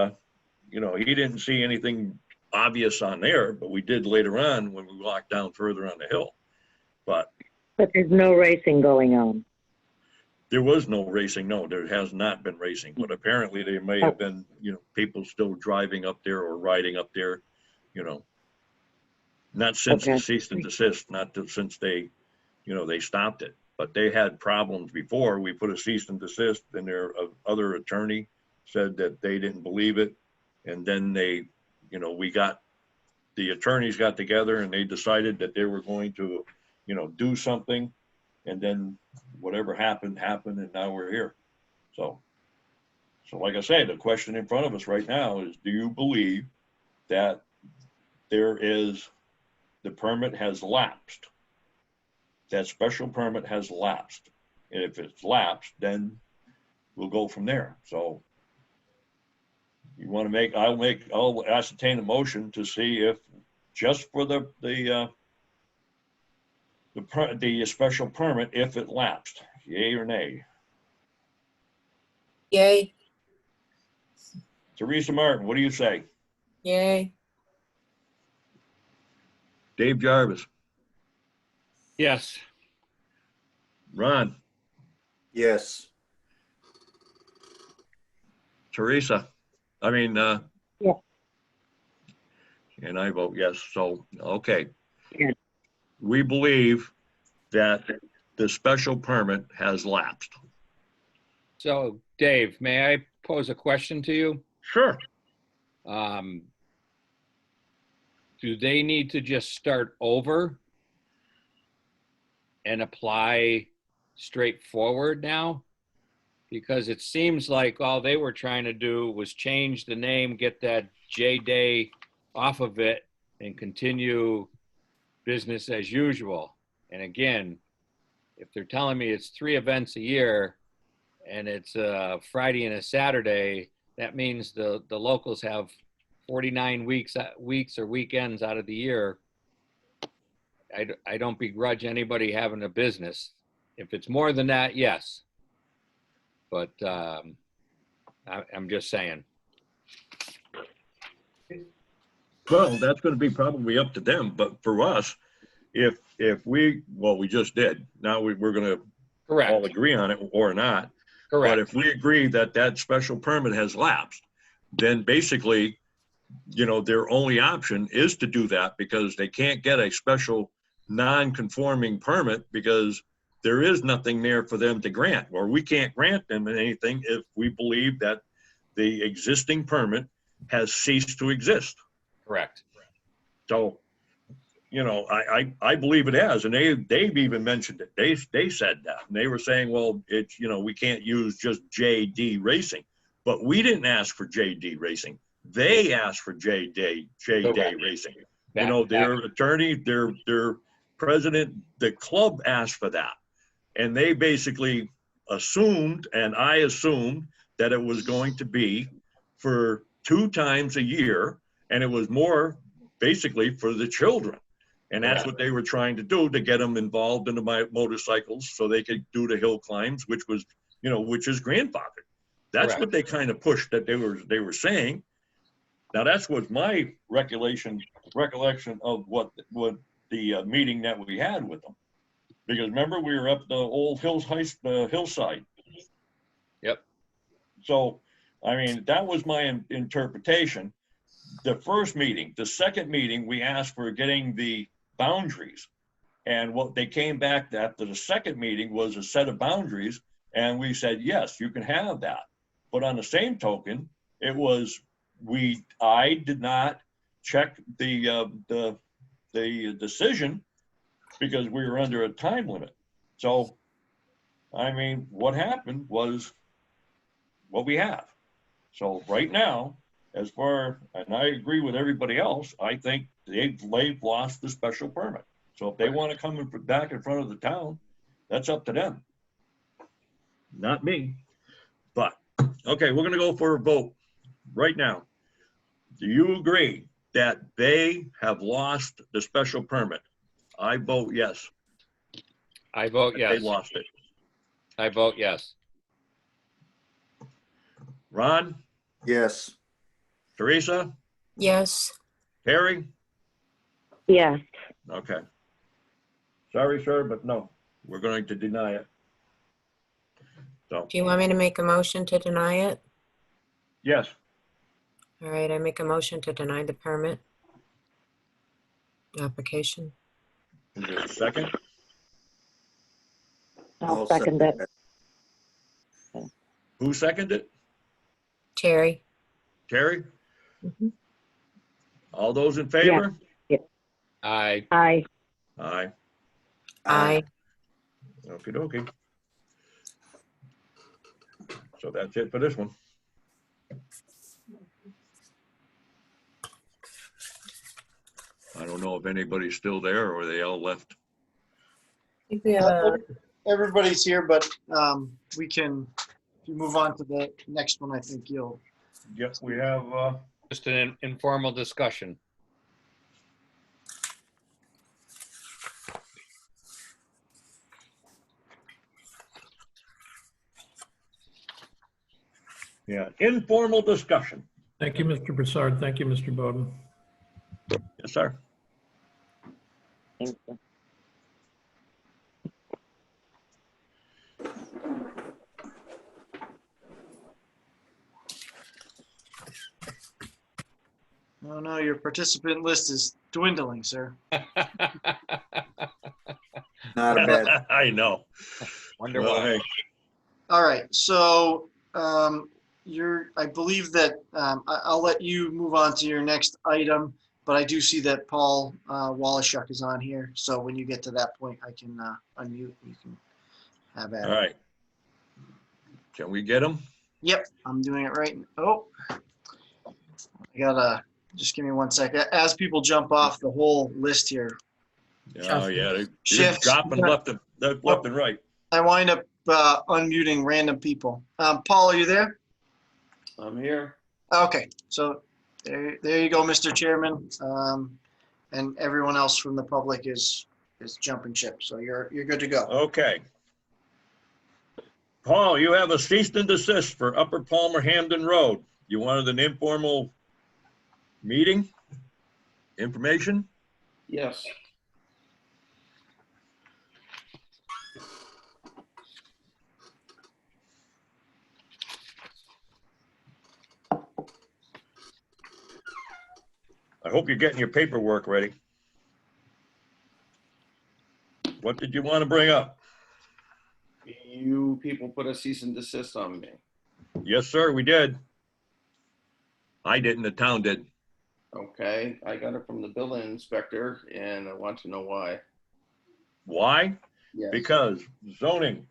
A: he didn't see anything obvious on there, but we did later on when we walked down further on the hill. But
C: there's no racing going on.
A: There was no racing. No, there has not been racing, but apparently there may have been, people still driving up there or riding up there, not since the cease and desist, since they stopped it. But they had problems before. We put a cease and desist, and their other attorney said that they didn't believe it. And then the attorneys got together and they decided that they were going to, do something. And then whatever happened, and now we're here. So like I say, the question in front of us right now is, do you believe that the permit has lapsed? That special permit has lapsed. And if it's lapsed, then we'll go from there. So you want to I'll ascertain a motion to see if just for the special permit, if it lapsed, yay or nay.
B: Yay.
A: Teresa Martin, what do you say?
B: Yay.
A: Dave Jarvis.
E: Yes.
A: Ron.
D: Yes.
A: Teresa. Yeah. And I vote yes. So, okay.
C: Yeah.
A: We believe that the special permit has lapsed.
E: So Dave, may I pose a question to you?
A: Sure.
E: Do they need to just start over and apply straightforward now? Because it seems like all they were trying to do was change the name, get that J Day off of it, and continue business as usual. And again, if they're telling me it's 3 events a year and it's a Friday and a Saturday, that means the locals have 49 weeks or weekends out of the year. I don't begrudge anybody having a business. If it's more than that, yes. But I'm just saying.
A: Well, that's going to be probably up to them, but for us, if we just did, now we're going to all agree on it or not.
E: Correct.
A: But if we agree that that special permit has lapsed, then basically, their only option is to do that because they can't get a special non-conforming permit because there is nothing there for them to grant, or we can't grant them anything if we believe that the existing permit has ceased to exist.
E: Correct.
A: So, I believe it has, and they've even mentioned it. They said that, and they were saying, well, it's, we can't use just JD Racing, but we didn't ask for JD Racing. They asked for J Day Racing. Their attorney, their president, the club asked for that. And they basically assumed, and I assumed, that it was going to be for 2 times a year, and it was more basically for the children. And that's what they were trying to do, to get them involved in the motorcycles so they could do the hill climbs, which was, which is grandfathered. That's what they kind of pushed, that they were saying. Now that's what my recollection of what the meeting that we had with them. Because remember, we were up the old hillside.
E: Yep.
A: So, I mean, that was my interpretation. The first meeting, the second meeting, we asked for getting the boundaries. And what they came back after the second meeting was a set of boundaries. And we said, yes, you can have that. But on the same token, it was, I did not check the decision because we were under a time limit. So, I mean, what happened was what we have. So right now, and I agree with everybody else, I think they've lost the special permit. So if they want to come back in front of the town, that's up to them. Not me. But, okay, we're going to go for a vote right now. Do you agree that they have lost the special permit? I vote yes.
E: I vote yes.
A: They lost it.
E: I vote yes.
A: Ron?
D: Yes.
A: Teresa?
B: Yes.
A: Harry?
C: Yes.
A: Okay. Sorry, sir, but no, we're going to deny it. So,
B: Do you want me to make a motion to deny it?
A: yes.
B: All right, I make a motion to deny the permit application.
A: Is there a second?
C: I'll second it.
A: Who seconded it?
B: Terry?
A: Terry?
B: Mhm.
A: All those in favor?
C: Yes.
E: Aye.
C: Aye.
A: Aye.
B: Aye.
A: Okie dokie. So that's it for this one. I don't know if anybody's still there or they all left.
B: I think we have
F: Everybody's here, but we can, if you move on to the next one, I think you'll.
A: Yes, we have.
E: Just an informal discussion.
A: Yeah, informal discussion.
O: Thank you, Mr. Broussard. Thank you, Mr. Bowden.
A: Yes, sir.
C: Thank you.
F: Oh no, your participant list is dwindling, sir.
D: Not a bad.
A: I know.
E: Wonder
A: Well,
E: why.
A: hey,
F: All right, so I believe that I'll let you move on to your next item, but I do see that Paul Walashuk is on here. So when you get to that point, I can unmute. You can have at it.
A: All right. Can we get him?
F: Yep, I'm doing it right. Oh, I gotta, just give me 1 second. As people jump off the whole list here.
A: Oh, yeah. They're
F: Shifts.
A: dropping left and right.
F: I wind up unmuting random people. Paul, are you there?
T: I'm here.
F: Okay, so there you go, Mr. Chairman. And everyone else from the public is jumping ship, so you're good to go.
A: Okay. Paul, you have a cease and desist for Upper Palmer Hampden Road. You wanted an informal meeting? Information?
T: Yes.
A: I hope you're getting your paperwork ready. What did you want to bring up?
T: You people put a cease and desist on me.
A: Yes, sir, we did. I didn't, the town did.
T: Okay, I got it from the building inspector and I want to know why.
A: Why?
T: Yes.
A: Because zoning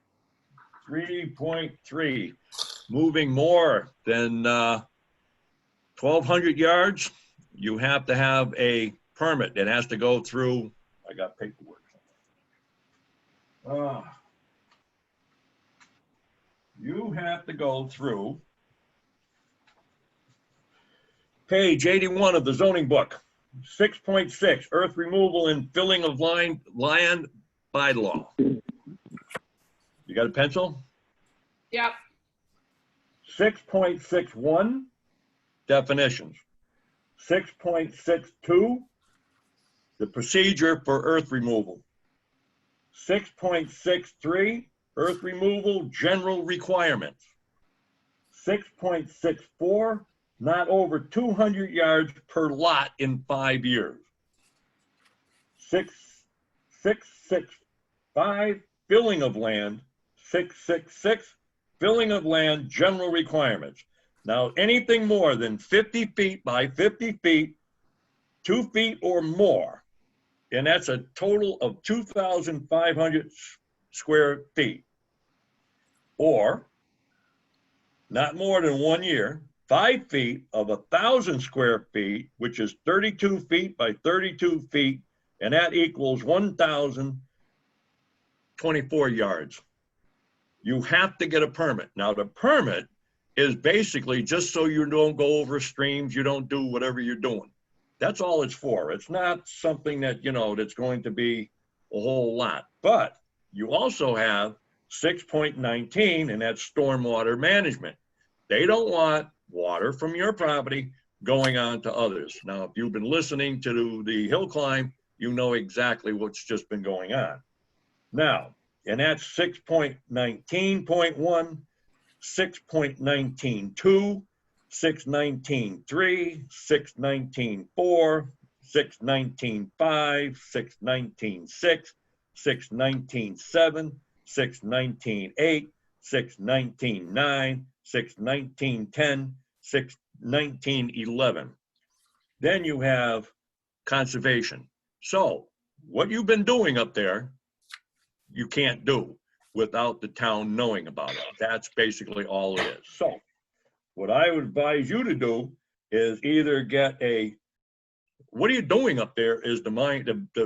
A: 3.3, moving more than 1,200 yards, you have to have a permit. It has to go through, I got paperwork. You have to go through page 81 of the zoning book, 6.6, earth removal and filling of land bylaw. You got a pencil?
G: Yep.
A: 6.61, definitions. 6.62, the procedure for earth removal. 6.63, earth removal general requirements. 6.64, not over 200 yards per lot in 5 years. 6.65, filling of land. 6.66, filling of land general requirements. Now, anything more than 50 feet by 50 feet, 2 feet or more, and that's a total of 2,500 square feet, or not more than 1 year, 5 feet of 1,000 square feet, which is 32 feet by 32 feet, and that equals 1,024 yards. You have to get a permit. Now, the permit is basically just so you don't go over streams, you don't do whatever you're doing. That's all it's for. It's not something that, you know, that's going to be a whole lot. But you also have 6.19, and that's stormwater management. They don't want water from your property going on to others. Now, if you've been listening to the hill climb, you know exactly what's just been going on. Now, and that's 6.19.1, 6.19.2, 6.19.3, 6.19.4, 6.19.5, 6.19.6, 6.19.7, 6.19.8, 6.19.9, 6.19.10, 6.19.11. Then you have conservation. So what you've been doing up there, you can't do without the town knowing about it. That's basically all it is. So what I would advise you to do is either get a, what are you doing up there is the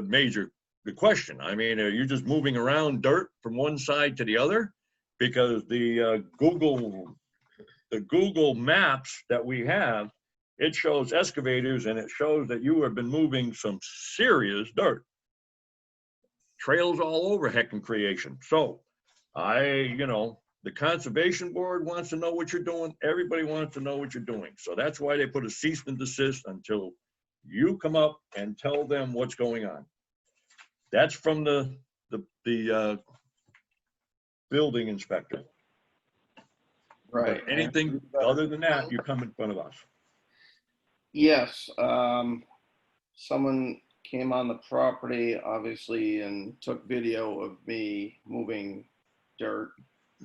A: major question. I mean, are you just moving around dirt from one side to the other? Because the Google Maps that we have, it shows excavators and it shows that you have been moving some serious dirt. Trails all over Heckin Creation. So the Conservation Board wants to know what you're doing. Everybody wants to know what you're doing. So that's why they put a cease and desist until you come up and tell them what's going on. That's from the building inspector.
T: Right.
A: But anything other than that, you come in front of us.
T: Yes. Someone came on the property, obviously, and took video of me moving dirt.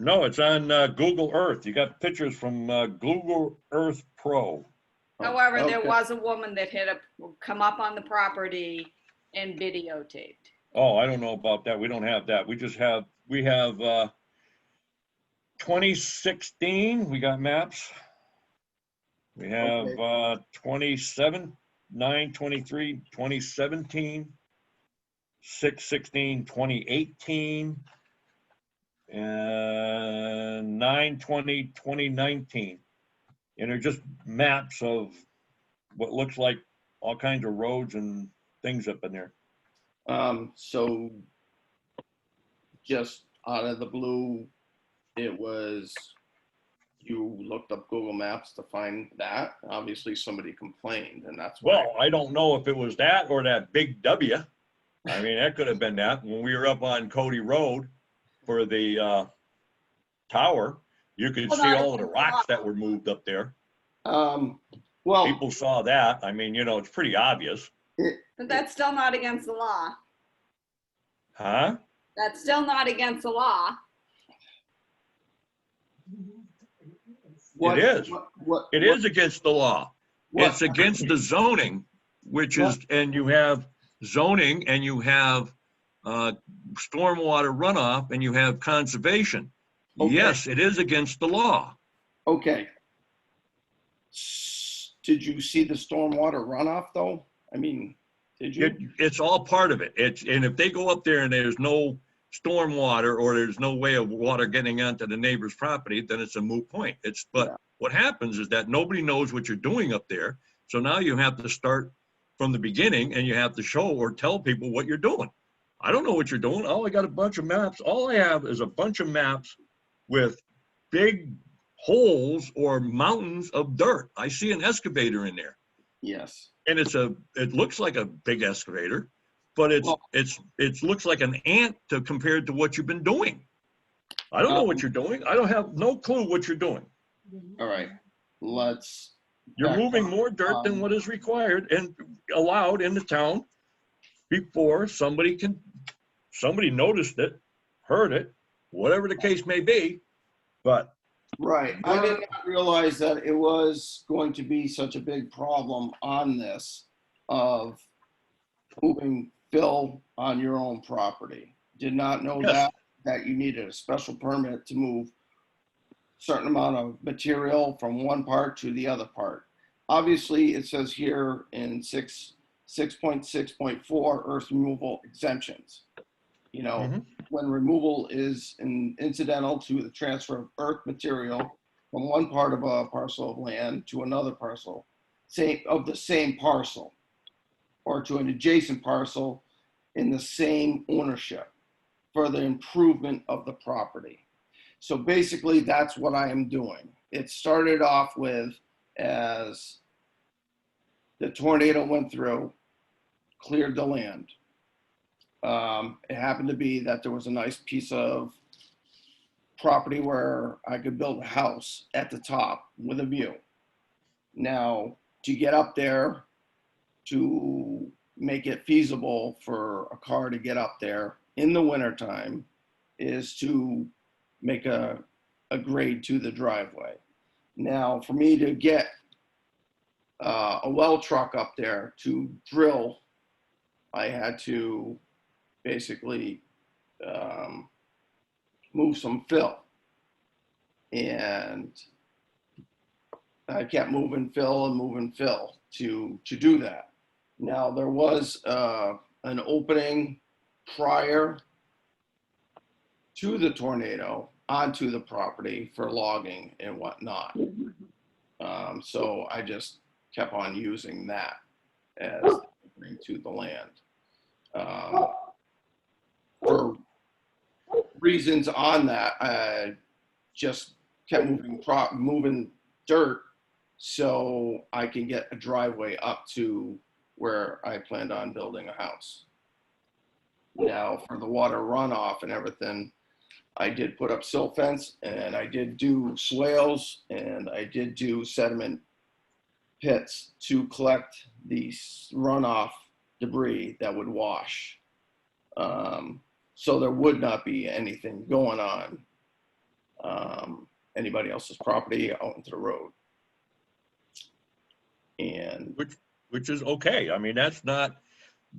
A: No, it's on Google Earth. You got pictures from Google Earth Pro.
U: However, there
J: Okay.
U: was a woman that had come up on the property and videotaped.
A: Oh, I don't know about that. We don't have that. We have 2016, we got maps. We have
J: Okay.
A: 27, 9/23, 2017, 6/16, 2018, and 9/20, 2019. And they're just maps of what looks like all kinds of roads and things up in there.
T: So just out of the blue, it was, you looked up Google Maps to find that. Obviously somebody complained and that's why.
A: Well, I don't know if it was that or that big W. I mean, that could have been that. When we were up on Cody Road for the tower, you could see all of the rocks that were moved up there.
T: Well,
A: people saw that. I mean, you know, it's pretty obvious.
U: But that's still not against the law.
A: Huh?
U: That's still not against the law.
T: What-
A: It is. It is against the law.
T: What-
A: It's against the zoning, which is, and you have zoning and you have stormwater runoff and you have conservation.
T: Okay.
A: Yes, it is against the law.
T: Okay. Did you see the stormwater runoff though? I mean, did you?
A: It's all part of it. And if they go up there and there's no stormwater or there's no way of water getting onto the neighbor's property, then it's a moot point. But what happens is that nobody knows what you're doing up there. So now you have to start from the beginning and you have to show or tell people what you're doing. I don't know what you're doing. Oh, I got a bunch of maps. All I have is a bunch of maps with big holes or mountains of dirt. I see an excavator in there.
T: Yes.
A: And it looks like a big excavator, but it looks like an ant compared to what you've been doing. I don't know what you're doing. I don't have no clue what you're doing.
T: All right, let's.
A: You're moving more dirt than what is required and allowed in the town before somebody noticed it, heard it, whatever the case may be, but.
T: Right, I did not realize that it was going to be such a big problem on this of moving fill on your own property. Did not know that you needed a special permit to move certain amount of material from one part to the other part. Obviously, it says here in 6.6.4 earth removal exemptions. You know, when removal is incidental to the transfer of earth material from one part of a parcel of land to another parcel, of the same parcel, or to an adjacent parcel in the same ownership for the improvement of the property. So basically, that's what I am doing. It started off with as the tornado went through, cleared the land. It happened to be that there was a nice piece of property where I could build a house at the top with a view. Now, to get up there, to make it feasible for a car to get up there in the wintertime, is to make a grade to the driveway. Now, for me to get a well truck up there to drill, I had to basically move some fill. And I kept moving fill to do that. Now, there was an opening prior to the tornado onto the property for logging and whatnot. So I just kept on using that as opening to the land. For reasons on that, I just kept moving dirt so I can get a driveway up to where I planned on building a house. Now, for the water runoff and everything, I did put up silt fence and I did do swales and I did do sediment pits to collect the runoff debris that would wash. So there would not be anything going on anybody else's property out into the road. And
A: which is okay. I mean, that's not,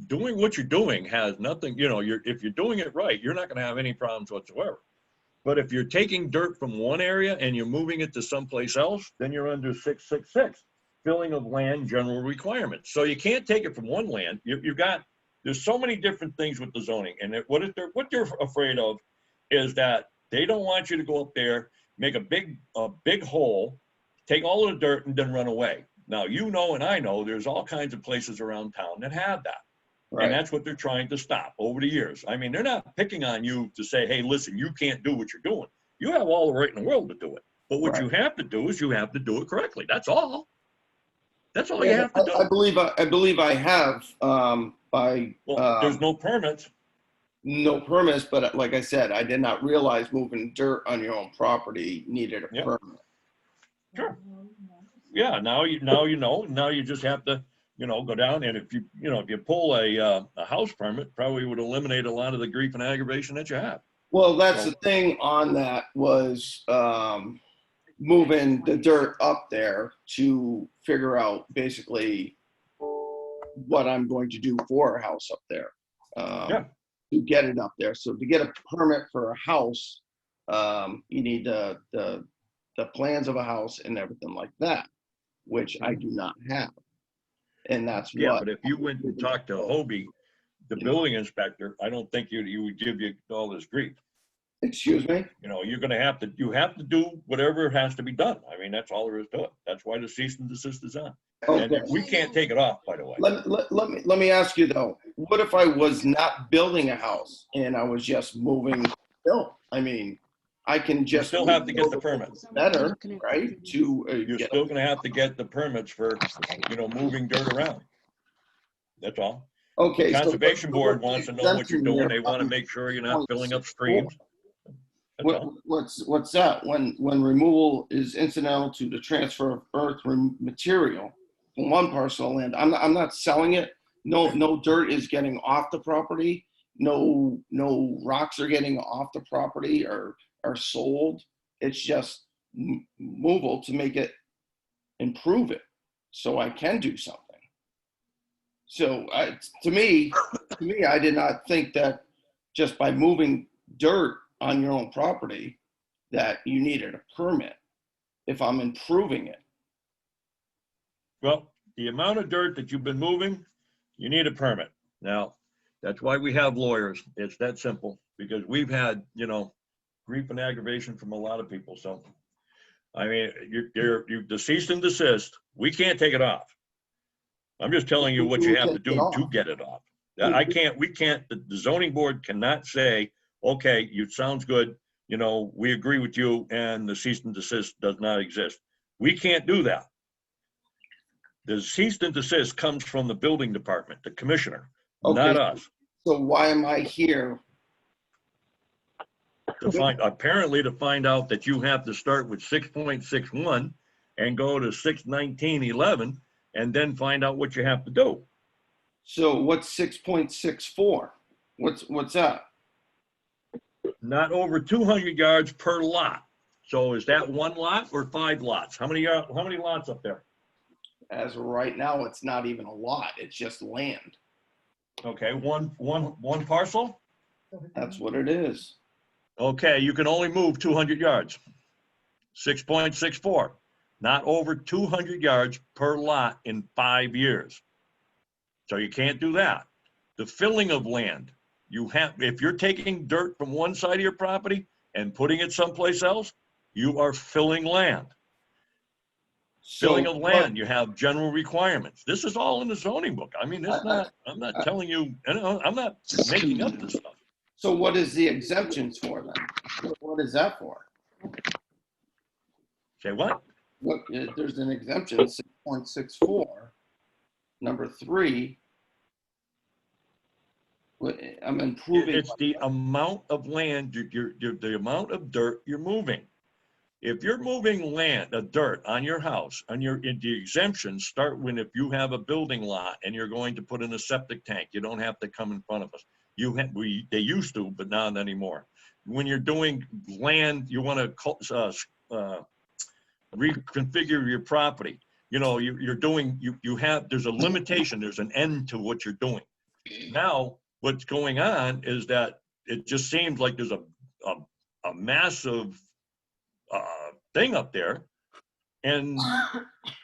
A: doing what you're doing has nothing, you know, if you're doing it right, you're not going to have any problems whatsoever. But if you're taking dirt from one area and you're moving it to someplace else, then you're under 666, filling of land general requirements. So you can't take it from one land. There's so many different things with the zoning, and what they're afraid of is that they don't want you to go up there, make a big hole, take all of the dirt, and then run away. Now, you know, and I know there's all kinds of places around town that have that. Right. And that's what they're trying to stop over the years. I mean, they're not picking on you to say, hey, listen, you can't do what you're doing. You have all the right in the world to do it. But what you have to do is you have to do it correctly. That's all. That's all you have to do.
T: I believe I have
A: there's no permits.
T: No permits, but like I said, I did not realize moving dirt on your own property needed a permit.
A: Sure. Yeah, now you know. Now you just have to, you know, go down, and if you pull a house permit, probably would eliminate a lot of the grief and aggravation that you have.
T: Well, that's the thing on that was moving the dirt up there to figure out basically what I'm going to do for a house up there. To get it up there. So to get a permit for a house, you need the plans of a house and everything like that, which I do not have. And that's
A: but if you went and talked to Hobie, the building inspector, I don't think you would give you all this grief.
T: Excuse me?
A: You know, you have to do whatever has to be done. I mean, that's all there is to it. That's why the cease and desist is on.
T: Okay.
A: And we can't take it off, by the way.
T: Let me ask you though, what if I was not building a house and I was just moving dirt? I mean, I can just
A: still have to get the permits.
T: Better, right?
A: You're still going to have to get the permits for, you know, moving dirt around. That's all.
T: Okay.
A: The Conservation Board wants to know what you're doing. They want to make sure you're not filling up streams.
T: What's that? When removal is incidental to the transfer of earth material from one parcel of land, I'm not selling it. No dirt is getting off the property. No rocks are getting off the property or are sold. It's just removal to make it, improve it, so I can do something. So to me, I did not think that just by moving dirt on your own property that you needed a permit if I'm improving it.
A: Well, the amount of dirt that you've been moving, you need a permit. Now, that's why we have lawyers. It's that simple, because we've had, you know, grief and aggravation from a lot of people. So, I mean, the cease and desist, we can't take it off. I'm just telling you what you have to do to get it off. The zoning board cannot say, okay, sounds good, you know, we agree with you and the cease and desist does not exist. We can't do that. The cease and desist comes from the building department, the commissioner, not us.
T: So why am I here?
A: To find out that you have to start with 6.61 and go to 619.11 and then find out what you have to do.
T: So what's 6.64? What's that?
A: Not over 200 yards per lot. So is that one lot or 5 lots? How many lots up there?
T: As of right now, it's not even a lot. It's just land.
A: Okay, one parcel?
T: That's what it is.
A: Okay, you can only move 200 yards. 6.64. Not over 200 yards per lot in 5 years. So you can't do that. The filling of land, if you're taking dirt from one side of your property and putting it someplace else, you are filling land. Filling of land, you have general requirements. This is all in the zoning book. I mean, I'm not telling you, I'm not making up this stuff.
T: So what is the exemptions for then? What is that for?
A: Say what?
T: Look, there's an exemption, 6.64, number 3. I'm improving.
A: It's the amount of land, the amount of dirt you're moving. If you're moving dirt on your house, the exemptions start if you have a building lot and you're going to put in a septic tank, you don't have to come in front of us. They used to, but not anymore. when you're doing land, you want to reconfigure your property. You know, you're doing, there's a limitation, there's an end to what you're doing. Now, what's going on is that it just seems like there's a massive thing up there, and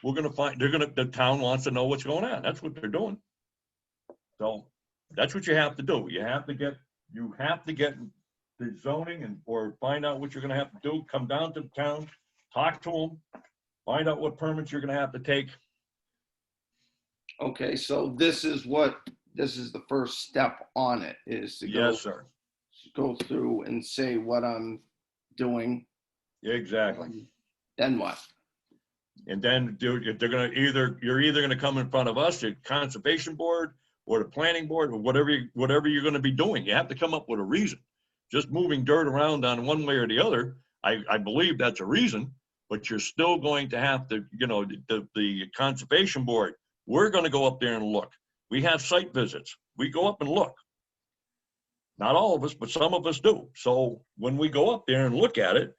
A: we're gonna find, the town wants to know what's going on. That's what they're doing. So that's what you have to do. You have to get the zoning or find out what you're gonna have to do. Come down to the town, talk to them, find out what permits you're gonna have to take.
T: Okay, so this is the first step on it, is to
A: Yes, sir.
T: go through and say what I'm doing.
A: Exactly.
T: Then what?
A: And then you're either gonna come in front of us, the conservation board, or the planning board, or whatever you're gonna be doing. You have to come up with a reason. Just moving dirt around on one way or the other, I believe that's a reason, but you're still going to have to, the conservation board, we're gonna go up there and look. We have site visits. We go up and look. Not all of us, but some of us do. So when we go up there and look at it,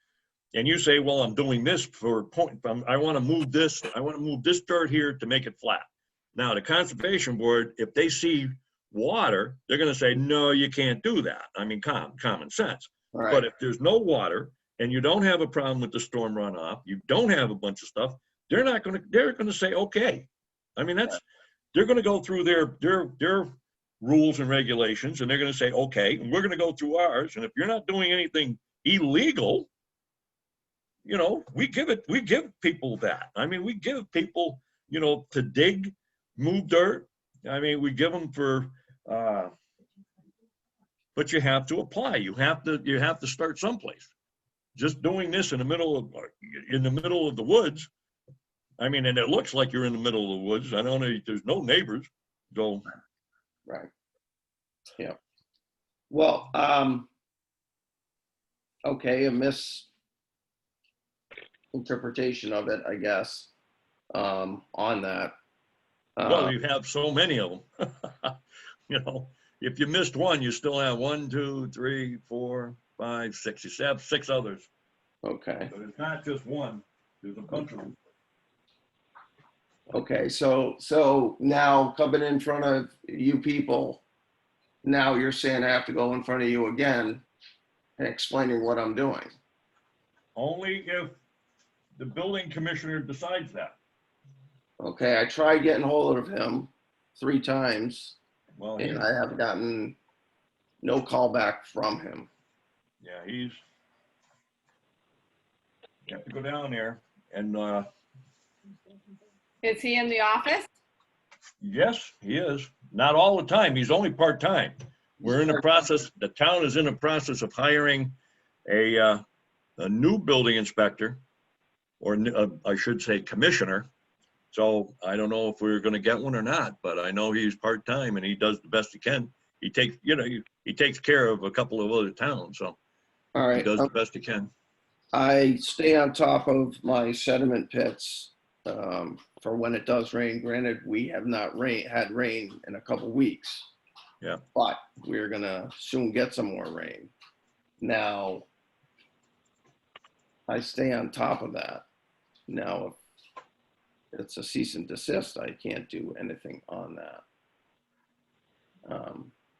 A: and you say, well, I'm doing this for point, I want to move this dirt here to make it flat. Now, the conservation board, if they see water, they're going to say, no, you can't do that. I mean, common sense.
T: Right.
A: But if there's no water and you don't have a problem with the storm runoff, you don't have a bunch of stuff, they're going to say, okay. I mean, they're going to go through their rules and regulations, and they're going to say, okay, and we're going to go through ours. And if you're not doing anything illegal, we give people that. I mean, we give people, to dig, move dirt. I mean, we give them but you have to apply. You have to start someplace. Just doing this in the middle of the woods. I mean, and it looks like you're in the middle of the woods. I don't know, there's no neighbors. So.
T: Right. Yeah. Well, okay, a misinterpretation of it, I guess, on that.
A: Well, you have so many of them. If you missed one, you still have 1, 2, 3, 4, 5, 6. You have 6 others.
T: Okay.
A: But it's not just one. There's a bunch of them.
T: Okay, so now coming in front of you people, now you're saying I have to go in front of you again and explaining what I'm doing.
A: Only if the building commissioner decides that.
T: Okay, I tried getting hold of him 3 times,
A: Well,
T: and I have gotten no call back from him.
A: Yeah, you have to go down there and,
U: Is he in the office?
A: yes, he is. Not all the time. He's only part-time. We're in the process, the town is in the process of hiring a new building inspector, or I should say commissioner. So I don't know if we're gonna get one or not, but I know he's part-time and he does the best he can. He takes, he takes care of a couple of other towns, so
T: All right.
A: he does the best he can.
T: I stay on top of my sediment pits for when it does rain. Granted, we have not had rain in a couple weeks.
A: Yeah.
T: But we're gonna soon get some more rain. Now, I stay on top of that. Now, if it's a cease and desist, I can't do anything on that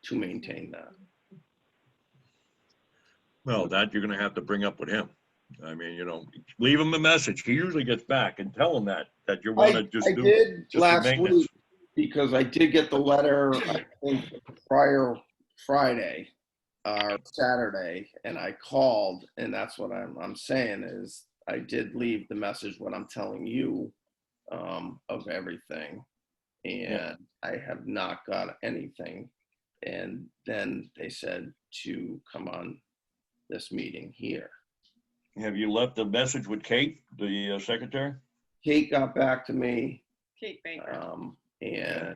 T: to maintain that.
A: Well, that you're gonna have to bring up with him. I mean, leave him a message. He usually gets back, and tell him that you want to just do.
T: I did
A: just
T: last
A: maintenance.
T: week, because I did get the letter, I think, prior Friday or Saturday, and I called, and that's what I'm saying is I did leave the message, what I'm telling you, of everything, and I have not got anything. And then they said to come on this meeting here.
A: Have you left a message with Kate, the secretary?
T: Kate got back to me,
U: Kate Baker.
T: and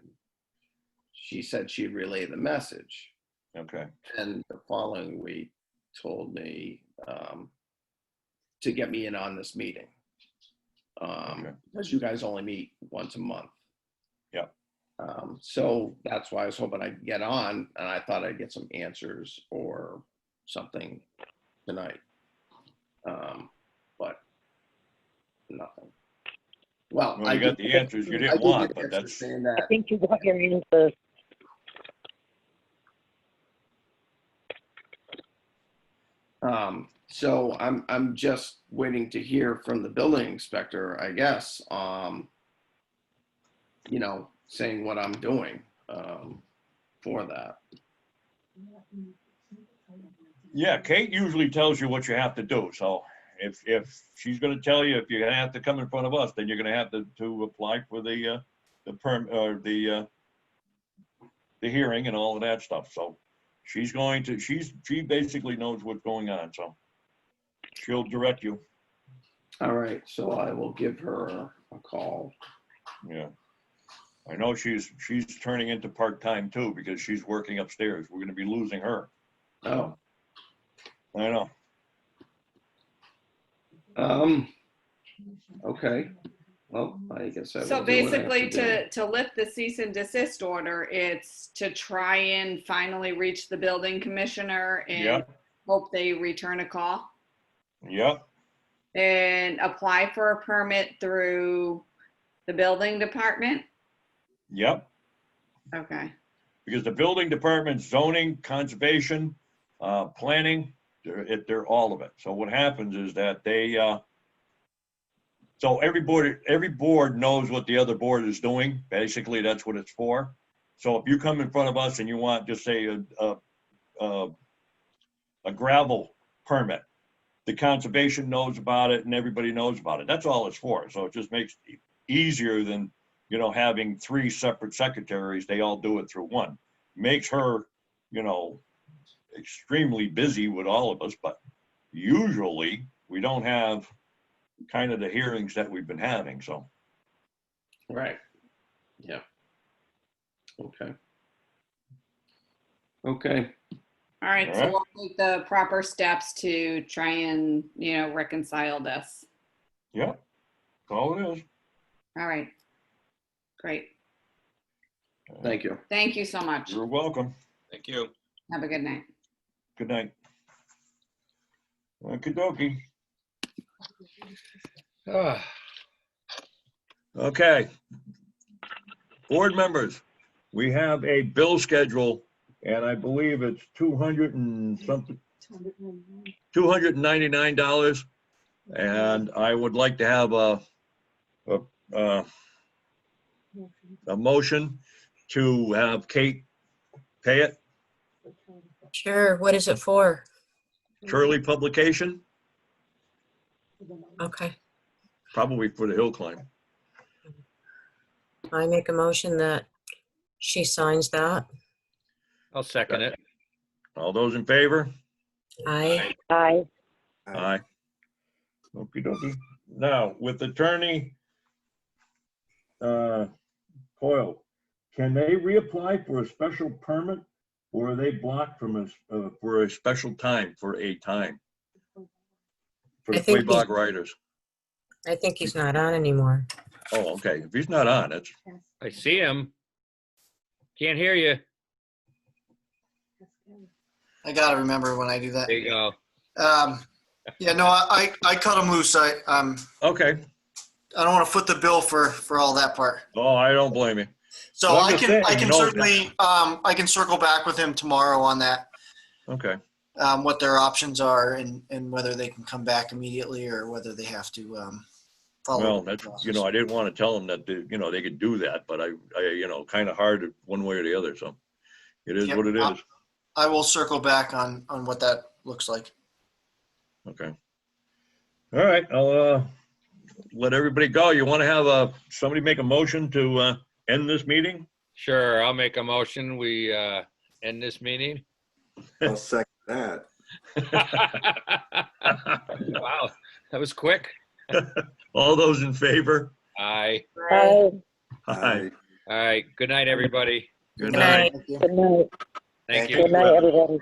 T: she said she'd relay the message.
A: Okay.
T: And the following week told me to get me in on this meeting. Because you guys only meet once a month.
A: Yeah.
T: So that's why I was hoping I'd get on, and I thought I'd get some answers or something tonight. But nothing. Well,
A: Well, you got the answers you
T: I
A: didn't
T: did
A: want,
T: get
A: but
T: answers
A: that's,
T: saying
C: I
T: that.
C: think you got your answers.
T: So I'm just waiting to hear from the building inspector, I guess, you know, saying what I'm doing, for that.
A: yeah, Kate usually tells you what you have to do. So if she's gonna tell you, if you're gonna have to come in front of us, then you're gonna have to apply for the hearing and all of that stuff. So she's going to, she basically knows what's going on, so she'll direct you.
T: All right, so I will give her a call.
A: Yeah. I know she's turning into part-time too, because she's working upstairs. We're gonna be losing her.
T: Oh.
A: I know.
T: Okay. Well, I guess I will
U: So
T: do what I have
U: basically,
T: to do.
U: to lift the cease and desist order, it's to try and finally reach the building commissioner and
A: Yep.
U: hope they return a call
A: Yep.
U: and apply for a permit through the building department.
A: Yep.
U: Okay.
A: Because the building department, zoning, conservation, planning, they're all of it. So what happens is that they, so every board knows what the other board is doing. Basically, that's what it's for. So if you come in front of us and you want, just say, a gravel permit, the conservation knows about it and everybody knows about it. That's all it's for. So it just makes it easier than, you know, having 3 separate secretaries. They all do it through one. Makes her, you know, extremely busy with all of us, but usually we don't have kind of the hearings that we've been having, so.
T: Right. Yeah. Okay. Okay.
U: All right.
A: All
U: So
A: right.
U: we'll take the proper steps to try and, you know, reconcile this.
A: Yeah, that's all it is.
U: All right. Great.
T: Thank you.
U: Thank you so much.
A: You're welcome.
E: Thank you.
U: Have a good night.
A: Good night. Okie dokie. Okay. Board members, we have a bill schedule, and I believe it's $299. And I would like to have a motion to have Kate pay it.
B: Sure. What is it for?
A: Shirley publication,
B: Okay.
A: probably for the hill climb.
B: I make a motion that she signs that.
E: I'll second it.
A: All those in favor?
B: Aye.
C: Aye.
A: Aye. Okey dokey. Now, with Attorney Coyle, can they reapply for a special permit, or are they blocked from for a special time, for a time? For
B: I
A: the
B: think
A: Quabog Riders?
B: I think he's not on anymore.
A: Oh, okay. If he's not on, it's,
E: I see him. Can't hear you.
F: I gotta remember when I do that.
E: There you go.
F: Yeah, no, I cut them loose.
A: okay.
F: I don't want to foot the bill for all that part.
A: Oh, I don't blame you.
F: So
A: Well, I'm
F: I
A: just
F: can
A: saying,
F: I
A: you
F: can
A: know,
F: certainly I can circle back with him tomorrow on that.
A: Okay.
F: What their options are and whether they can come back immediately or whether they have to follow.
A: Well,
F: the
A: that's,
F: process.
A: you know, I didn't want to tell them that, they could do that, but I you know, kind of hard one way or the other. So it is
F: Yep,
A: what it is.
F: I will circle back on what that looks like.
A: Okay. All right. I'll let everybody go. You want to have somebody make a motion to end this meeting?
E: Sure, I'll make a motion. We end this meeting.
J: I'll second that.
E: Wow, that was quick.
A: All those in favor?
E: Aye.
C: Aye.
A: Aye.
E: All right. Good night, everybody.
A: Good night.
C: Good night.
E: Thank you.
C: Good night, everybody.